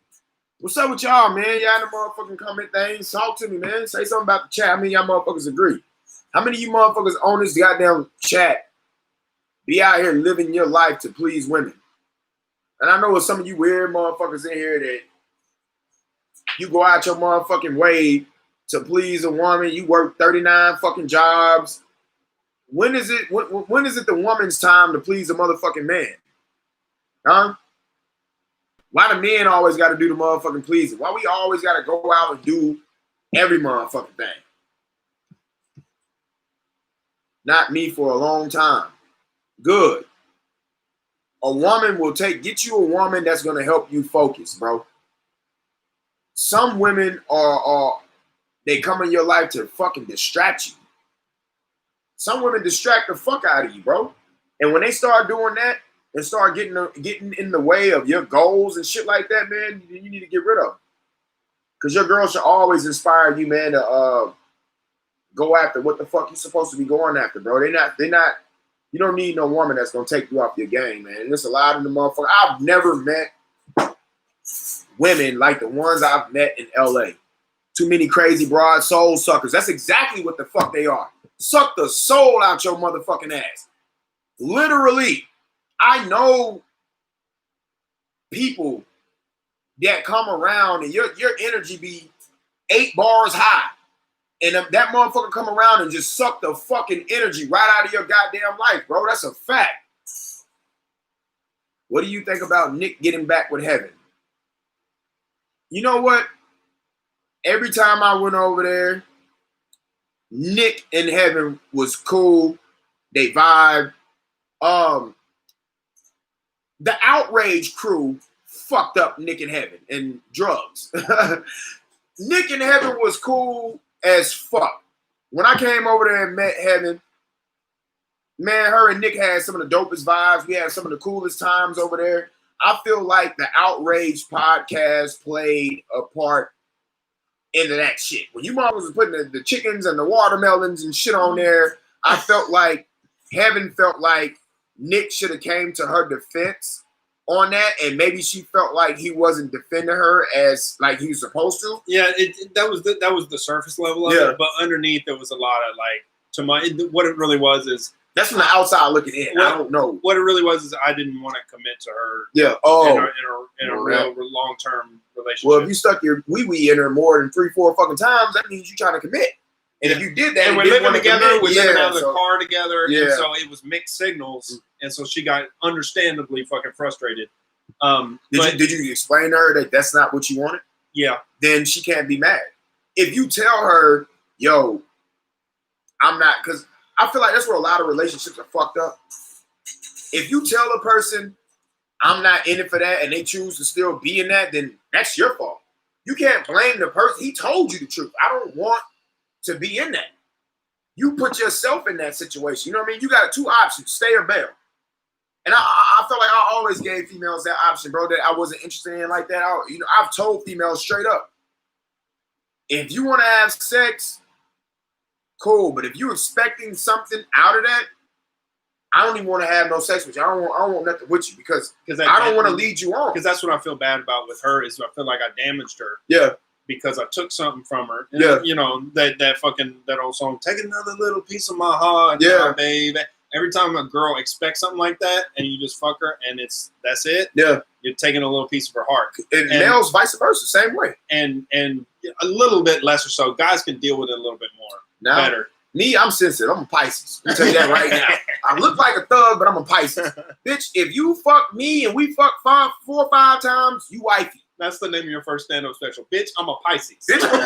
What's up with y'all, man? Y'all in the motherfucking comment things. Talk to me, man. Say something about the chat. How many of y'all motherfuckers agree? How many of you motherfuckers on this goddamn chat be out here living your life to please women? And I know there's some of you weird motherfuckers in here that you go out your motherfucking way to please a woman. You work 39 fucking jobs. When is it the woman's time to please a motherfucking man? Huh? Why the men always got to do the motherfucking pleasing? Why we always got to go out and do every motherfucking thing? Not me for a long time. Good. A woman will get you a woman that's going to help you focus, bro. Some women they come in your life to fucking distract you. Some women distract the fuck out of you, bro. And when they start doing that and start getting in the way of your goals and shit like that, man, you need to get rid of them. Because your girl should always inspire you, man, to go after what the fuck you supposed to be going after, bro. They're not. You don't need no woman that's gonna take you off your game, man. And there's a lot of the motherfuckers. I've never met women like the ones I've met in LA. Too many crazy broad soul suckers. That's exactly what the fuck they are. Suck the soul out your motherfucking ass. Literally. I know people that come around and your energy be 8 bars high. And that motherfucker come around and just suck the fucking energy right out of your goddamn life, bro. That's a fact. What do you think about Nick getting back with Heaven? You know what? Every time I went over there, Nick and Heaven was cool. They vibed. The Outrage crew fucked up Nick and Heaven and drugs. Nick and Heaven was cool as fuck. When I came over there and met Heaven, man, her and Nick had some of the dopest vibes. We had some of the coolest times over there. I feel like the Outrage podcast played a part into that shit. When you mom was putting the chickens and the watermelons and shit on there, I felt like Heaven felt like Nick should have came to her defense on that, and maybe she felt like he wasn't defending her as like he was supposed to. Yeah, that was the surface level of it, but underneath there was a lot of what it really was is. That's from the outside looking in. I don't know. What it really was is I didn't want to commit to her. Yeah. In a real long-term relationship. Well, if you stuck your wee in her more than 3-4 fucking times, that means you're trying to commit. And if you did that, and we're living together, we're living out of the car together, and so it was mixed signals, and so she got understandably fucking frustrated. Did you explain to her that that's not what you wanted? Yeah. Then she can't be mad. If you tell her, yo, I'm not, because I feel like that's where a lot of relationships are fucked up. If you tell a person, I'm not in it for that, and they choose to still be in that, then that's your fault. You can't blame the person. He told you the truth. I don't want to be in that. You put yourself in that situation. You know what I mean? You got 2 options, stay or bail. And I feel like I always gave females that option, bro, that I wasn't interested in like that. I've told females straight up, if you want to have sex, cool. But if you're expecting something out of that, I don't even want to have no sex with you. I don't want nothing with you because I don't want to lead you on. Because that's what I feel bad about with her is I feel like I damaged her. Yeah. because I took something from her. Yeah. You know, that old song, take another little piece of my heart, yeah, baby. Every time a girl expects something like that and you just fuck her and that's it. Yeah. You're taking a little piece of her heart. And males vice versa, same way. And a little bit less or so. Guys can deal with it a little bit more. Better. Me, I'm sensitive. I'm a Pisces. I'll tell you that right now. I look like a thug, but I'm a Pisces. Bitch, if you fuck me and we fuck 4 or 5 times, you wifey. That's the name of your first stand-up special. Bitch, I'm a Pisces. Bitch, I'm a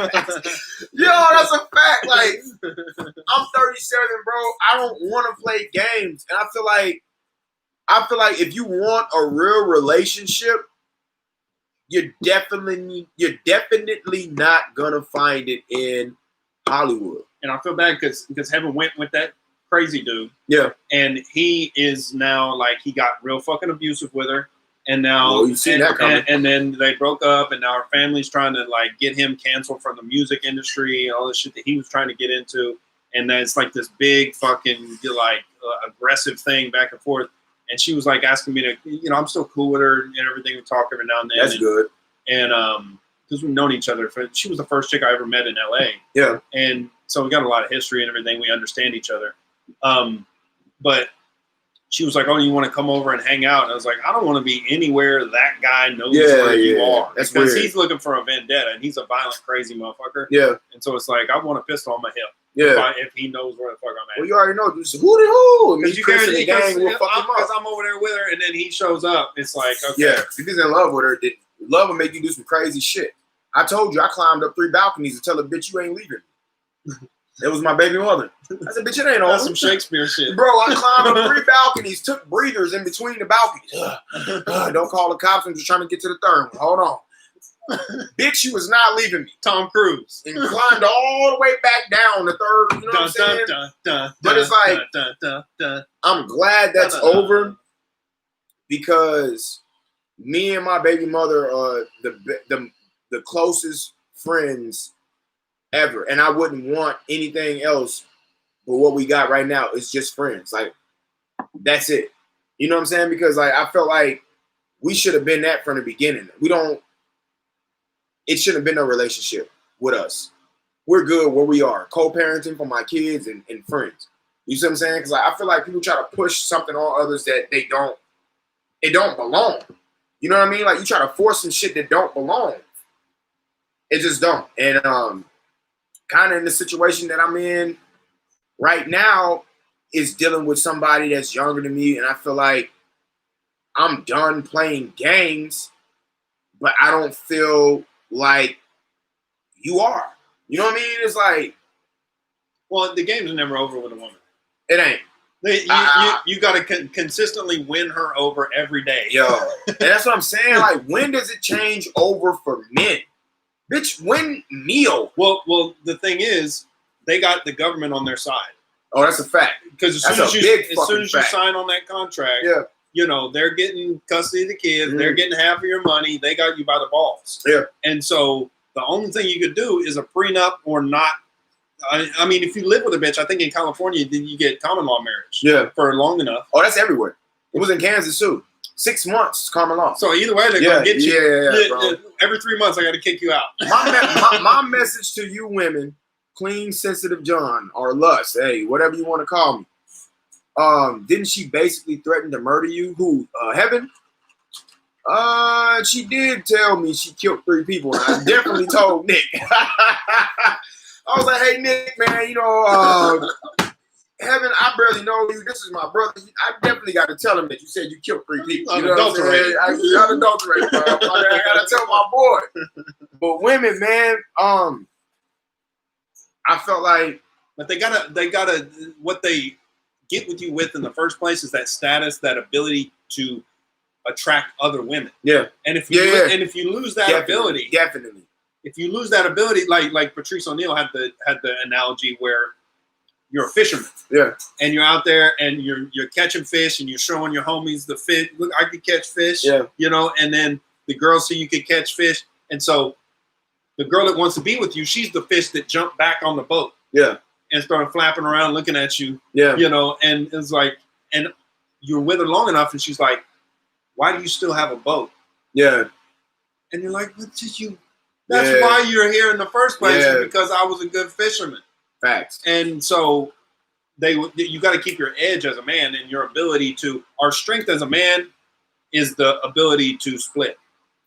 Pisces. Yo, that's a fact. Like, I'm 37, bro. I don't want to play games. And I feel like if you want a real relationship, you're definitely not gonna find it in Hollywood. And I feel bad because Heaven went with that crazy dude. Yeah. And he is now like he got real fucking abusive with her. And now you seen that coming. And then they broke up and now her family's trying to like get him canceled from the music industry and all this shit that he was trying to get into. And then it's like this big fucking like aggressive thing back and forth. And she was like asking me to, you know, I'm still cool with her and everything. We talk every now and then. That's good. And because we've known each other. She was the first chick I ever met in LA. Yeah. And so we got a lot of history and everything. We understand each other. But she was like, oh, you want to come over and hang out? And I was like, I don't want to be anywhere that guy knows where you are. That's because weird. He's looking for a vendetta, and he's a violent, crazy motherfucker. Yeah. And so it's like, I want a pistol on my hip. Yeah. If he knows where the fuck I'm at. Well, you already know. Just who the who? Because you Chris and the gang will fuck him up. Because I'm over there with her, and then he shows up. It's like, okay. Yeah. If he's in love with her, love will make you do some crazy shit. I told you, I climbed up 3 balconies to tell a bitch you ain't leaving. It was my baby mother. I said, bitch, it ain't on. That's some Shakespeare shit. Bro, I climbed up 3 balconies, took breathers in between the balconies. Don't call the cops. I'm just trying to get to the 3rd one. Hold on. Bitch, she was not leaving me. Tom Cruise. And climbed all the way back down the 3rd, you know what I'm saying? But it's like, I'm glad that's over because me and my baby mother are the closest friends ever. And I wouldn't want anything else but what we got right now. It's just friends. Like, that's it. You know what I'm saying? Because like I felt like we should have been that from the beginning. It shouldn't have been no relationship with us. We're good where we are. Co-parenting for my kids and friends. You see what I'm saying? Because like, I feel like people try to push something on others that it don't belong. You know what I mean? Like you try to force some shit that don't belong. It just don't. And kind of in the situation that I'm in right now is dealing with somebody that's younger than me. And I feel like I'm done playing games, but I don't feel like you are. You know what I mean? It's like, well, the game's never over with a woman. It ain't. You got to consistently win her over every day. Yo, and that's what I'm saying. Like, when does it change over for men? Bitch, win me over. Well, the thing is, they got the government on their side. Oh, that's a fact. Because as soon as you sign on that contract, yeah, you know, they're getting custody of the kids. They're getting half of your money. They got you by the balls. Yeah. And so the only thing you could do is a prenup or not. I mean, if you live with a bitch, I think in California, then you get common law marriage. Yeah. For long enough. Oh, that's everywhere. It was in Kansas too. 6 months common law. So either way, they're going to get you. Yeah, every 3 months, I got to kick you out. My message to you women, Clean, Sensitive John, or Lust, hey, whatever you want to call me. Didn't she basically threaten to murder you? Who? Heaven? She did tell me she killed 3 people. And I definitely told Nick. I was like, hey, Nick, man, you know, Heaven, I barely know you. This is my brother. I definitely got to tell him that you said you killed 3 people. You know what I'm saying? I got adulterated, bro. I got to tell my boy. But women, man, I felt like, but they gotta what they get with you with in the first place is that status, that ability to attract other women. Yeah. And if you lose that ability, definitely. If you lose that ability, like Patrice O'Neal had the analogy where you're a fisherman. Yeah. And you're out there and you're catching fish and you're showing your homies the fish. Look, I could catch fish. Yeah. You know, and then the girls see you could catch fish. And so the girl that wants to be with you, she's the fish that jumped back on the boat. Yeah. And started flapping around looking at you. Yeah. You know, and it's like, and you're with her long enough and she's like, why do you still have a boat? Yeah. And you're like, what did you? That's why you're here in the first place, because I was a good fisherman. Facts. And so you got to keep your edge as a man, and your ability to. Our strength as a man is the ability to split.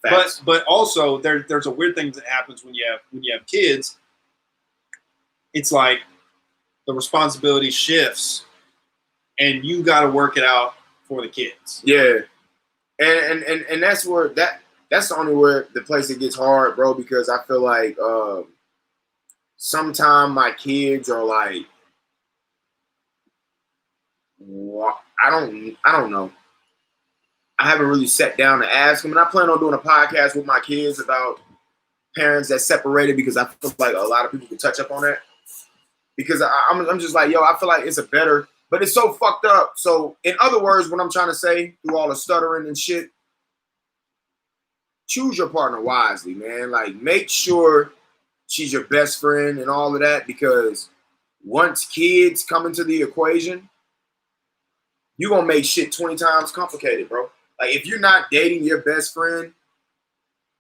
Facts. But also there's a weird thing that happens when you have kids. It's like the responsibility shifts, and you got to work it out for the kids. Yeah, and that's where that's the only where the place it gets hard, bro. Because I feel like sometimes my kids are like, I don't know. I haven't really sat down to ask them, and I plan on doing a podcast with my kids about parents that separated, because I feel like a lot of people can touch up on that. Because I'm just like, yo, I feel like it's a better, but it's so fucked up. So in other words, what I'm trying to say through all the stuttering and shit, choose your partner wisely, man. Like, make sure she's your best friend and all of that, because once kids come into the equation, you're going to make shit 20 times complicated, bro. Like, if you're not dating your best friend,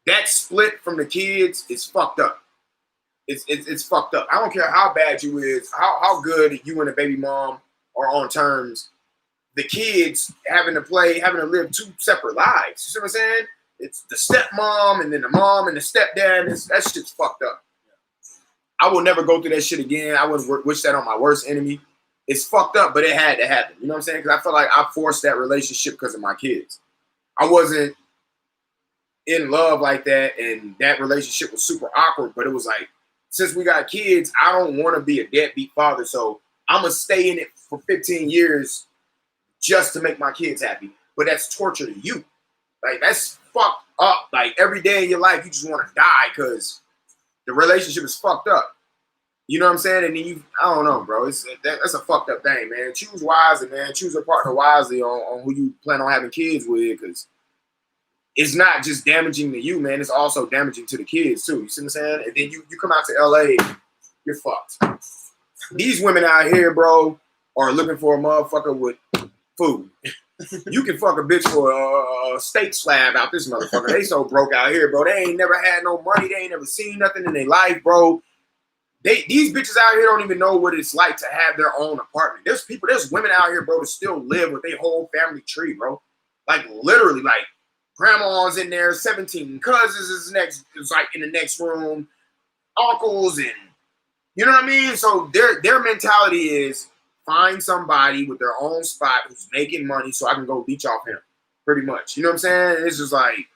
that split from the kids is fucked up. It's fucked up. I don't care how bad you is, how good you and the baby mom are on terms. The kids having to live two separate lives. You see what I'm saying? It's the stepmom and then the mom and the stepdad. That shit's fucked up. I will never go through that shit again. I wouldn't wish that on my worst enemy. It's fucked up, but it had to happen. You know what I'm saying? Because I feel like I forced that relationship because of my kids. I wasn't in love like that, and that relationship was super awkward, but it was like, since we got kids, I don't want to be a deadbeat father, so I'm going to stay in it for 15 years just to make my kids happy. But that's torture to you. Like, that's fucked up. Like, every day in your life, you just want to die because the relationship is fucked up. You know what I'm saying? And then I don't know, bro. That's a fucked up thing, man. Choose wisely, man. Choose a partner wisely on who you plan on having kids with, because it's not just damaging to you, man. It's also damaging to the kids, too. You see what I'm saying? And then you come out to L.A., you're fucked. These women out here, bro, are looking for a motherfucker with food. You can fuck a bitch for a steak slab out this motherfucker. They so broke out here, bro. They ain't never had no money. They ain't never seen nothing in their life, bro. These bitches out here don't even know what it's like to have their own apartment. There's women out here, bro, that still live with their whole family tree, bro. Like, literally, like, grandma's in there, 17 cousins is like in the next room, uncles, and you know what I mean? So their mentality is find somebody with their own spot who's making money so I can go leech off him, pretty much. You know what I'm saying? It's just like,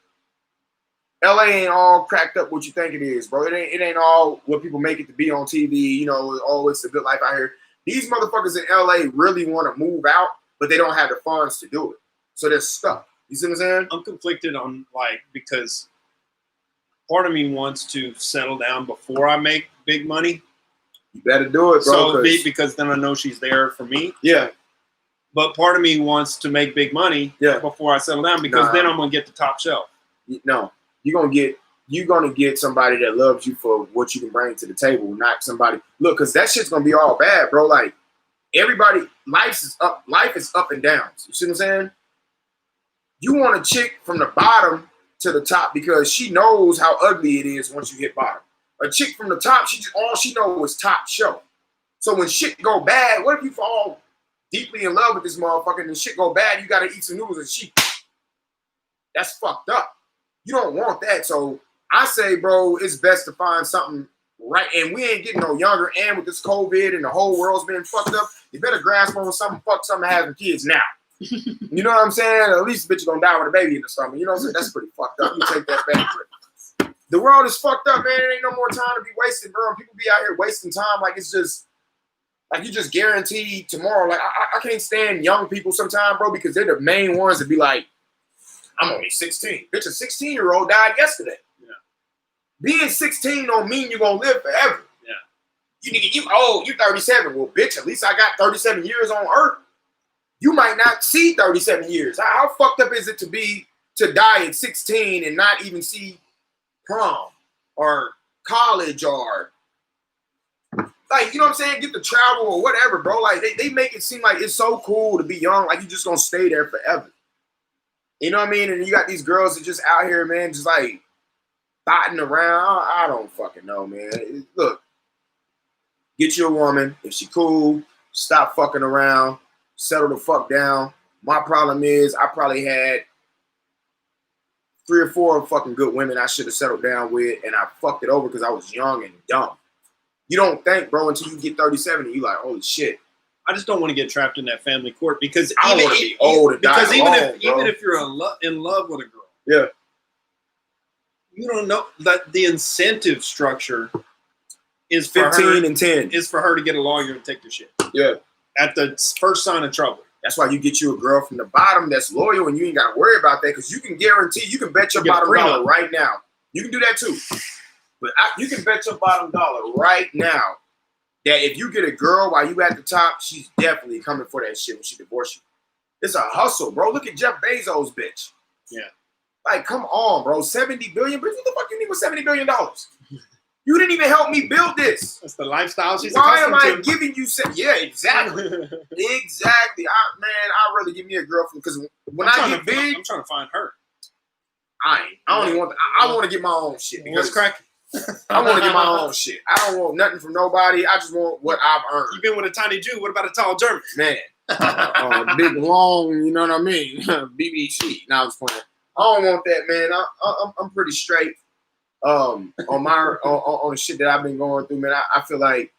LA ain't all cracked up what you think it is, bro. It ain't all what people make it to be on TV. You know, oh, it's a good life out here. These motherfuckers in LA really want to move out, but they don't have the funds to do it. So they're stuck. You see what I'm saying? I'm conflicted on, like, because part of me wants to settle down before I make big money. You better do it, bro. So because then I know she's there for me. Yeah. But part of me wants to make big money before I settle down, because then I'm gonna get the top shelf. No. You're gonna get somebody that loves you for what you can bring to the table, not somebody. Look, because that shit's gonna be all bad, bro. Like, everybody, life is up and down. You see what I'm saying? You want a chick from the bottom to the top because she knows how ugly it is once you hit bottom. A chick from the top, all she knows is top shelf. So when shit go bad, what if you fall deeply in love with this motherfucker and shit go bad, you gotta eat some noodles and shit. That's fucked up. You don't want that. So I say, bro, it's best to find something right. And we ain't getting no younger. And with this COVID and the whole world's been fucked up, you better grasp on something, fuck something, having kids now. You know what I'm saying? At least bitch gonna die with a baby in the stomach. You know what I'm saying? That's pretty fucked up. You take that back. The world is fucked up, man. There ain't no more time to be wasted, bro. People be out here wasting time like it's just, like you just guaranteed tomorrow. Like, I can't stand young people sometimes, bro, because they're the main ones that be like, I'm only 16. Bitch, a 16-year-old died yesterday. Yeah. Being 16 don't mean you're going to live forever. Yeah. You 37. Well, bitch, at least I got 37 years on earth. You might not see 37 years. How fucked up is it to die at 16 and not even see prom or college or, like, you know what I'm saying? Get to travel or whatever, bro. Like, they make it seem like it's so cool to be young. Like, you just going to stay there forever. You know what I mean? And you got these girls that just out here, man, just like thotting around. I don't fucking know, man. Look, get you a woman. If she cool, stop fucking around. Settle the fuck down. My problem is I probably had 3 or 4 fucking good women I should have settled down with, and I fucked it over because I was young and dumb. You don't think, bro, until you get 37 and you like, holy shit. I just don't want to get trapped in that family court because I don't want to be old and die alone, even if you're in love with a girl, yeah, you don't know that the incentive structure is 15 and 10 is for her to get a lawyer and take the shit. Yeah, at the first sign of trouble. That's why you get you a girl from the bottom that's loyal, and you ain't got to worry about that because you can guarantee, you can bet your bottom dollar right now. You can do that too, but you can bet your bottom dollar right now that if you get a girl while you at the top, she's definitely coming for that shit when she divorce you. It's a hustle, bro. Look at Jeff Bezos, bitch. Yeah. Like, come on, bro. 70 billion? But what the fuck you need with $70 billion? You didn't even help me build this. That's the lifestyle she's Why am I to. giving you... Yeah, exactly. Exactly. I'd rather give me a girlfriend because when I get big... I'm trying to find her. I don't even want... I want to get my own shit. What's cracking? I want to get my own shit. I don't want nothing from nobody. I just want what I've earned. You've been with a tiny Jew. What about a tall German? Man. Big, long, you know what I mean? BBC. Now I was playing. I don't want that, man. I'm pretty straight on the shit that I've been going through, man. I feel like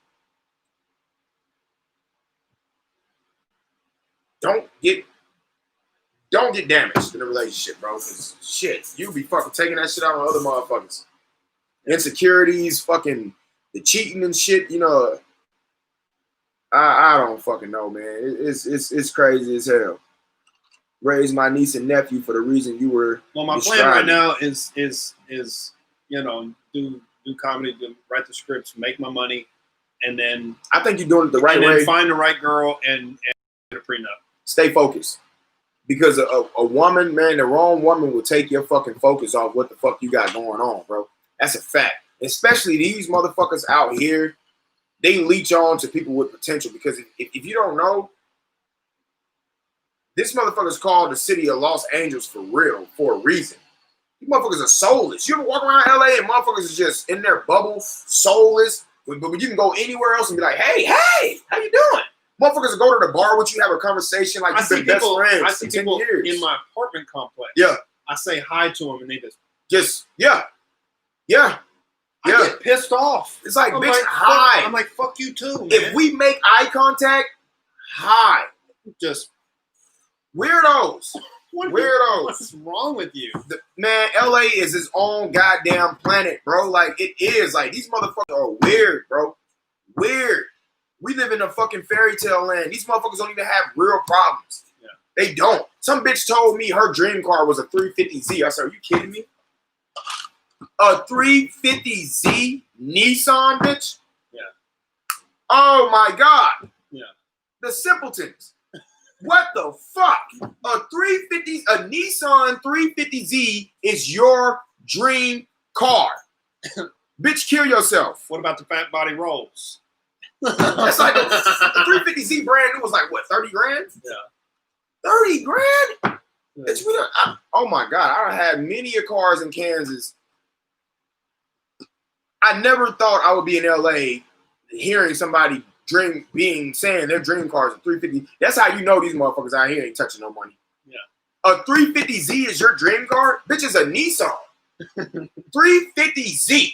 don't get damaged in a relationship, bro. Because shit, you be fucking taking that shit out on other motherfuckers. Insecurities, fucking the cheating and shit, you know. I don't fucking know, man. It's crazy as hell. Raise my niece and nephew for the reason you were. Well, my plan right now is you know, do comedy, write the scripts, make my money, and then I think you're doing it the right way. Find the right girl and get a prenup. Stay focused, because a woman, man, the wrong woman will take your fucking focus off what the fuck you got going on, bro. That's a fact. Especially these motherfuckers out here, they leech on to people with potential. Because if you don't know, this motherfucker's called the city of Los Angeles for real, for a reason. These motherfuckers are soulless. You ever walk around LA and motherfuckers is just in their bubble, soulless, but you can go anywhere else and be like, hey, how you doing? Motherfuckers will go to the bar with you, have a conversation like you've been best friends. I see people in my apartment complex. Yeah. I say hi to them and they yeah. I get pissed off. It's like, bitch, hi. I'm like, fuck you too, man. If we make eye contact, hi. Just weirdos. Weirdos. What's wrong with you? Man, LA is its own goddamn planet, bro. Like, it is. Like, these motherfuckers are weird, bro. Weird. We live in a fucking fairy tale land. These motherfuckers don't even have real problems. Yeah. They don't. Some bitch told me her dream car was a 350Z. I said, are you kidding me? A 350Z Nissan, bitch? Yeah. Oh, my God. Yeah. The simpletons. What the fuck? A Nissan 350Z is your dream car. Bitch, kill yourself. What about the fat body rolls? That's like the 350Z brand new was like, what, 30 grand? Yeah. 30 grand? Yeah. Bitch, oh my God. I had many cars in Kansas. I never thought I would be in LA hearing somebody saying their dream car is a 350. That's how you know these motherfuckers out here ain't touching no money. Yeah. A 350Z is your dream car? Bitch, is a Nissan. 350Z.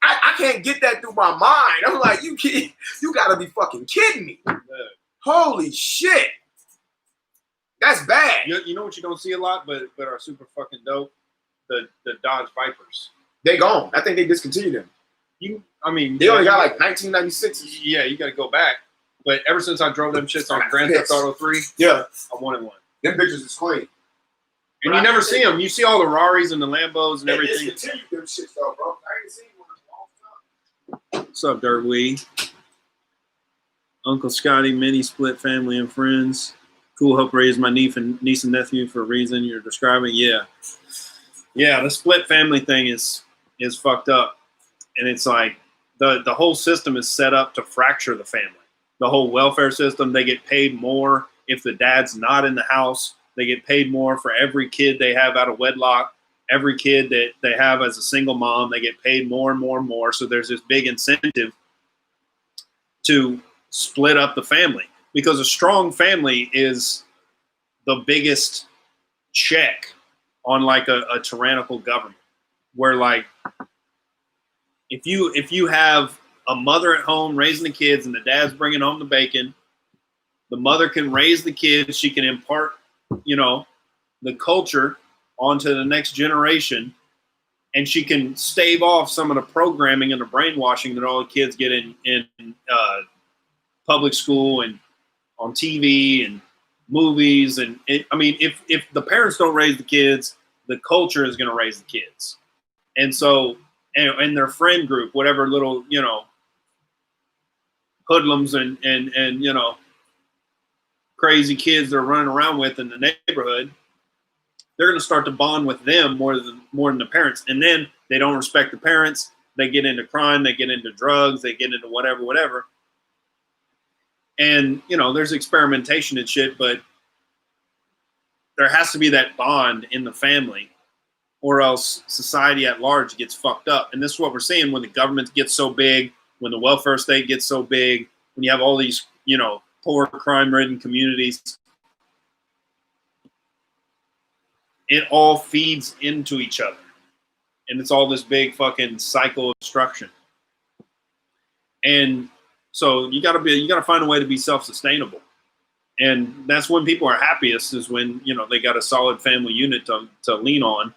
I can't get that through my mind. I'm like, you gotta be fucking kidding me. Yeah. Holy shit. That's bad. You know what you don't see a lot, but are super fucking dope? The Dodge Vipers. They gone. I think they discontinued them. They only got like 1996. Yeah, you got to go back. But ever since I drove them shits on Grand Theft Auto 3, yeah, I wanted one. Them bitches is clean. And you never see them. You see all the Raris and the Lambos and everything. They discontinued them shits though, bro. I ain't seen one in a long time. What's up, Dirtweed? Uncle Scotty, mini split family and friends. Cool, hope raised my niece and nephew for a reason you're describing. Yeah, the split family thing is fucked up. And it's like the whole system is set up to fracture the family. The whole welfare system, they get paid more if the dad's not in the house. They get paid more for every kid they have out of wedlock. every kid that they have as a single mom, they get paid more and more and more. So there's this big incentive to split up the family, because a strong family is the biggest check on like a tyrannical government, where like if you have a mother at home raising the kids and the dad's bringing home the bacon, the mother can raise the kids, she can impart, the culture onto the next generation, and she can stave off some of the programming and the brainwashing that all the kids get in public school and on TV and movies. And if the parents don't raise the kids, the culture is going to raise the kids. And so, and their friend group, whatever little, hoodlums and crazy kids they're running around with in the neighborhood, they're going to start to bond with them more than the parents. And then they don't respect the parents. They get into crime. They get into drugs. They get into whatever. And, there's experimentation and shit, but there has to be that bond in the family, or else society at large gets fucked up. And this is what we're seeing when the government gets so big, when the welfare state gets so big, when you have all these, poor, crime-ridden communities. It all feeds into each other. And it's all this big fucking cycle of destruction. And so you gotta find a way to be self-sustainable. And that's when people are happiest, is when, they got a solid family unit to lean on,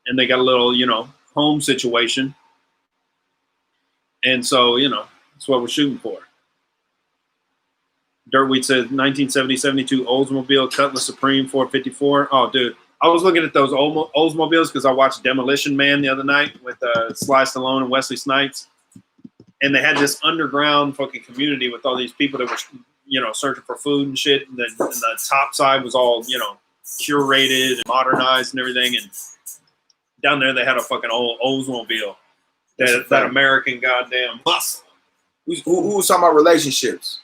and they got a little, home situation. And so, that's what we're shooting for. Dirtweed says 1970, 72 Oldsmobile Cutlass Supreme 454. Oh, dude. I was looking at those Oldsmobiles because I watched Demolition Man the other night with Sly Stallone and Wesley Snipes. And they had this underground fucking community with all these people that were, searching for food and shit. And the top side was all, curated and modernized and everything. And down there they had a fucking old Oldsmobile. That American goddamn muscle. Who was talking about relationships?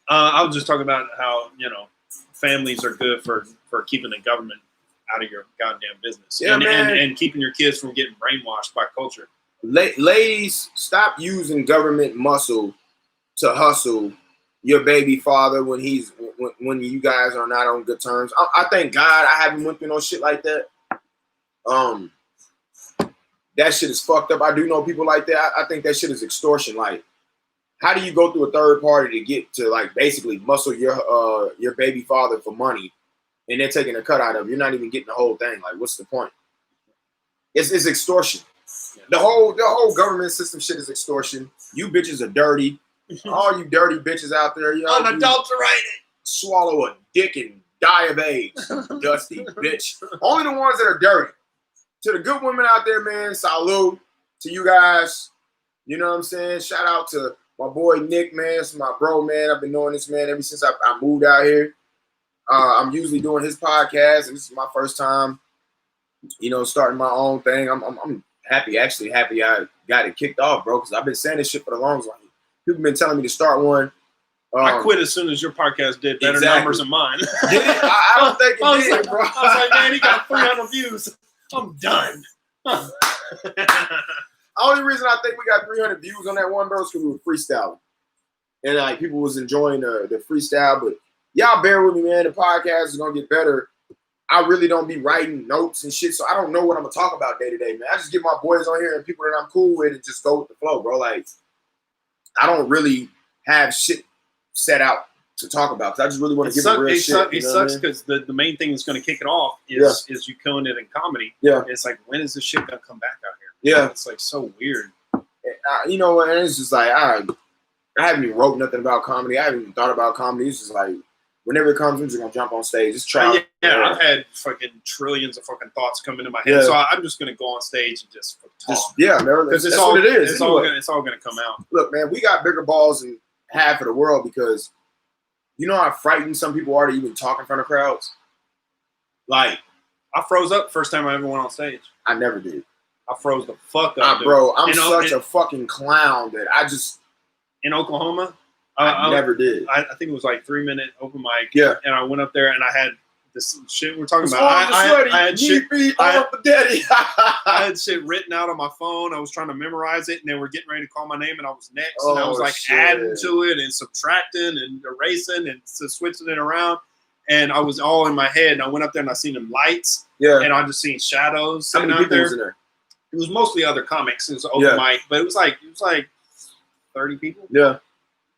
I was just talking about how, families are good for keeping the government out of your goddamn business. Yeah, and keeping your kids from getting brainwashed by culture. Ladies, stop using government muscle to hustle your baby father when you guys are not on good terms. I thank God I haven't went through no shit like that. That shit is fucked up. I do know people like that. I think that shit is extortion. Like, how do you go through a third party to get to like basically muscle your baby father for money, and they're taking a cut out of it? You're not even getting the whole thing. Like, what's the point? It's extortion. Yeah. The whole government system shit is extortion. You bitches are dirty. All you dirty bitches out there, unadulterated. Swallow a dick and die of AIDS, dusty bitch. Only the ones that are dirty. To the good women out there, man, salute to you guys. You know what I'm saying? Shout out to my boy Nick, man. It's my bro, man. I've been knowing this man ever since I moved out here. I'm usually doing his podcast, and this is my first time, starting my own thing. I'm happy I got it kicked off, bro, because I've been saying this shit for the longest time. People been telling me to start one. I quit as soon as your podcast did better numbers than mine. Did it? I don't think it did, bro. I was like, man, he got 300 views. I'm done. Only reason I think we got 300 views on that one, bro, is because we were freestyling. And like people was enjoying the freestyle, but y'all bear with me, man. The podcast is gonna get better. I really don't be writing notes and shit, so I don't know what I'm gonna talk about day to day, man. I just get my boys on here and people that I'm cool with and just go with the flow, bro. Like, I don't really have shit set out to talk about because I just really want to give it real shit. It sucks because the main thing that's going to kick it off is you killing it in comedy. Yeah. It's like, when is this shit going to come back out here? Yeah. It's like so weird. And it's just like, I haven't even wrote nothing about comedy. I haven't even thought about comedy. It's just like, whenever it comes, I'm just going to jump on stage. Just try. Yeah, I've had fucking trillions of fucking thoughts come into my head. Yeah. So I'm just going to go on stage and just talk. Because that's all it is. It's all going to come out. Look, man, we got bigger balls than half of the world because you know how frightened some people are to even talk in front of crowds? Like, I froze up the first time I ever went on stage. I never did. I froze the fuck up. Bro, I'm such a fucking clown that I just... In Oklahoma? I never did. I think it was like 3-minute open mic. Yeah. And I went up there and I had this shit we're talking It's about. I had shit. I had shit written out on my phone. I was trying to memorize it, and they were getting ready to call my name, and I was next. And I was like adding to it and subtracting and erasing and switching it around. And I was all in my head. And I went up there and I seen them lights. Yeah. And I just seen shadows. How many people was in there? It was mostly other comics. It was open mic, but it was like 30 people. Yeah.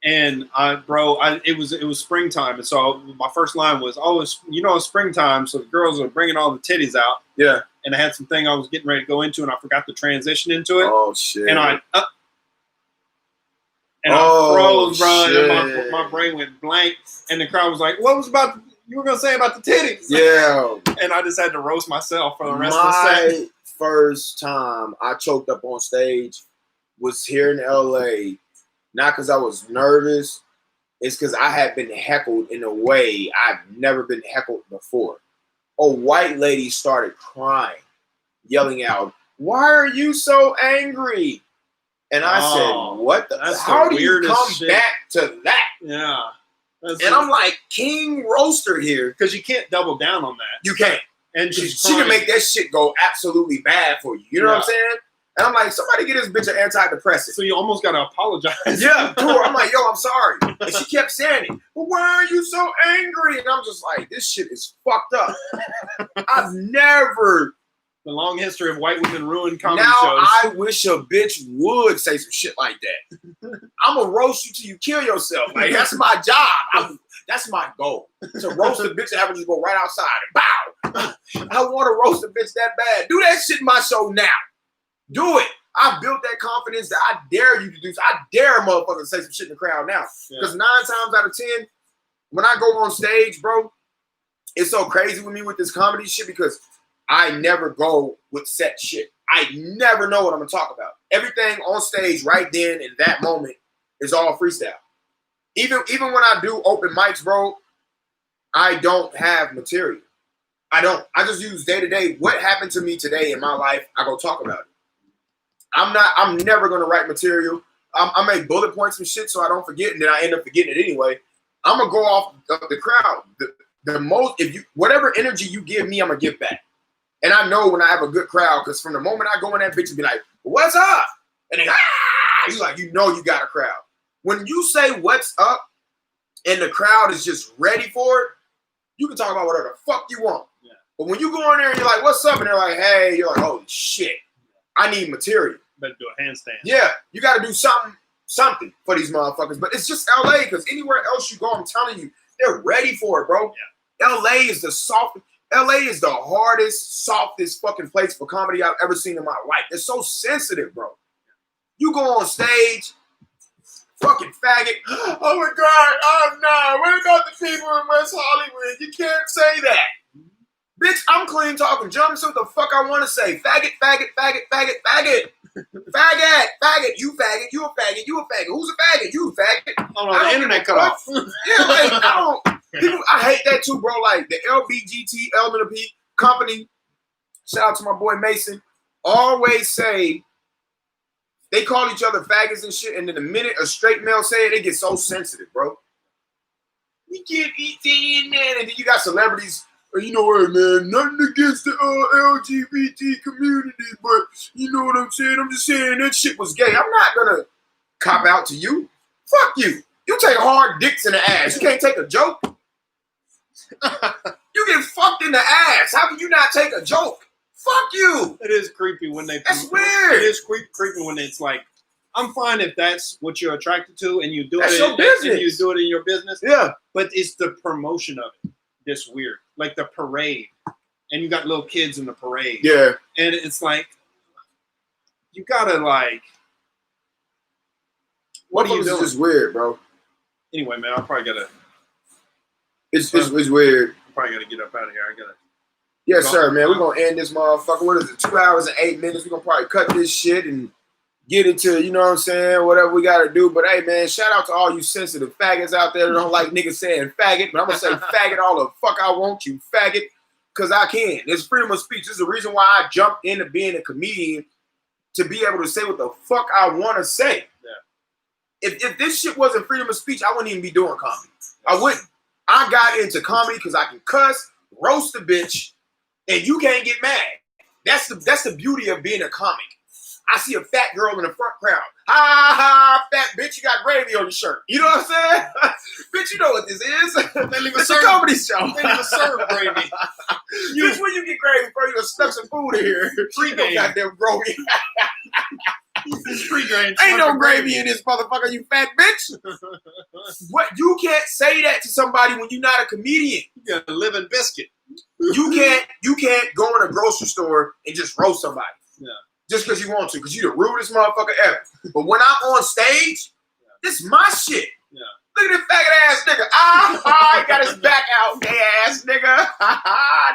And it was springtime, and so my first line was, it's springtime, so the girls are bringing all the titties out. Yeah. And I had some thing I was getting ready to go into, and I forgot to transition into it. Oh shit! And I froze, bro. Shit. And my brain went blank, and the crowd was like, "What was you were gonna say about the titties?" Yeah. And I just had to roast myself for the rest of the set. My first time I choked up on stage was here in LA. Not because I was nervous, it's because I had been heckled in a way I've never been heckled before. A white lady started crying, yelling out, "Why are you so angry?" And I said, "What the? How do you come back to that?" Yeah. And I'm like, King Roaster here. Because you can't double down on that. You can't. And she can make that shit go absolutely bad for you. You know what I'm saying? And I'm like, somebody get this bitch an antidepressant. So you almost got to apologize. Yeah, to her. I'm like, yo, I'm sorry. And she kept saying it. But why are you so angry? And I'm just like, this shit is fucked up. I've never. The long history of white women ruined comedy now, shows. I wish a bitch would say some shit like that. I'm going to roast you till you kill yourself. Like, that's my job. That's my goal. To roast a bitch and have her just go right outside and bow. I want to roast a bitch that bad. Do that shit in my show now. Do it. I built that confidence that I dare you to do. I dare a motherfucker to say some shit in the crowd now. Because 9 times out of 10, when I go on stage, bro, it's so crazy with me with this comedy shit because I never go with set shit. I never know what I'm going to talk about. Everything on stage right then in that moment is all freestyle. Even when I do open mics, bro, I don't have material. I don't. I just use day-to-day. What happened to me today in my life, I go talk about it. I'm never gonna write material. I make bullet points and shit so I don't forget, and then I end up forgetting it anyway. I'm gonna go off the crowd. The most, whatever energy you give me, I'm gonna give back. And I know when I have a good crowd, because from the moment I go in that bitch and be like, "What's up?" and then you like, you got a crowd. When you say "What's up," and the crowd is just ready for it, you can talk about whatever the fuck you want. Yeah. But when you go in there and you're like, "What's up?" and they're like, "Hey," you're like, "Holy shit, I need material." Better do a handstand. Yeah, you got to do something for these motherfuckers. But it's just LA, because anywhere else you go, I'm telling you, they're ready for it, bro. Yeah. LA is the softest. LA is the hardest, softest fucking place for comedy I've ever seen in my life. It's so sensitive, bro. You go on stage, fucking faggot. Oh my God, oh no. What about the people in West Hollywood? You can't say that. Bitch, I'm clean talking. Jump to what the fuck I want to say. Faggot, faggot, faggot, faggot, faggot. Faggot, faggot, you a faggot, you a faggot. Who's a faggot? You a faggot. Oh no, the internet cut off. Yeah, like, I hate that too, bro. Like the LBGT, Element of P company, shout out to my boy Mason, always say they call each other faggots and shit, and then the minute a straight male say it, they get so sensitive, bro. We can't be saying that. And then you got celebrities. You know what, man? Nothing against the LGBT community, but you know what I'm saying? I'm just saying that shit was gay. I'm not gonna cop out to you. Fuck you. You take hard dicks in the ass. You can't take a joke. You get fucked in the ass. How can you not take a joke? Fuck you. It is creepy when they. That's weird. It is creepy when it's like, I'm fine if that's what you're attracted to and you do that's it. Your business. And you do it in your business. Yeah. But it's the promotion of it. This weird, like the parade, and you got little kids in the parade. Yeah, and it's like you gotta like. What are you doing? It's just weird, bro. Anyway, man, I'll probably gotta. It's weird. I probably gotta get up out of here. I gotta. Yes, sir, man. We're gonna end this motherfucker. What is it? 2 hours and 8 minutes. We're gonna probably cut this shit and get into, you know what I'm saying, whatever we gotta do. But hey, man, shout out to all you sensitive faggots out there that don't like niggas saying faggot. But I'm gonna say faggot all the fuck I want, you faggot, because I can. It's freedom of speech. This is the reason why I jumped into being a comedian, to be able to say what the fuck I want to say. Yeah. If this shit wasn't freedom of speech, I wouldn't even be doing comedy. I wouldn't. I got into comedy because I can cuss, roast a bitch, and you can't get mad. That's the beauty of being a comic. I see a fat girl in the front crowd. Ha ha, fat bitch, you got gravy on your shirt. You know what I'm saying? Bitch, you know what this is. It's a comedy show. They even serve gravy. Bitch, when you get gravy, bro, you done stuck some food in here. Pre-game. Goddamn gravy. Pre-game. Ain't no gravy in this motherfucker, you fat bitch. What? You can't say that to somebody when you're not a comedian. You got a living biscuit. You can't go in a grocery store and just roast somebody. Yeah. Just because you want to, because you the rudest motherfucker ever. But when I'm on stage, this is my shit. Yeah. Look at this faggot ass nigga. Ah, he got his back out, gay ass nigga.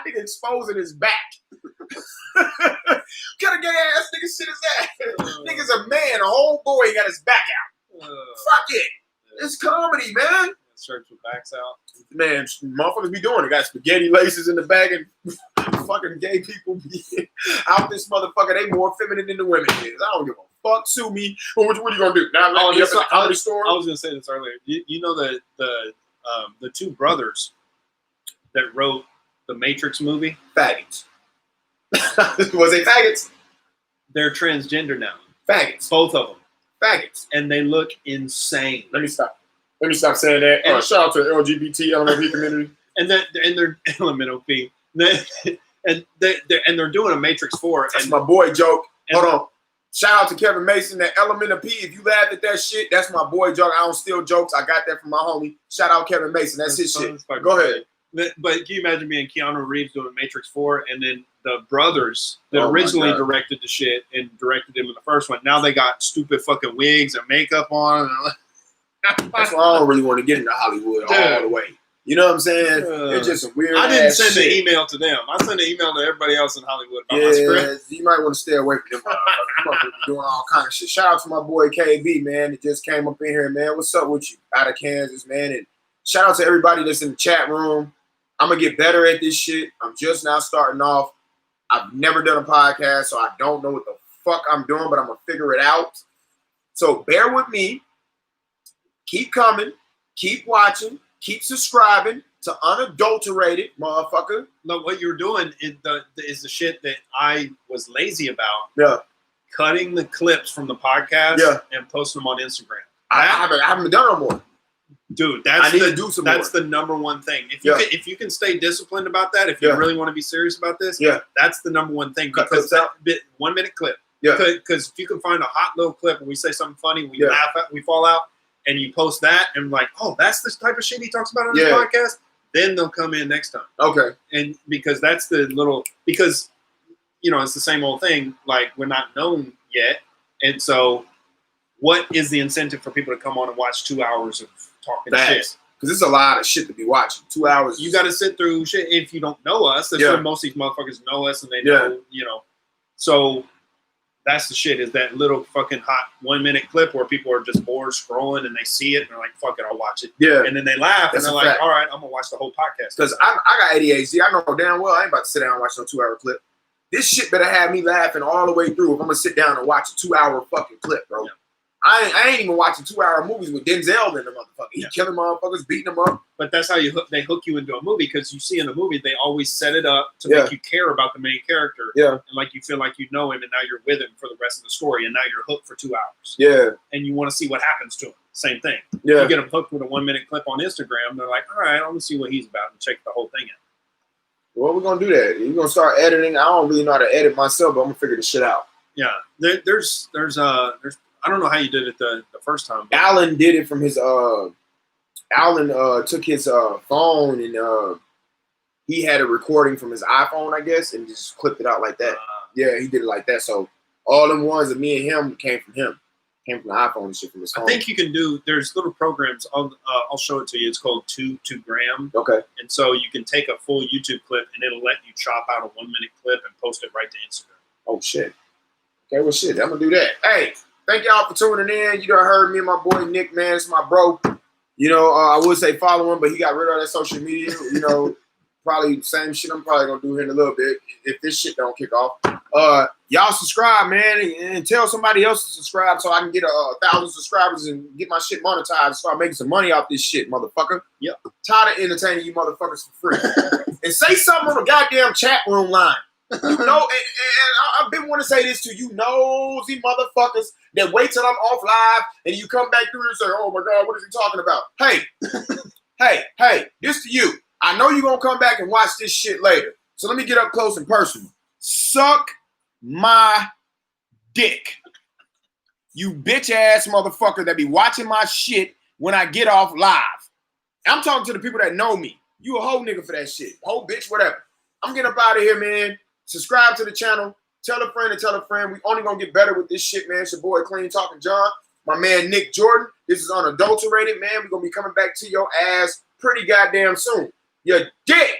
Nigga exposing his back. Got a gay ass nigga shit is that? Nigga's a man, a whole boy, he got his back out. Fuck it. It's comedy, man. Shirts with backs out. Man, motherfuckers be doing it. Got spaghetti laces in the bag and fucking gay people be out this motherfucker. They more feminine than the women is. I don't give a fuck. Sue me. What are you gonna do? Now let me up in the comedy store? I was gonna say this earlier. You know the two brothers that wrote the Matrix movie? Faggots. Was they faggots? They're transgender now. Faggots. Both of them. Faggots. And they look insane. Let me stop saying that. Shout out to the LGBT LMNOP community. And they're LMNOP. And they're doing a Matrix 4. That's my boy joke. Hold on. Shout out to Kevin Mason, that LMNOP. If you laughed at that shit, that's my boy joke. I don't steal jokes. I got that from my homie. Shout out Kevin Mason. That's his shit. Go ahead. But can you imagine being Keanu Reeves doing Matrix 4 and then the brothers that originally directed the shit and directed him in the first one, now they got stupid fucking wigs and makeup on. That's why I don't really want to get into Hollywood all the way. You know what I'm saying? It's just a weird. I didn't send shit. an email to them. I sent an email to everybody else in Hollywood about my script. You might want to stay away from them motherfuckers. Doing all kind of shit. Shout out to my boy KB, man. That just came up in here, man. What's up with you? Out of Kansas, man. And shout out to everybody that's in the chat room. I'm gonna get better at this shit. I'm just now starting off. I've never done a podcast, so I don't know what the fuck I'm doing, but I'm gonna figure it out. So bear with me. Keep coming. Keep watching. Keep subscribing to Unadulterated, motherfucker. No, what you're doing is the shit that I was lazy about. Yeah. Cutting the clips from the podcast and posting them on Instagram. I haven't done no more. Dude, I need to do some more. That's the number one thing. If you can stay disciplined about that, if you really want to be serious about this, that's the number one thing. Because that 1 minute clip. Yeah. Because if you can find a hot little clip and we say something funny, we laugh at, we fall out, and you post that and like, oh, that's the type of shit he talks about on his podcast, then they'll come in next time. Okay. And because that's because you know, it's the same old thing, like we're not known yet. And so what is the incentive for people to come on and watch 2 hours of talking shit? Because it's a lot of shit to be watching. 2 hours. You got to sit through shit if you don't know us. That's where most of these motherfuckers know us and they know, you know. So that's the shit, is that little fucking hot 1 minute clip where people are just bored scrolling and they see it and they're like, fuck it, I'll watch it. Yeah. And then they laugh and they're like, all right, I'm going to watch the whole podcast. Because I got ADHD. I know damn well I ain't about to sit down and watch no 2 hour clip. This shit better have me laughing all the way through if I'm going to sit down and watch a 2 hour fucking clip, bro. Yeah. I ain't even watching 2 hour movies with Denzel in the motherfucker. He killing motherfuckers, beating them up. But that's how they hook you into a movie, because you see in the movie they always set it up to make you care about the main character. Yeah. And like you feel like you know him and now you're with him for the rest of the story and now you're hooked for 2 hours. Yeah. And you want to see what happens to him. Same thing. Yeah. You get them hooked with a 1 minute clip on Instagram, they're like, all right, I'm gonna see what he's about and check the whole thing out. Well, we're gonna do that. You're gonna start editing. I don't really know how to edit myself, but I'm gonna figure this shit out. Yeah. There's I don't know how you did it the first time. Alan did it from his Alan took his phone and he had a recording from his iPhone, I guess, and just clipped it out like that. Yeah, he did it like that. So all them ones of me and him came from him. Came from the iPhone and shit from his phone. I think you can do, there's little programs, I'll show it to you. It's called 2gram. Okay. And so you can take a full YouTube clip and it'll let you chop out a 1 minute clip and post it right to Instagram. Oh shit. Okay, well shit, I'm gonna do that. Hey, thank y'all for tuning in. You done heard me and my boy Nick, man. It's my bro. You know, I would say follow him, but he got rid of that social media. You know, probably same shit I'm probably gonna do here in a little bit if this shit don't kick off. Y'all subscribe, man, and tell somebody else to subscribe so I can get 1,000 subscribers and get my shit monetized and start making some money off this shit, motherfucker. Yep. Tired of entertaining you motherfuckers for free. And say something on the goddamn chat room line. You know, and I've been wanting to say this to you nosy motherfuckers that wait till I'm off live and you come back through and say, oh my God, what is he talking about? Hey, hey, this to you. I know you're going to come back and watch this shit later. So let me get up close and personal. Suck my dick. You bitch ass motherfucker that be watching my shit when I get off live. I'm talking to the people that know me. You a whole nigga for that shit. Whole bitch, whatever. I'm getting up out of here, man. Subscribe to the channel. Tell a friend and tell a friend. We only gonna get better with this shit, man. It's your boy Clean Talking John. My man Nick Jordan. This is unadulterated, man. We're gonna be coming back to your ass pretty goddamn soon. You're dead.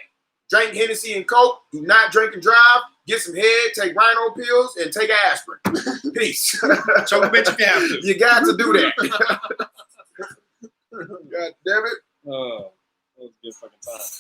Drink Hennessy and Coke. Do not drink and drive. Get some head. Take rhino pills and take aspirin. Peace. Choke a bitch if you have to. You got to do that. God damn it. That was a good fucking time.